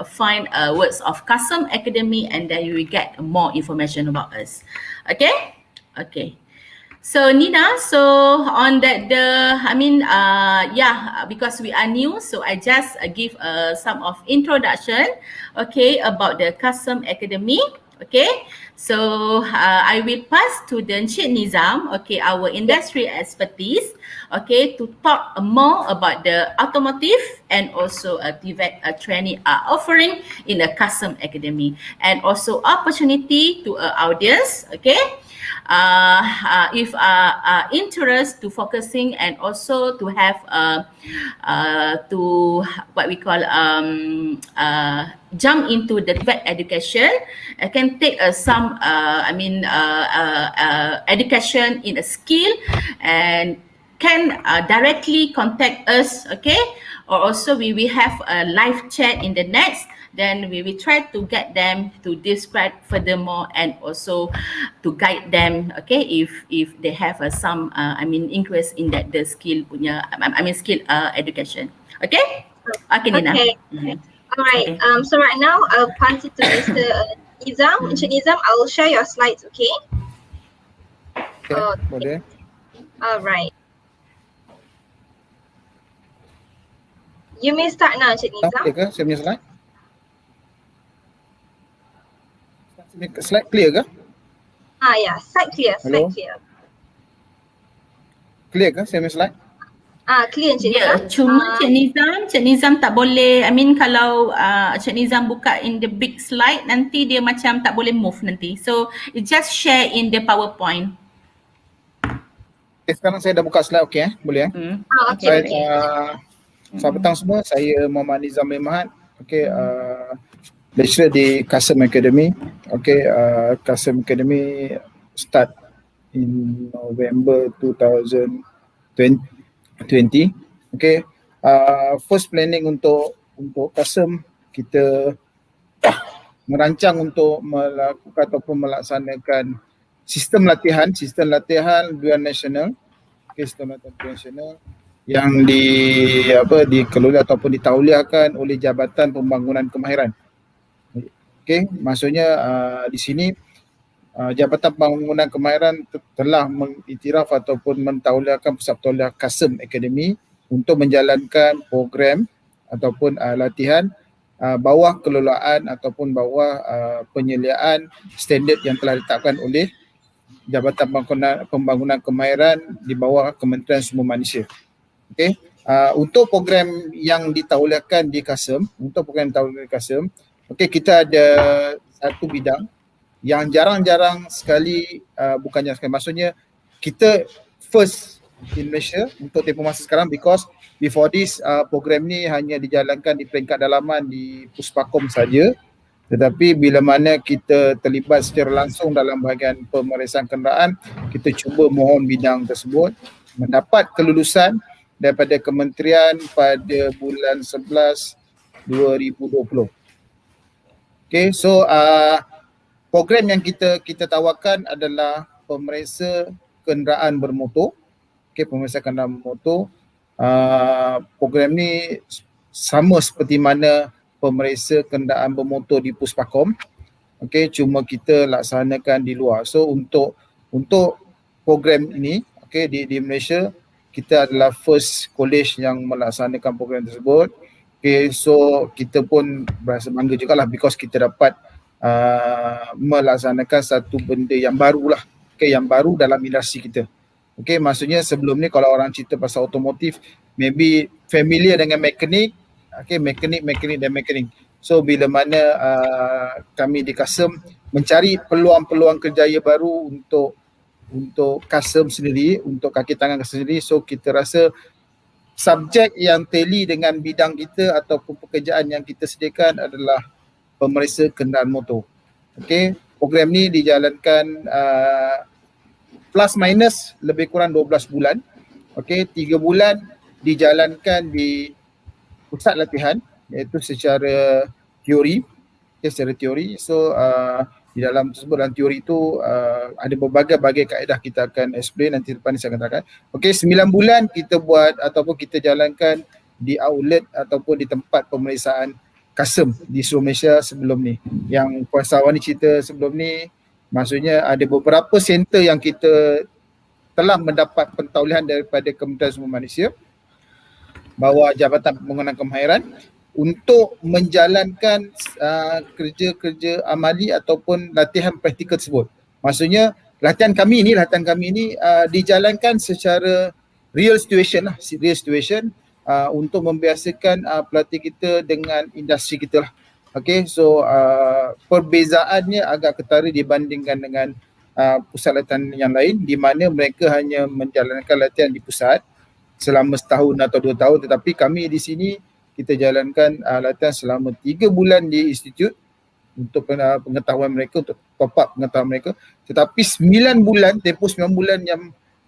E: find words of Carsome Academy and then you will get more information about us, okay, okay. So Nina, so on that because we are new, so I just give some of introduction, okay, about the Carsome Academy, okay. So I will pass to the Encik Nizam, okay, our industry expertise, okay, to talk more about the automotive and also TVET training offering in the Carsome Academy and also opportunity to audience, okay. If interest to focusing and also to have to what we call jump into the vet education, can take some education in a skill and can directly contact us, okay, or also we will have a live chat in the next. Then we will try to get them to describe furthermore and also to guide them, okay, if they have some interest in that the skill punya skill education, okay. Okay, Nina.
A: Okay. All right.
E: Okay.
A: So right now I'll pass it to Mr. Nizam. Encik Nizam, I will share your slides, okay?
F: Okay, boleh.
A: All right. You may start now, Encik Nizam.
F: Clear ke saya punya slide? Slide clear ke?
A: Yeah, slide clear, slide
F: Hello?
A: clear.
F: Clear ke saya punya slide?
A: Clear, Encik
E: Ya,
A: Nizam.
E: cuma Cik Nizam tak boleh, kalau Cik Nizam buka in the big slide, nanti dia macam tak boleh move nanti. So, just share in the PowerPoint.
F: Okay, sekarang saya dah buka slide, okey boleh
A: Okay,
F: Slide,
A: okay.
F: Selamat petang semua, saya Muhammad Nizam bin Mahat. Okay, lecturer di Carsome Academy. Okay, Carsome Academy start in November 2020. Okay, first planning untuk Carsome, kita merancang untuk melakukan ataupun melaksanakan sistem latihan dual nasional, sistem latihan dual nasional yang dikelola ataupun ditauliahkan oleh Jabatan Pembangunan Kemahiran. Okey, maksudnya di sini Jabatan Pembangunan Kemahiran telah mengiktiraf ataupun mentauliahkan pusat tauliah Carsome Academy untuk menjalankan program ataupun latihan bawah kelolaan ataupun bawah penyeliaan standard yang telah ditetapkan oleh Jabatan Pembangunan Kemahiran di bawah Kementerian Sumber Manusia. Okey, untuk program yang ditauliahkan di Carsome, okey, kita ada satu bidang yang jarang-jarang sekali, bukannya sekali, maksudnya kita first in Malaysia untuk tempoh masa sekarang, because before this program ni hanya dijalankan di peringkat dalaman di Puspakom saja. Tetapi bila mana kita terlibat secara langsung dalam bahagian pemeriksaan kenderaan, kita cuba mohon bidang tersebut, mendapat kelulusan daripada kementerian pada bulan 11 2020. Okay, so program yang kita tawarkan adalah pemeriksa kenderaan bermotor. Okay, pemeriksa kenderaan bermotor. Program ni sama seperti mana pemeriksa kenderaan bermotor di Puspakom. Okay, cuma kita laksanakan di luar. So untuk program ini, okay, di Malaysia, kita adalah first college yang melaksanakan program tersebut. Okay, so kita pun berasa bangga juga lah because kita dapat melaksanakan satu benda yang baru lah. Okay, yang baru dalam industri kita. Okay, maksudnya sebelum ni kalau orang cerita pasal otomotif, maybe familiar dengan mekanik, okay, mekanik dan mekanik. So bila mana kami di Carsome mencari peluang-peluang kerjaya baru untuk Carsome sendiri, untuk kaki tangan Carsome sendiri, so kita rasa subjek yang tally dengan bidang kita ataupun pekerjaan yang kita sediakan adalah pemeriksa kenderaan motor. Okay, program ni dijalankan plus minus lebih kurang 12 bulan. Okay, 3 bulan dijalankan di pusat latihan, iaitu secara teori. Okay, secara teori. So di dalam teori itu ada berbagai kaedah kita akan explain nanti depan ni saya akan terangkan. Okey, 9 bulan kita buat ataupun kita jalankan di outlet ataupun di tempat pemeriksaan Carsome di seluruh Malaysia sebelum ni. Yang Puan Sawan ni cerita sebelum ni, maksudnya ada beberapa center yang kita telah mendapat pentaulihan daripada Kementerian Sumber Manusia bawah Jabatan Pembangunan Kemahiran untuk menjalankan kerja-kerja amali ataupun latihan praktikal tersebut. Maksudnya latihan kami ini dijalankan secara real situation untuk membiasakan pelatih kita dengan industri kita lah. Okay, so perbezaannya agak ketara dibandingkan dengan pusat latihan yang lain, di mana mereka hanya menjalankan latihan di pusat selama setahun atau 2 tahun, tetapi kami di sini kita jalankan latihan selama 3 bulan di institut untuk pengetahuan mereka, untuk top up pengetahuan mereka. Tetapi 9 bulan, tempoh 9 bulan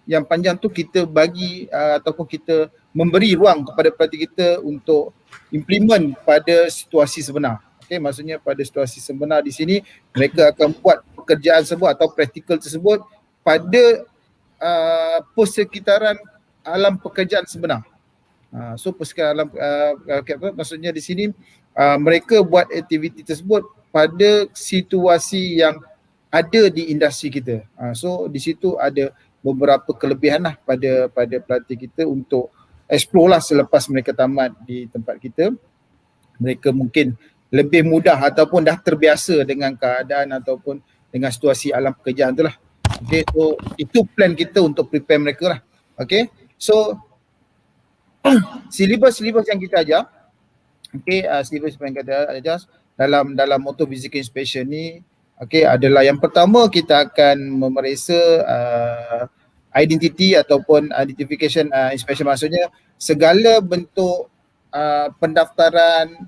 F: yang panjang tu kita bagi ataupun kita memberi ruang kepada pelatih kita untuk implement pada situasi sebenar. Okay, maksudnya pada situasi sebenar di sini mereka akan buat pekerjaan tersebut atau praktikal tersebut pada persekitaran alam pekerjaan sebenar. So persekitaran alam maksudnya di sini mereka buat aktiviti tersebut pada situasi yang ada di industri kita. So di situ ada beberapa kelebihan lah pada pelatih kita untuk explore lah selepas mereka tamat di tempat kita. Mereka mungkin lebih mudah ataupun dah terbiasa dengan keadaan ataupun dengan situasi alam pekerjaan tu lah. Okay, so itu plan kita untuk prepare mereka lah. Okay, so silibus yang kita ajar, okay, silibus yang kita ajar dalam motor physical inspection ni, okay, adalah yang pertama kita akan memeriksa identity ataupun identification inspection, maksudnya segala bentuk pendaftaran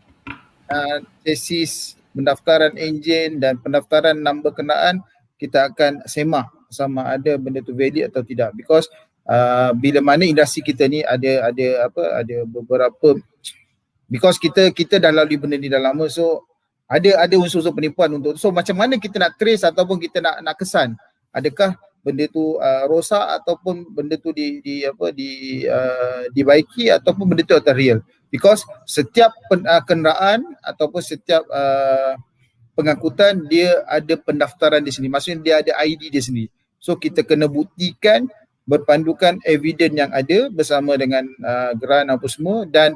F: chassis, pendaftaran enjin dan pendaftaran nombor kenderaan, kita akan semak sama ada benda tu valid atau tidak, because bila mana industri kita ni ada beberapa, because kita dah lalui benda ni dah lama, so ada unsur-unsur penipuan untuk, so macam mana kita nak trace ataupun kita nak kesan adakah benda tu rosak ataupun benda tu dibaiki ataupun benda tu real, because setiap kenderaan ataupun setiap pengangkutan dia ada pendaftaran di sini, maksudnya dia ada ID dia sendiri. So kita kena buktikan berpandukan evidence yang ada bersama dengan geran apa semua dan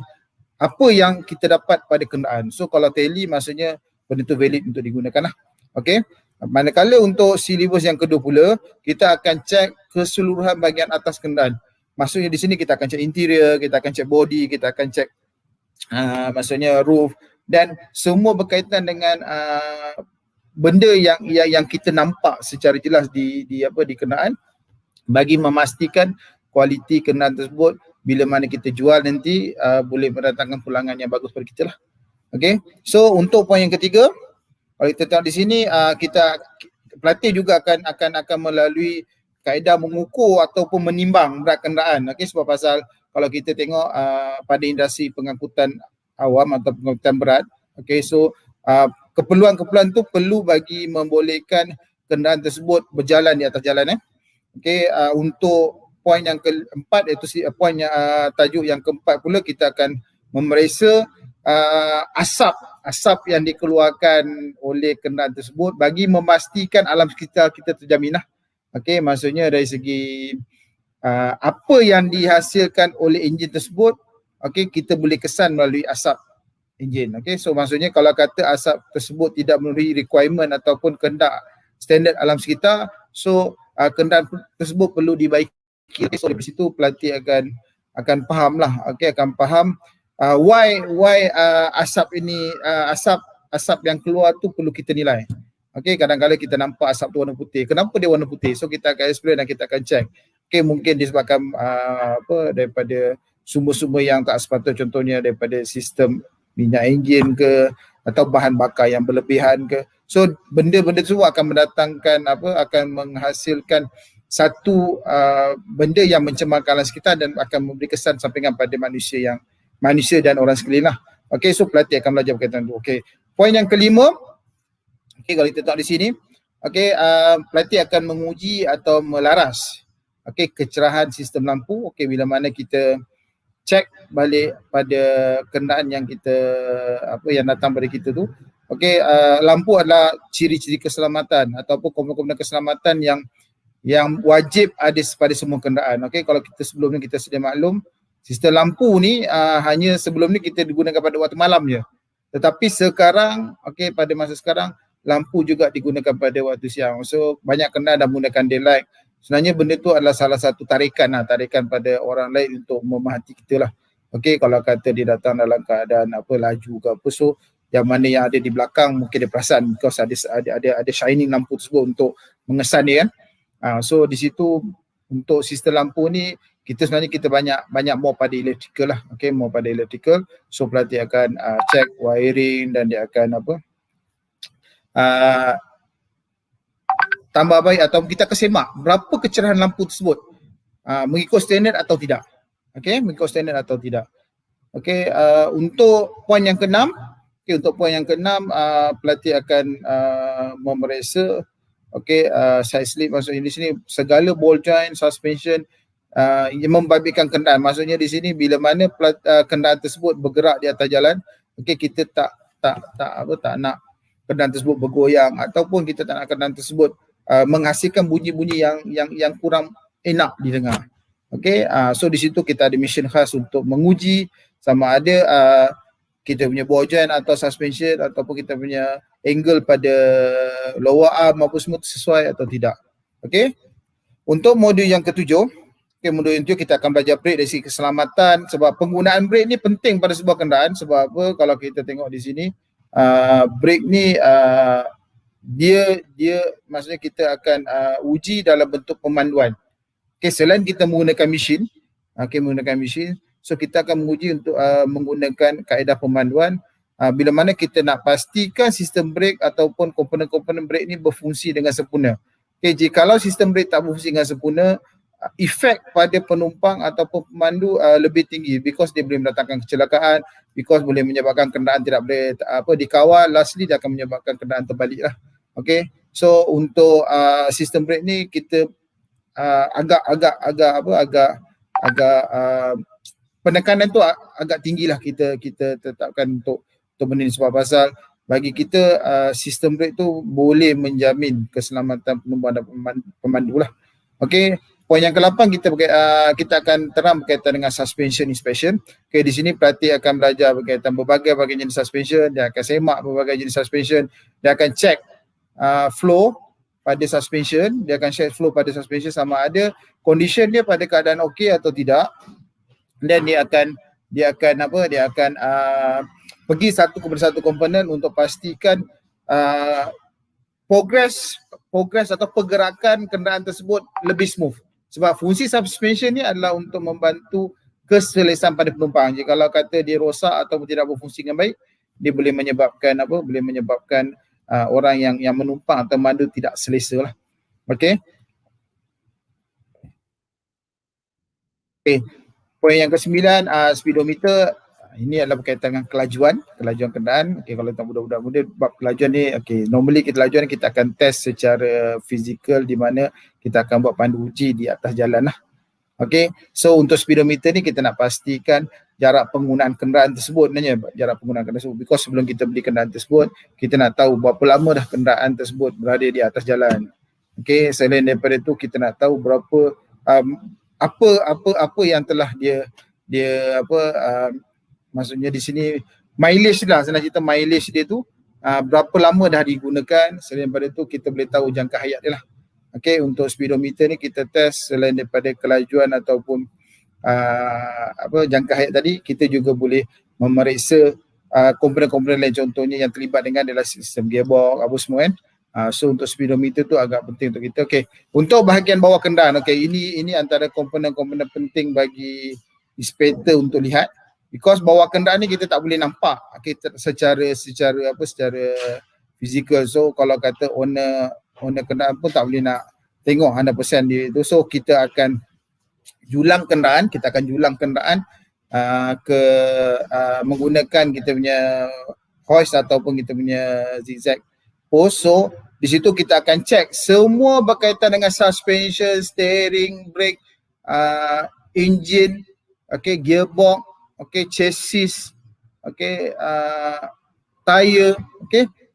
F: apa yang kita dapat pada kenderaan. So kalau tally maksudnya benda tu valid untuk digunakan lah. Okay. Manakala untuk silibus yang kedua pula, kita akan cek keseluruhan bahagian atas kenderaan. Maksudnya di sini kita akan cek interior, kita akan cek body, kita akan cek maksudnya roof dan semua berkaitan dengan benda yang kita nampak secara jelas di kenderaan bagi memastikan kualiti kenderaan tersebut bila mana kita jual nanti boleh mendatangkan pulangan yang bagus pada kita lah. Okay. So untuk poin yang ketiga, kalau kita tengok di sini kita pelatih juga akan melalui kaedah mengukur ataupun menimbang berat kenderaan. Okay, sebab pasal kalau kita tengok pada industri pengangkutan awam atau pengangkutan berat, okay, so keperluan-keperluan tu perlu bagi membolehkan kenderaan tersebut berjalan di atas jalan. Okay, untuk poin yang keempat iaitu poin yang tajuk yang keempat pula, kita akan memeriksa asap yang dikeluarkan oleh kenderaan tersebut bagi memastikan alam sekitar kita terjamin lah. Okay, maksudnya dari segi apa yang dihasilkan oleh enjin tersebut, okay, kita boleh kesan melalui asap enjin. Okay, so maksudnya kalau kata asap tersebut tidak memenuhi requirement ataupun kehendak standard alam sekitar, so kenderaan tersebut perlu dibaiki. So dari situ pelatih akan faham lah, okay, akan faham why asap ini asap yang keluar tu perlu kita nilai. Okay, kadang-kadang kita nampak asap tu warna putih. Kenapa dia warna putih? So kita akan explain dan kita akan check. Okay, mungkin disebabkan daripada sumber-sumber yang tak sepatutnya, contohnya daripada sistem minyak enjin ke atau bahan bakar yang berlebihan ke. So benda-benda tersebut akan mendatangkan akan menghasilkan satu benda yang mencemarkan alam sekitar dan akan memberi kesan sampingan pada manusia dan orang sekeliling lah. Okay, so pelatih akan belajar berkaitan itu. Okay, poin yang kelima, okay, kalau kita tengok di sini, okay, pelatih akan menguji atau melaras, okay, kecerahan sistem lampu. Okay, bila mana kita cek balik pada kenderaan yang kita yang datang pada kita tu, okay, lampu adalah ciri-ciri keselamatan ataupun komponen keselamatan yang wajib ada pada semua kenderaan. Okay, kalau kita sebelum ni kita sedia maklum, sistem lampu ni hanya sebelum ni kita digunakan pada waktu malam je. Tetapi sekarang, okay, pada masa sekarang lampu juga digunakan pada waktu siang. So banyak kenderaan dah menggunakan daylight. Sebenarnya benda tu adalah salah satu tarikan pada orang lain untuk memerhati kita lah. Okay, kalau kata dia datang dalam keadaan laju ke apa, so yang mana yang ada di belakang mungkin dia perasan because ada shining lampu tersebut untuk mengesan dia kan. So di situ untuk sistem lampu ni sebenarnya kita banyak more pada electrical lah. Okay, more pada electrical. So pelatih akan check wiring dan dia akan tambah baik atau kita akan semak berapa kecerahan lampu tersebut mengikut standard atau tidak. Okay, mengikut standard atau tidak. Okay, untuk poin yang keenam, pelatih akan memeriksa side slip, maksudnya di sini segala ball joint, suspension yang membabitkan kenderaan. Maksudnya di sini bila mana kenderaan tersebut bergerak di atas jalan, okay, kita tak nak kenderaan tersebut bergoyang ataupun kita tak nak kenderaan tersebut menghasilkan bunyi-bunyi yang kurang enak didengar. Okay, so di situ kita ada mission khas untuk menguji sama ada kita punya ball joint atau suspension ataupun kita punya angle pada lower arm apa semua sesuai atau tidak. Okay, untuk modul yang ketujuh, okay, modul yang ketujuh kita akan belajar brake dari segi keselamatan, sebab penggunaan brake ni penting pada sebuah kenderaan. Sebab apa? Kalau kita tengok di sini brake ni dia maksudnya kita akan uji dalam bentuk pemanduan. Okay, selain kita menggunakan mesin, So kita akan menguji untuk menggunakan kaedah pemanduan bila mana kita nak pastikan sistem brake ataupun komponen-komponen brake ni berfungsi dengan sempurna. Okay, jikalau sistem brake tak berfungsi dengan sempurna, efek pada penumpang ataupun pemandu lebih tinggi because dia boleh mendatangkan kecelakaan, because boleh menyebabkan kenderaan tidak boleh dikawal, lastly dia akan menyebabkan kenderaan terbalik lah. Okay, so untuk sistem brake ni kita agak penekanan tu agak tinggilah kita tetapkan untuk benda ni, sebab pasal bagi kita sistem brake tu boleh menjamin keselamatan penumpang dan pemandu lah. Okey, poin yang ke-8 kita akan terang berkaitan dengan suspension inspection. Okey, di sini pelatih akan belajar berkaitan berbagai jenis suspension, dia akan semak berbagai jenis suspension, dia akan check flow pada suspension, sama ada condition dia pada keadaan okey atau tidak. Dan dia akan pergi satu kepada satu komponen untuk pastikan progress atau pergerakan kenderaan tersebut lebih smooth. Sebab fungsi suspension ni adalah untuk membantu keselesaan pada penumpang. Jikalau kata dia rosak atau tidak berfungsi dengan baik, dia boleh menyebabkan orang yang menumpang atau mandu tidak selesa lah. Okey. Poin yang ke-9, speedometer. Ini adalah berkaitan dengan kelajuan kenderaan. Okay, kalau tentang budak-budak muda, bab kelajuan ni, normally kelajuan kita akan test secara fizikal di mana kita akan buat pandu uji di atas jalan lah. Okay, so untuk speedometer ni kita nak pastikan jarak penggunaan kenderaan tersebut, because sebelum kita beli kenderaan tersebut, kita nak tahu berapa lama dah kenderaan tersebut berada di atas jalan. Okay, selain daripada tu kita nak tahu berapa apa yang telah dia maksudnya di sini mileage lah, senang cerita mileage dia tu berapa lama dah digunakan. Selain daripada tu kita boleh tahu jangka hayat dia lah. Okay, untuk speedometer ni kita test selain daripada kelajuan ataupun jangka hayat tadi, kita juga boleh memeriksa komponen-komponen lain, contohnya yang terlibat dengan adalah sistem gearbox apa semua kan. So untuk speedometer tu agak penting untuk kita. Okay, untuk bahagian bawah kenderaan, ini antara komponen-komponen penting bagi inspektor untuk lihat. Because bawah kenderaan ni kita tak boleh nampak secara fizikal. So kalau kata owner kenderaan pun tak boleh nak tengok 100% dia tu. So kita akan julang kenderaan menggunakan kita punya hoist ataupun kita punya zigzag post. So di situ kita akan check semua berkaitan dengan suspension, steering, brake, engine, gearbox, chassis, tire,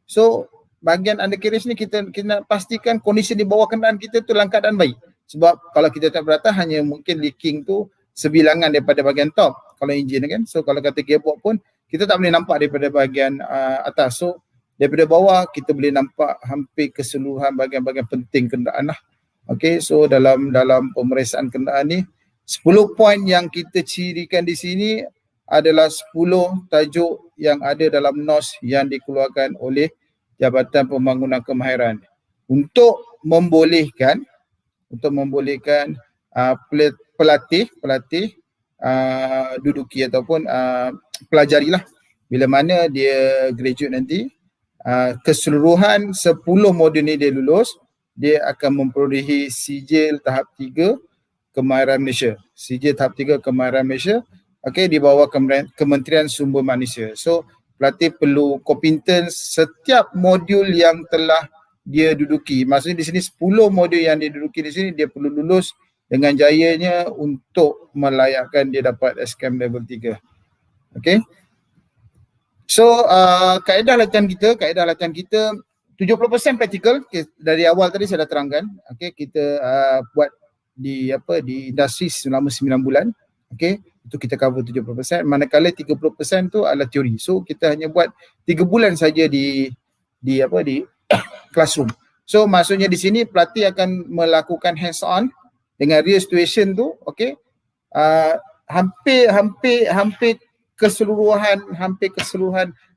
F: so bahagian undercarriage ni kita nak pastikan kondisi di bawah kenderaan kita tu dalam keadaan baik. Sebab kalau kita tak berata hanya mungkin leaking tu sebilangan daripada bahagian top kalau engine kan. So kalau kata gearbox pun kita tak boleh nampak daripada bahagian atas. So daripada bawah kita boleh nampak hampir keseluruhan bahagian-bahagian penting kenderaan lah. So dalam pemeriksaan kenderaan ni 10 poin yang kita cirikan di sini adalah 10 tajuk yang ada dalam NOS yang dikeluarkan oleh Jabatan Pembangunan Kemahiran untuk membolehkan pelatih duduki ataupun pelajarilah bila mana dia graduate nanti, keseluruhan 10 modul ni dia lulus, dia akan memperolehi sijil tahap 3 Kemahiran Malaysia. Sijil tahap 3 Kemahiran Malaysia di bawah Kementerian Sumber Manusia. So pelatih perlu competence setiap modul yang telah dia duduki. Maksudnya di sini 10 modul yang dia duduki di sini dia perlu lulus dengan jayanya untuk melayakkan dia dapat SKM level 3. So kaedah latihan kita 70% praktikal. Dari awal tadi saya dah terangkan. Kita buat di industri selama 9 bulan. Itu kita cover 70%, manakala 30% tu adalah teori. So kita hanya buat 3 bulan saja di classroom. So maksudnya di sini pelatih akan melakukan hands on dengan real situation tu, hampir keseluruhan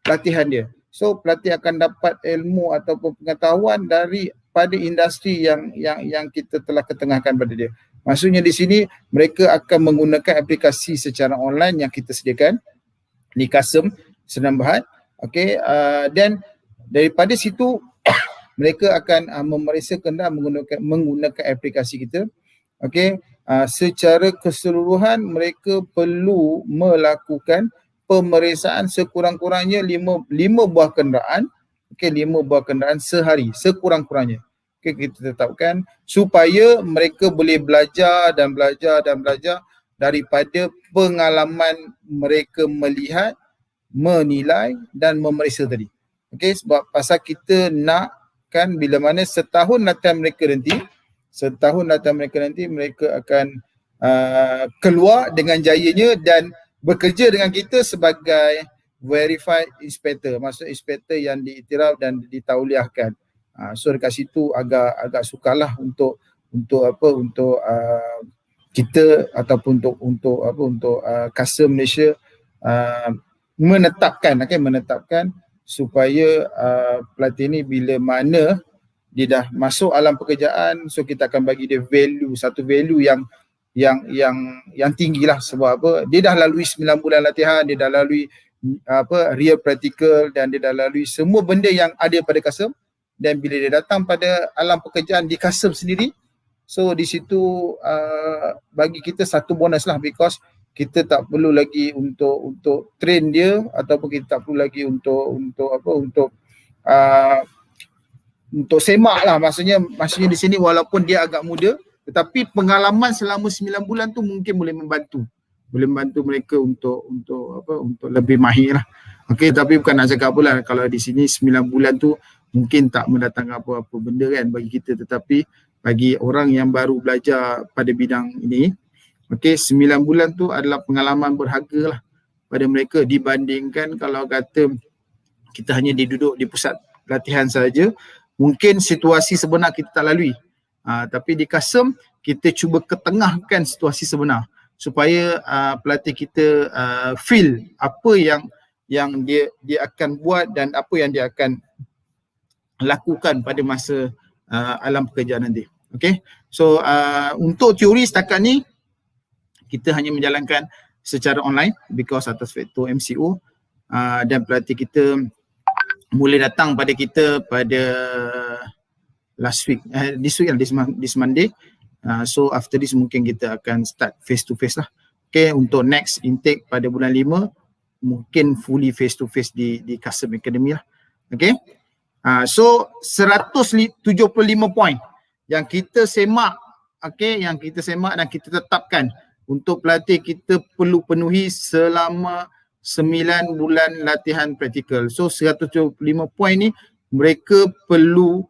F: latihan dia. So pelatih akan dapat ilmu ataupun pengetahuan daripada industri yang kita telah ketengahkan pada dia. Maksudnya di sini mereka akan menggunakan aplikasi secara online yang kita sediakan di Carsome Senam Berhad. Okey, dan daripada situ mereka akan memeriksa kenderaan menggunakan aplikasi kita. Okey, secara keseluruhan mereka perlu melakukan pemeriksaan sekurang-kurangnya 5 buah kenderaan. Okey, 5 buah kenderaan sehari sekurang-kurangnya. Okey, kita tetapkan supaya mereka boleh belajar daripada pengalaman mereka melihat, menilai dan memeriksa tadi. Okey, sebab pasal kita nak kan bila mana setahun latihan mereka nanti mereka akan keluar dengan jayanya dan bekerja dengan kita sebagai verified inspector, maksud inspector yang diiktiraf dan ditauliahkan. So dekat situ agak sukarlah untuk kita ataupun untuk Carsome Malaysia menetapkan supaya pelatih ni bila mana dia dah masuk alam pekerjaan, so kita akan bagi dia satu value yang tinggi lah. Sebab apa? Dia dah lalui 9 bulan latihan, dia dah lalui real practical dan dia dah lalui semua benda yang ada pada Carsome. Dan bila dia datang pada alam pekerjaan di Carsome sendiri, so di situ bagi kita satu bonus lah, because kita tak perlu lagi untuk train dia ataupun kita tak perlu lagi untuk semak lah. Maksudnya di sini walaupun dia agak muda, tetapi pengalaman selama 9 bulan tu mungkin boleh membantu mereka untuk lebih mahir lah. Okey, tapi bukan nak cakap pula kalau di sini 9 bulan tu mungkin tak mendatangkan apa-apa benda kan bagi kita, tetapi bagi orang yang baru belajar pada bidang ini, okey, 9 bulan tu adalah pengalaman berharga lah pada mereka dibandingkan kalau kata kita hanya duduk di pusat latihan saja. Mungkin situasi sebenar kita tak lalui. Tapi di Carsome kita cuba ketengahkan situasi sebenar supaya pelatih kita feel apa yang dia akan buat dan apa yang dia akan lakukan pada masa alam pekerjaan nanti. Okay, so untuk teori setakat ni kita hanya menjalankan secara online because atas faktor MCO, dan pelatih kita mula datang pada kita pada last week, this Monday. So after this mungkin kita akan start face to face lah. Okay, untuk next intake pada bulan 5 mungkin fully face to face di Carsome Academy lah. Okay, so 175 poin yang kita semak, okay, yang kita semak dan kita tetapkan untuk pelatih kita perlu penuhi selama 9 bulan latihan praktikal. So 175 poin ni mereka perlu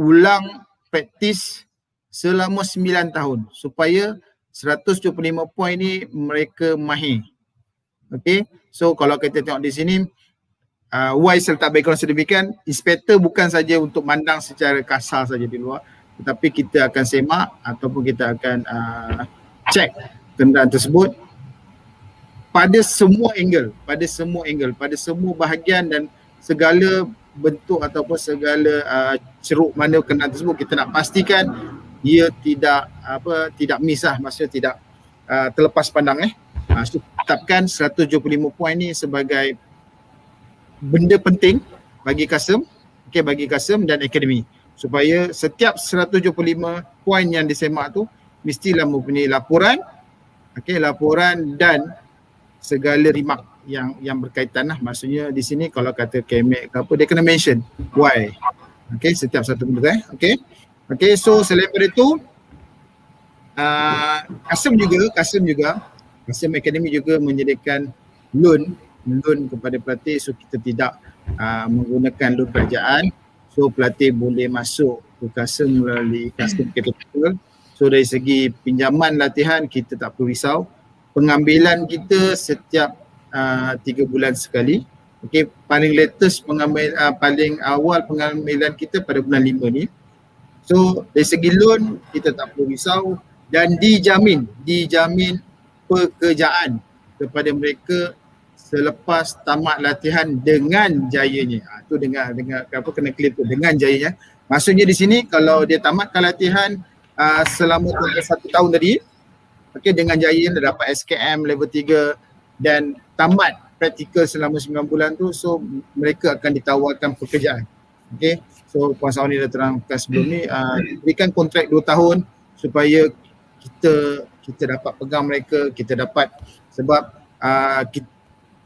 F: ulang praktis selama 9 tahun supaya 175 poin ni mereka mahir. Okay, so kalau kita tengok di sini, why saya letak background sedemikian, inspektor bukan saja untuk mandang secara kasar saja di luar, tetapi kita akan semak ataupun kita akan check kenderaan tersebut pada semua angle, pada semua bahagian dan segala bentuk ataupun segala ceruk mana kenderaan tersebut, kita nak pastikan dia tidak miss lah, maksudnya tidak terlepas pandang. So tetapkan 175 poin ni sebagai benda penting bagi Carsome, okay, bagi Carsome dan Akademi, supaya setiap 175 poin yang disemak tu mestilah mempunyai laporan, okay, laporan dan segala remark yang berkaitan lah. Maksudnya di sini kalau kata kemek ke apa, dia kena mention why, okay, setiap satu benda. Okay, so selain daripada itu, Carsome Academy juga menyediakan loan kepada pelatih. So kita tidak menggunakan loan kerajaan, so pelatih boleh masuk ke Carsome melalui Carsome Capital. So dari segi pinjaman latihan kita tak perlu risau. Pengambilan kita setiap 3 bulan sekali. Okay, paling latest paling awal pengambilan kita pada bulan 5 ni. So dari segi loan kita tak perlu risau dan dijamin pekerjaan kepada mereka selepas tamat latihan dengan jayanya. Tu dengan apa kena clear tu, dengan jayanya. Maksudnya di sini kalau dia tamatkan latihan selama 1 tahun tadi, okay, dengan jaya dah dapat SKM level 3 dan tamat praktikal selama 9 bulan tu, so mereka akan ditawarkan pekerjaan. Okay, so Puan Sawani dah terangkan sebelum ni, berikan kontrak 2 tahun supaya kita dapat pegang mereka, kita dapat, sebab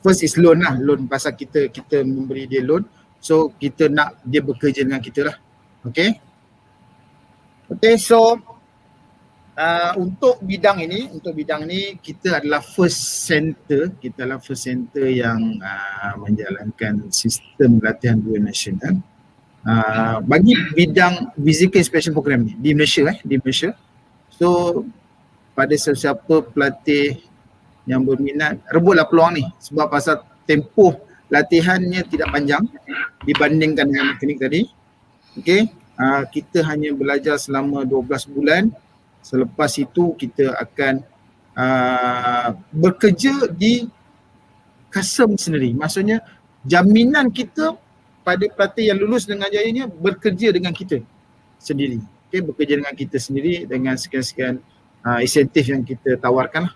F: first is loan lah, loan pasal kita memberi dia loan, so kita nak dia bekerja dengan kita lah. Okay, so untuk bidang ini kita adalah first center yang menjalankan sistem pelatihan dual nasional bagi bidang physical inspection program ni di Malaysia. So pada sesiapa pelatih yang berminat, rebutlah peluang ni, sebab pasal tempoh latihannya tidak panjang dibandingkan dengan mekanik tadi. Okay, kita hanya belajar selama 12 bulan. Selepas itu kita akan bekerja di Carsome sendiri. Maksudnya jaminan kita pada pelatih yang lulus dengan jayanya bekerja dengan kita sendiri. Okay, bekerja dengan kita sendiri dengan sekian-sekian insentif yang kita tawarkan.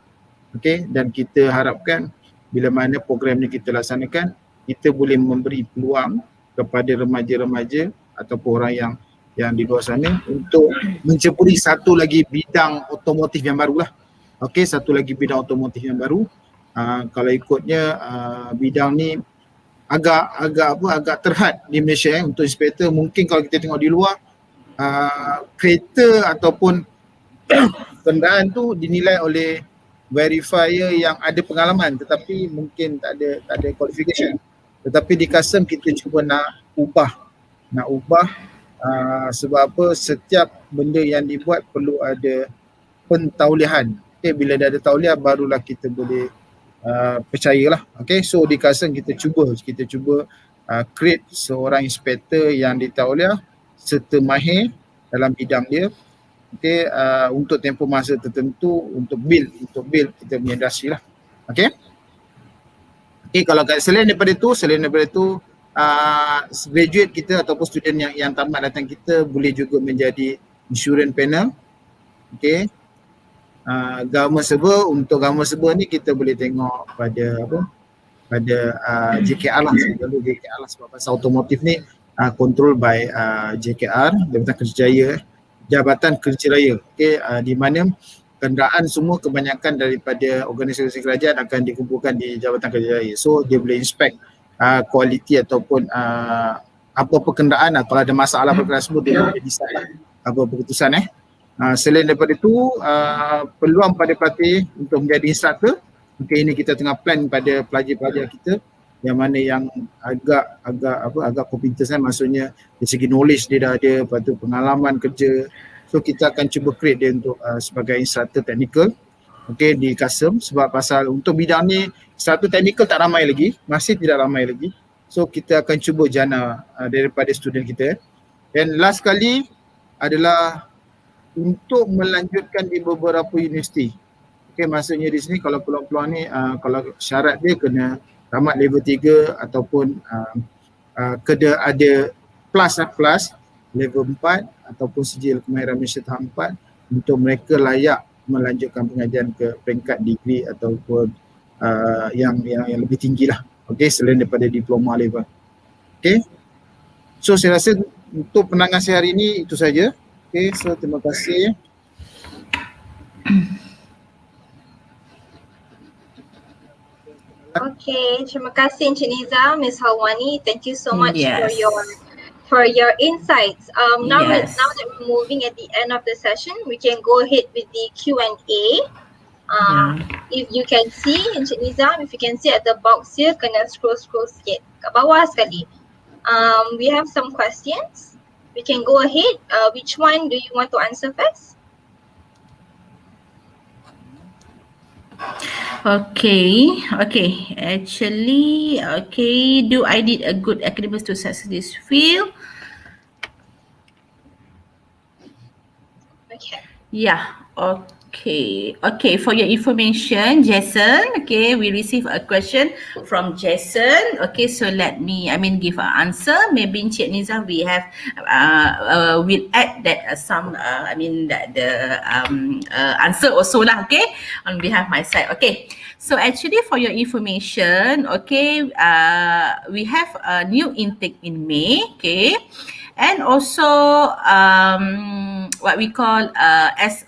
F: Okay, dan kita harapkan bila mana program ni kita laksanakan, kita boleh memberi peluang kepada remaja-remaja ataupun orang yang di luar sana untuk menceburi satu lagi bidang otomotif yang baru lah. Okay, satu lagi bidang otomotif yang baru. Kalau ikutnya bidang ni agak terhad di Malaysia untuk inspektor. Mungkin kalau kita tengok di luar, kereta ataupun kenderaan tu dinilai oleh verifier yang ada pengalaman tetapi mungkin tak ada qualification. Tetapi di Carsome kita cuba nak ubah sebab apa, setiap benda yang dibuat perlu ada pentaulihan. Okay, bila dah ada tauliah barulah kita boleh percayalah. Okay, so di Carsome kita cuba create seorang inspektor yang ditauliah serta mahir dalam bidang dia. Okay, untuk tempoh masa tertentu untuk build kita punya industri lah. Okay, kalau selain daripada tu graduate kita ataupun student yang tamat datang kita boleh juga menjadi insurance panel. Okay, government server. Untuk government server ni kita boleh tengok pada JKR lah, sebab pasal automotif ni control by JKR, Jabatan Kerja Raya. Okay, di mana kenderaan semua kebanyakan daripada organisasi kerajaan akan dikumpulkan di Jabatan Kerja Raya. So dia boleh inspect kualiti ataupun apa-apa kenderaan lah. Kalau ada masalah perkara tersebut dia boleh decide apa keputusan. Selain daripada itu, peluang pada pelatih untuk menjadi instructor. Okay, ini kita tengah plan pada pelajar-pelajar kita yang mana yang agak kompeten, maksudnya dari segi knowledge dia dah ada, lepas tu pengalaman kerja. So kita akan cuba create dia untuk sebagai instructor technical, okay, di Carsome. Sebab pasal untuk bidang ni instructor technical tak ramai lagi, masih tidak ramai lagi. So kita akan cuba jana daripada student kita. Dan last kali adalah untuk melanjutkan di beberapa universiti. Okay, maksudnya di sini kalau peluang-peluang ni kalau syarat dia kena tamat level 3 ataupun kena ada plus level 4 ataupun sijil kemahiran Malaysia tahap 4 untuk mereka layak melanjutkan pengajian ke peringkat degree ataupun yang lebih tinggi lah. Okay, selain daripada diploma level. Okay, so saya rasa untuk penangan saya hari ini itu saja. Okay, so terima kasih.
A: Okay, terima kasih Encik Niza, Ms. Halwani. Thank you so much for your insights. Now that we're moving at the end of the session, we can go ahead with the Q&A. If you can see, Encik Niza, if you can see at the box here, kena scroll sikit kat bawah sekali. We have some questions. We can go ahead. Which one do you want to answer first?
E: Okay. Actually, do I need a good academics to success this field?
A: Okay.
E: Yeah. Okay. For your information, Jason. Okay, we received a question from Jason. Okay, so let me, give an answer. Maybe Encik Nizam, we have, we'll add that some, that the answer also lah. Okay, on behalf of my side. Okay. So actually, for your information, okay, we have a new intake in May. Okay. And also what we call as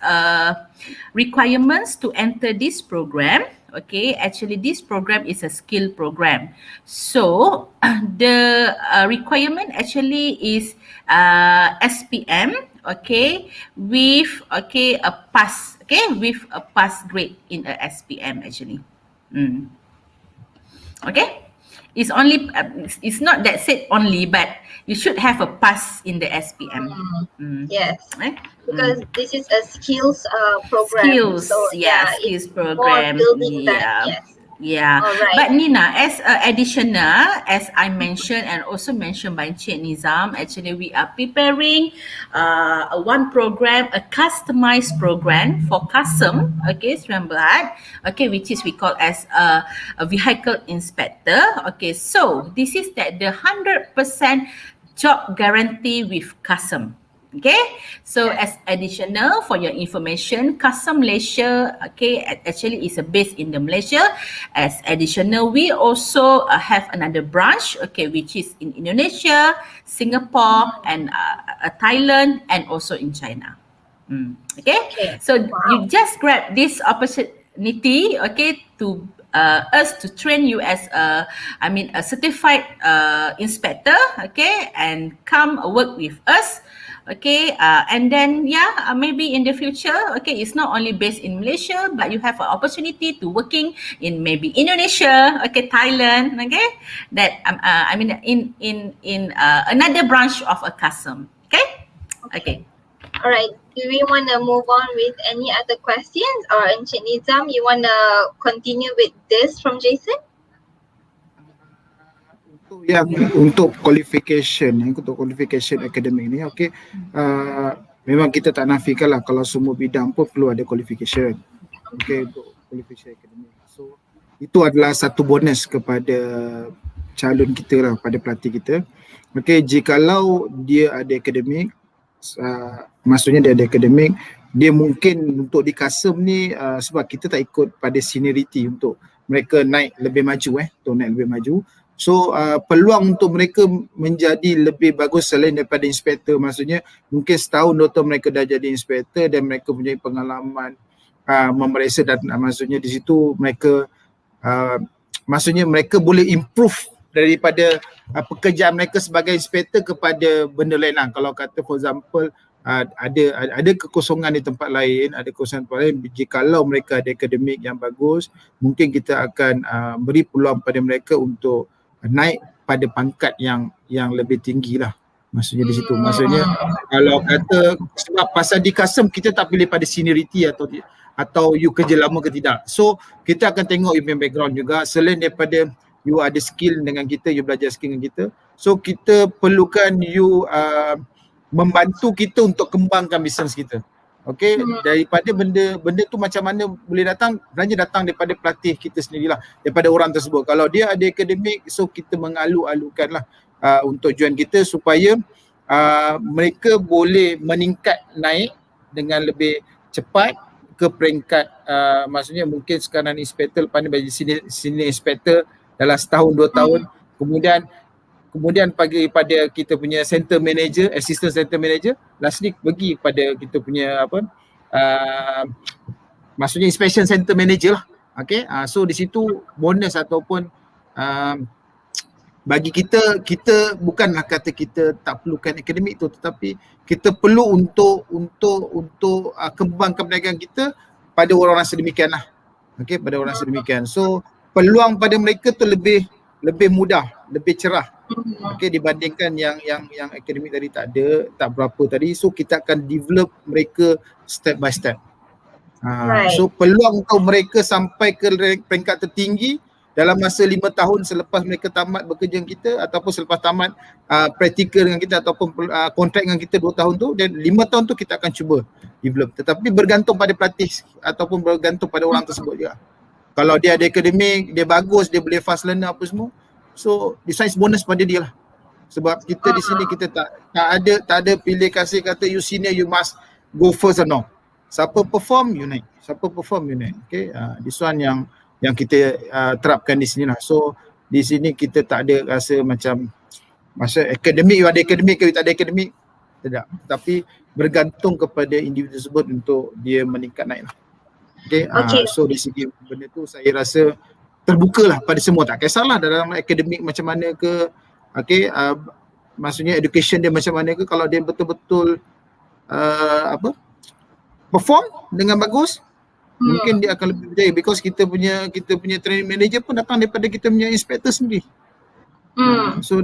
E: requirements to enter this program. Okay, actually this program is a skill program. So the requirement actually is SPM, okay, with a pass, with a pass grade in a SPM actually. Okay, it's only it's not that said only, but you should have a pass in the SPM.
A: Yes,
E: Right?
A: because this is a skills program.
E: Skills,
A: So
E: skills
A: it's
E: program.
A: more building that. Yes.
E: Yeah.
A: All right.
E: But Nina, as additional, as I mentioned and also mentioned by Encik Nizam, actually we are preparing one program, a customized program for Carsome, Sdn Bhd, which is we call as a vehicle inspector. Okay, so this is that the 100% job guarantee with Carsome. Okay, so as additional for your information, Carsome Malaysia, actually is a base in the Malaysia. As additional, we also have another branch, which is in Indonesia, Singapore, and Thailand, and also in China. So you just grab this opportunity, to us to train you as a certified inspector, and come work with us. And then maybe in the future, it's not only based in Malaysia, but you have an opportunity to working in maybe Indonesia, Thailand, that in another branch of a Carsome. Okay.
A: All right. Do we want to move on with any other questions, or Encik Nizam, you want to continue with this from Jason?
F: Untuk qualification akademik ni, memang kita tak nafikan lah kalau semua bidang pun perlu ada qualification, untuk qualification akademik. So itu adalah satu bonus kepada calon kita lah, pada pelatih kita. Jikalau dia ada akademik, maksudnya dia ada akademik, dia mungkin untuk di Carsome ni, sebab kita tak ikut pada seniority untuk mereka naik lebih maju, So peluang untuk mereka menjadi lebih bagus selain daripada inspektor, maksudnya mungkin setahun 2 tahun mereka dah jadi inspektor dan mereka punya pengalaman memeriksa, dan maksudnya di situ mereka maksudnya mereka boleh improve daripada pekerjaan mereka sebagai inspektor kepada benda lain lah. Kalau kata for example ada kekosongan di tempat lain, jikalau mereka ada akademik yang bagus, mungkin kita akan beri peluang pada mereka untuk naik pada pangkat yang lebih tinggi lah, maksudnya di situ. Maksudnya kalau kata sebab pasal di Carsome kita tak pilih pada seniority atau you kerja lama ke tidak. So kita akan tengok you punya background juga, selain daripada you ada skill dengan kita, you belajar skill dengan kita, so kita perlukan you membantu kita untuk kembangkan bisnes kita. Daripada benda tu macam mana boleh datang, sebenarnya datang daripada pelatih kita sendirilah, daripada orang tersebut. Kalau dia ada akademik, so kita mengalu-alukan lah untuk join kita supaya mereka boleh meningkat naik dengan lebih cepat ke peringkat maksudnya mungkin sekarang inspektor, lepas ni bagi senior inspektor dalam setahun 2 tahun, kemudian bagi pada kita punya center manager, assistant center manager, lastly bagi pada kita punya maksudnya inspection center manager lah. So di situ bonus ataupun bagi kita bukanlah kata kita tak perlukan akademik tu, tetapi kita perlu untuk kembangkan perniagaan kita pada orang-orang sedemikian lah. Pada orang sedemikian. So peluang pada mereka tu lebih mudah, lebih cerah. Dibandingkan yang akademik tadi tak berapa tadi. So kita akan develop mereka step by step. So peluang untuk mereka sampai ke peringkat tertinggi dalam masa 5 tahun selepas mereka tamat bekerja dengan kita ataupun selepas tamat praktikal dengan kita ataupun kontrak dengan kita 2 tahun tu, dan 5 tahun tu kita akan cuba develop. Tetapi bergantung pada pelatih ataupun bergantung pada orang tersebut juga. Kalau dia ada akademik, dia bagus, dia boleh fast learner apa semua, so this is bonus pada dia lah. Sebab kita di sini kita tak ada pilih kasih kata you senior you must go first or no. Siapa perform you naik. Siapa perform you naik. Okay, this one yang kita terapkan di sini lah. So di sini kita tak ada rasa macam masa akademik, you ada akademik ke you tak ada akademik, tidak. Tapi bergantung kepada individu tersebut untuk dia meningkat naik lah. Okay, so di segi benda tu saya rasa terbuka lah pada semua, tak kisahlah dalam akademik macam mana ke, okay, maksudnya education dia macam mana ke, kalau dia betul-betul perform dengan bagus, mungkin dia akan lebih berjaya, because kita punya training manager pun datang daripada kita punya inspector sendiri. So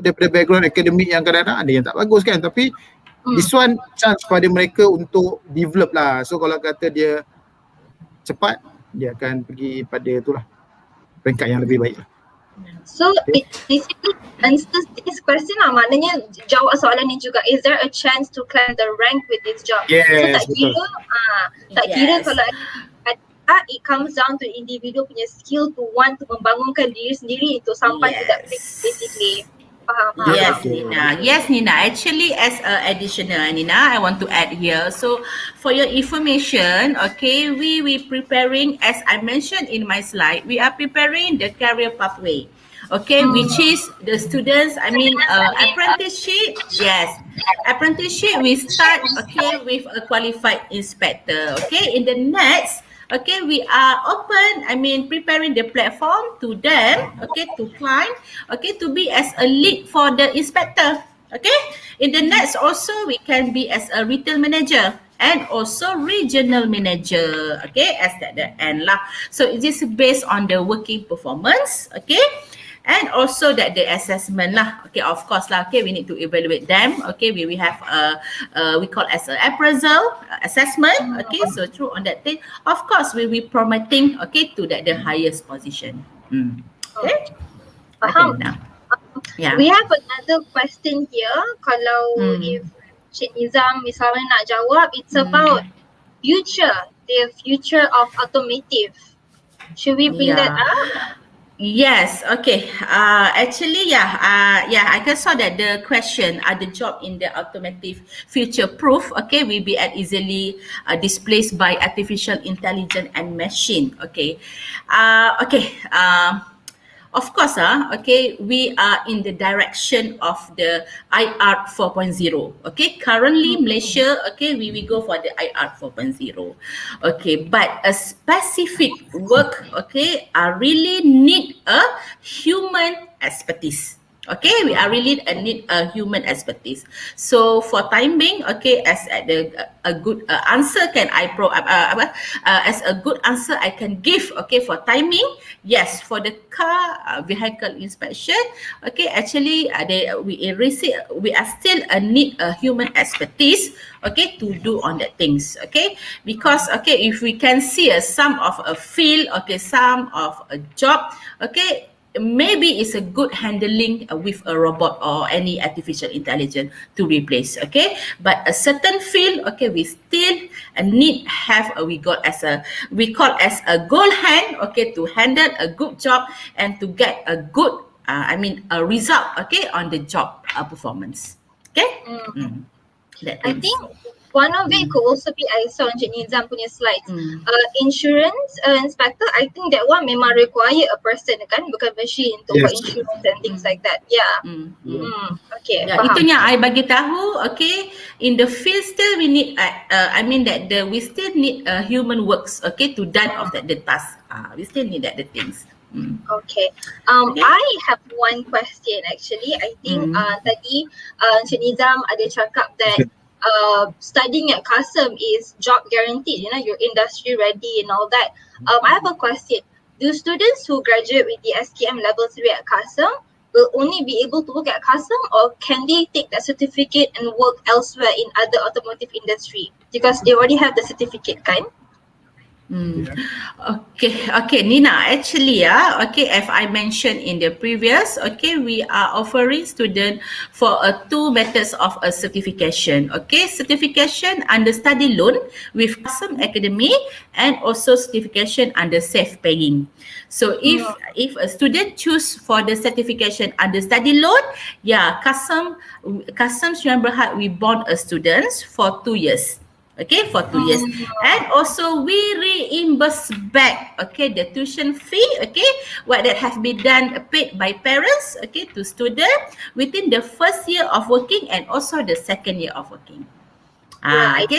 F: daripada background akademik yang kadang-kadang ada yang tak bagus kan, tapi this one chance pada mereka untuk develop lah. So kalau kata dia cepat, dia akan pergi pada itulah peringkat yang lebih baik lah.
A: So it basically answers this question lah, maknanya jawab soalan ni juga, is there a chance to climb the rank with this job?
F: Yes,
A: so tak kira
F: betul.
A: kira kalau it comes down to individu punya skill to want to membangunkan diri sendiri untuk sampai to that place basically. Faham?
E: Yes, Nina. Yes, Nina. Actually, as a additional, Nina, I want to add here. So, for your information, okay, we preparing, as I mentioned in my slide, we are preparing the career pathway. Okay, which is the students, apprenticeship. Yes, apprenticeship we start, okay, with a qualified inspector. Okay, in the next, okay, we are open, preparing the platform to them, okay, to climb, okay, to be as a lead for the inspector. Okay, in the next also we can be as a retail manager and also regional manager, okay, as at the end lah. So it is based on the working performance, okay, and also that the assessment lah, okay, of course lah, okay, we need to evaluate them, okay, we have we call as an appraisal assessment, okay, so through on that thing, of course we will be promoting, okay, to that the highest position. Okay,
A: Faham.
E: Okay, now. Yeah.
A: We have another question here. Kalau if Cik Nizam misalnya nak jawab, it's about the future of automotive. Should we bring that up?
E: Yes, okay. Actually, I can saw that the question, are the job in the automotive future proof, okay, will be easily displaced by artificial intelligence and machine, okay. Of course, okay, we are in the direction of the IR 4.0. Okay, currently Malaysia, okay, we go for the IR 4.0. Okay, but a specific work, okay, really need a human expertise. Okay, we are really need a human expertise. So for time being, okay, as a good answer can I as a good answer I can give, okay, for timing, yes, for the car vehicle inspection, okay, actually we are still need a human expertise, okay, to do on that things, okay, because okay, if we can see some of a field, okay, some of a job, okay, maybe it's a good handling with a robot or any artificial intelligence to replace, okay, but a certain field, okay, we still need have we call as a gold hand, okay, to handle a good job and to get a good a result, okay, on the job performance, okay.
A: I think one of it could also be, I saw Encik Nizam punya slides, insurance inspector. I think that one memang require a person kan, bukan machine untuk buat insurance and things like that. Okay, faham.
E: Itu yang I bagi tahu, okay, in the field still we need we still need human works, okay, to done of the task. We still need the things.
A: Okay. I have one question actually. I think tadi Encik Nizam ada cakap that studying at Carsome is job guaranteed, you know, you're industry ready and all that. I have a question. Do students who graduate with the SKM level 3 at Carsome will only be able to work at Carsome, or can they take that certificate and work elsewhere in other automotive industry because they already have the certificate, kan?
F: Yeah.
E: Okay, Nina. Actually, as I mentioned in the previous, we are offering student for two methods of a certification. Certification under study loan with Carsome Academy, and also certification under self-paying. So if a student choose for the certification under study loan, Carsome Student Berhad, we bond a students for 2 years. For 2 years. And also we reimburse back, the tuition fee, what that has been done, paid by parents, to student within the first year of working and also the second year of working.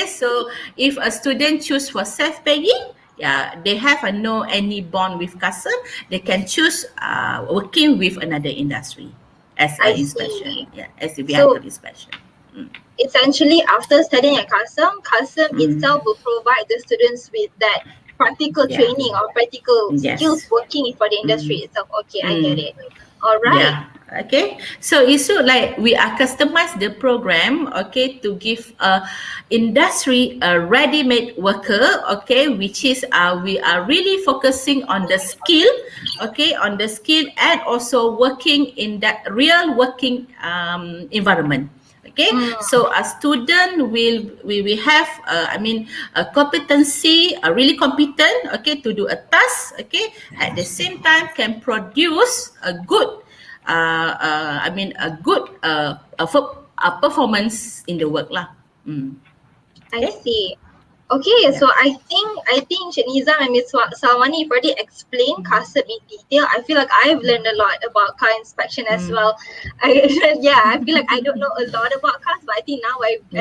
E: So if a student choose for self-paying, they have no any bond with Carsome, they can choose working with another industry as
A: I
E: an inspection.
A: see.
E: As a vehicle inspection.
A: Essentially, after studying at Carsome itself will provide the students with that practical training or practical skills working for the industry itself. Okay, I get it. All right.
E: So it's so like we are customize the program, to give industry a ready-made worker, which is we are really focusing on the skill, and also working in that real working environment. So a student will have a competency, really competent, to do a task, at the same time can produce a good performance in the work lah.
A: I see. Okay, so I think Cik Nizam and Ms. Salwani have already explained Carsome in detail. I feel like I've learned a lot about car inspection as well. I feel like I don't know a lot about cars, but I think now I do.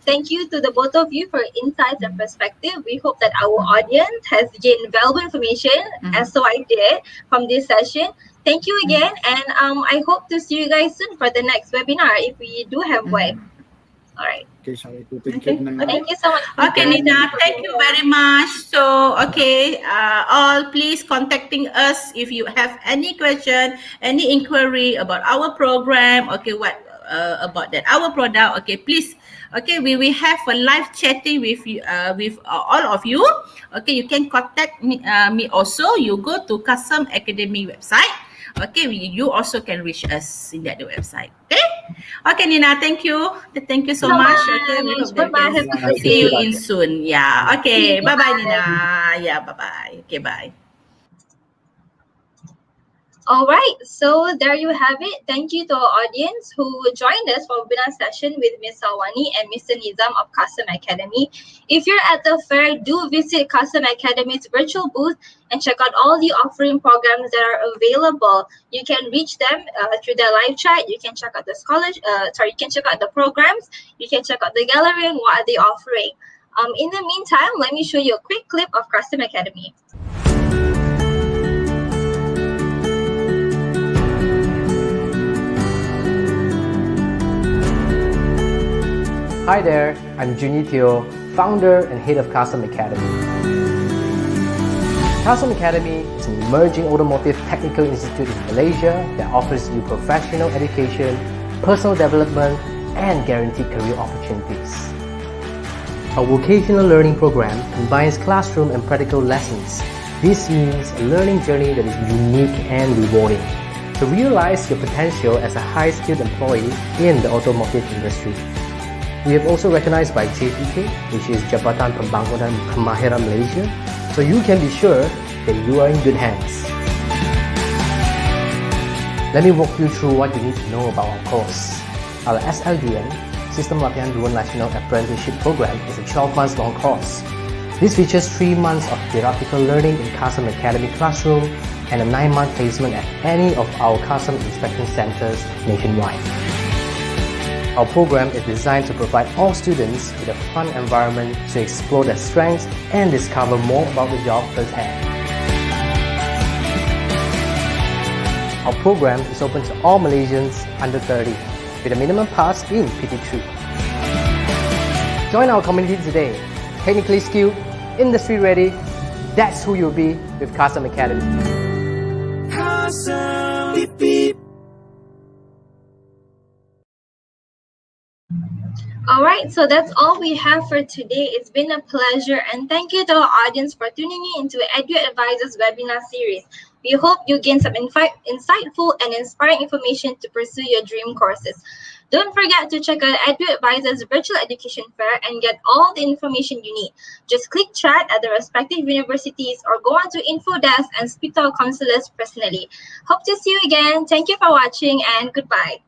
A: Thank you to the both of you for insights and perspective. We hope that our audience has gained valuable information, as so I did, from this session. Thank you again, and I hope to see you guys soon for the next webinar if we do have one. All right.
F: Okay, thank you.
A: Thank you so much.
E: Okay, Nina, thank you very much. So, all please contacting us if you have any question, any inquiry about our program. What about that our product? Please. We will have a live chatting with you, with all of you. You can contact me also. You go to Carsome Academy website. You also can reach us in that website. Okay, Nina, thank you. Thank you so much. We hope that we can see you in soon. Bye-bye, Nina. Bye-bye. Bye.
A: All right, so there you have it. Thank you to our audience who joined us for webinar session with Ms. Salwani and Mr. Nizam of Carsome Academy. If you're at the fair, do visit Carsome Academy's virtual booth and check out all the offering programs that are available. You can reach them through their live chat. You can check out the you can check out the programs. You can check out the gallery and what are they offering. In the meantime, let me show you a quick clip of Carsome Academy.
G: Hi there, I'm Junyi Teo, founder and head of Carsome Academy. Carsome Academy is an emerging automotive technical institute in Malaysia that offers you professional education, personal development, and guaranteed career opportunities. Our vocational learning program combines classroom and practical lessons. This means a learning journey that is unique and rewarding to realize your potential as a high-skilled employee in the automotive industry. We have also recognized by JPK, which is Jabatan Pembangunan Kemahiran Malaysia, so you can be sure that you are in good hands. Let me walk you through what you need to know about our course. Our SLDN, System Latihan Dua National Apprenticeship Program, is a 12 months long course. This features 3 months of theoretical learning in Carsome Academy classroom and a 9-month placement at any of our Carsome inspection centers nationwide. Our program is designed to provide all students with a fun environment to explore their strengths and discover more about the job firsthand. Our program is open to all Malaysians under 30 with a minimum pass in PT3. Join our community today. Technically skilled, industry ready, that's who you'll be with Carsome Academy.
H: Carsome, beep, beep.
A: Alright, so that's all we have for today. It's been a pleasure, and thank you to our audience for tuning in into EduAdvisor's webinar series. We hope you gain some insightful and inspiring information to pursue your dream courses. Don't forget to check out EduAdvisor's virtual education fair and get all the information you need. Just click chat at the respective universities or go on to info desk and speak to our counselors personally. Hope to see you again. Thank you for watching and goodbye.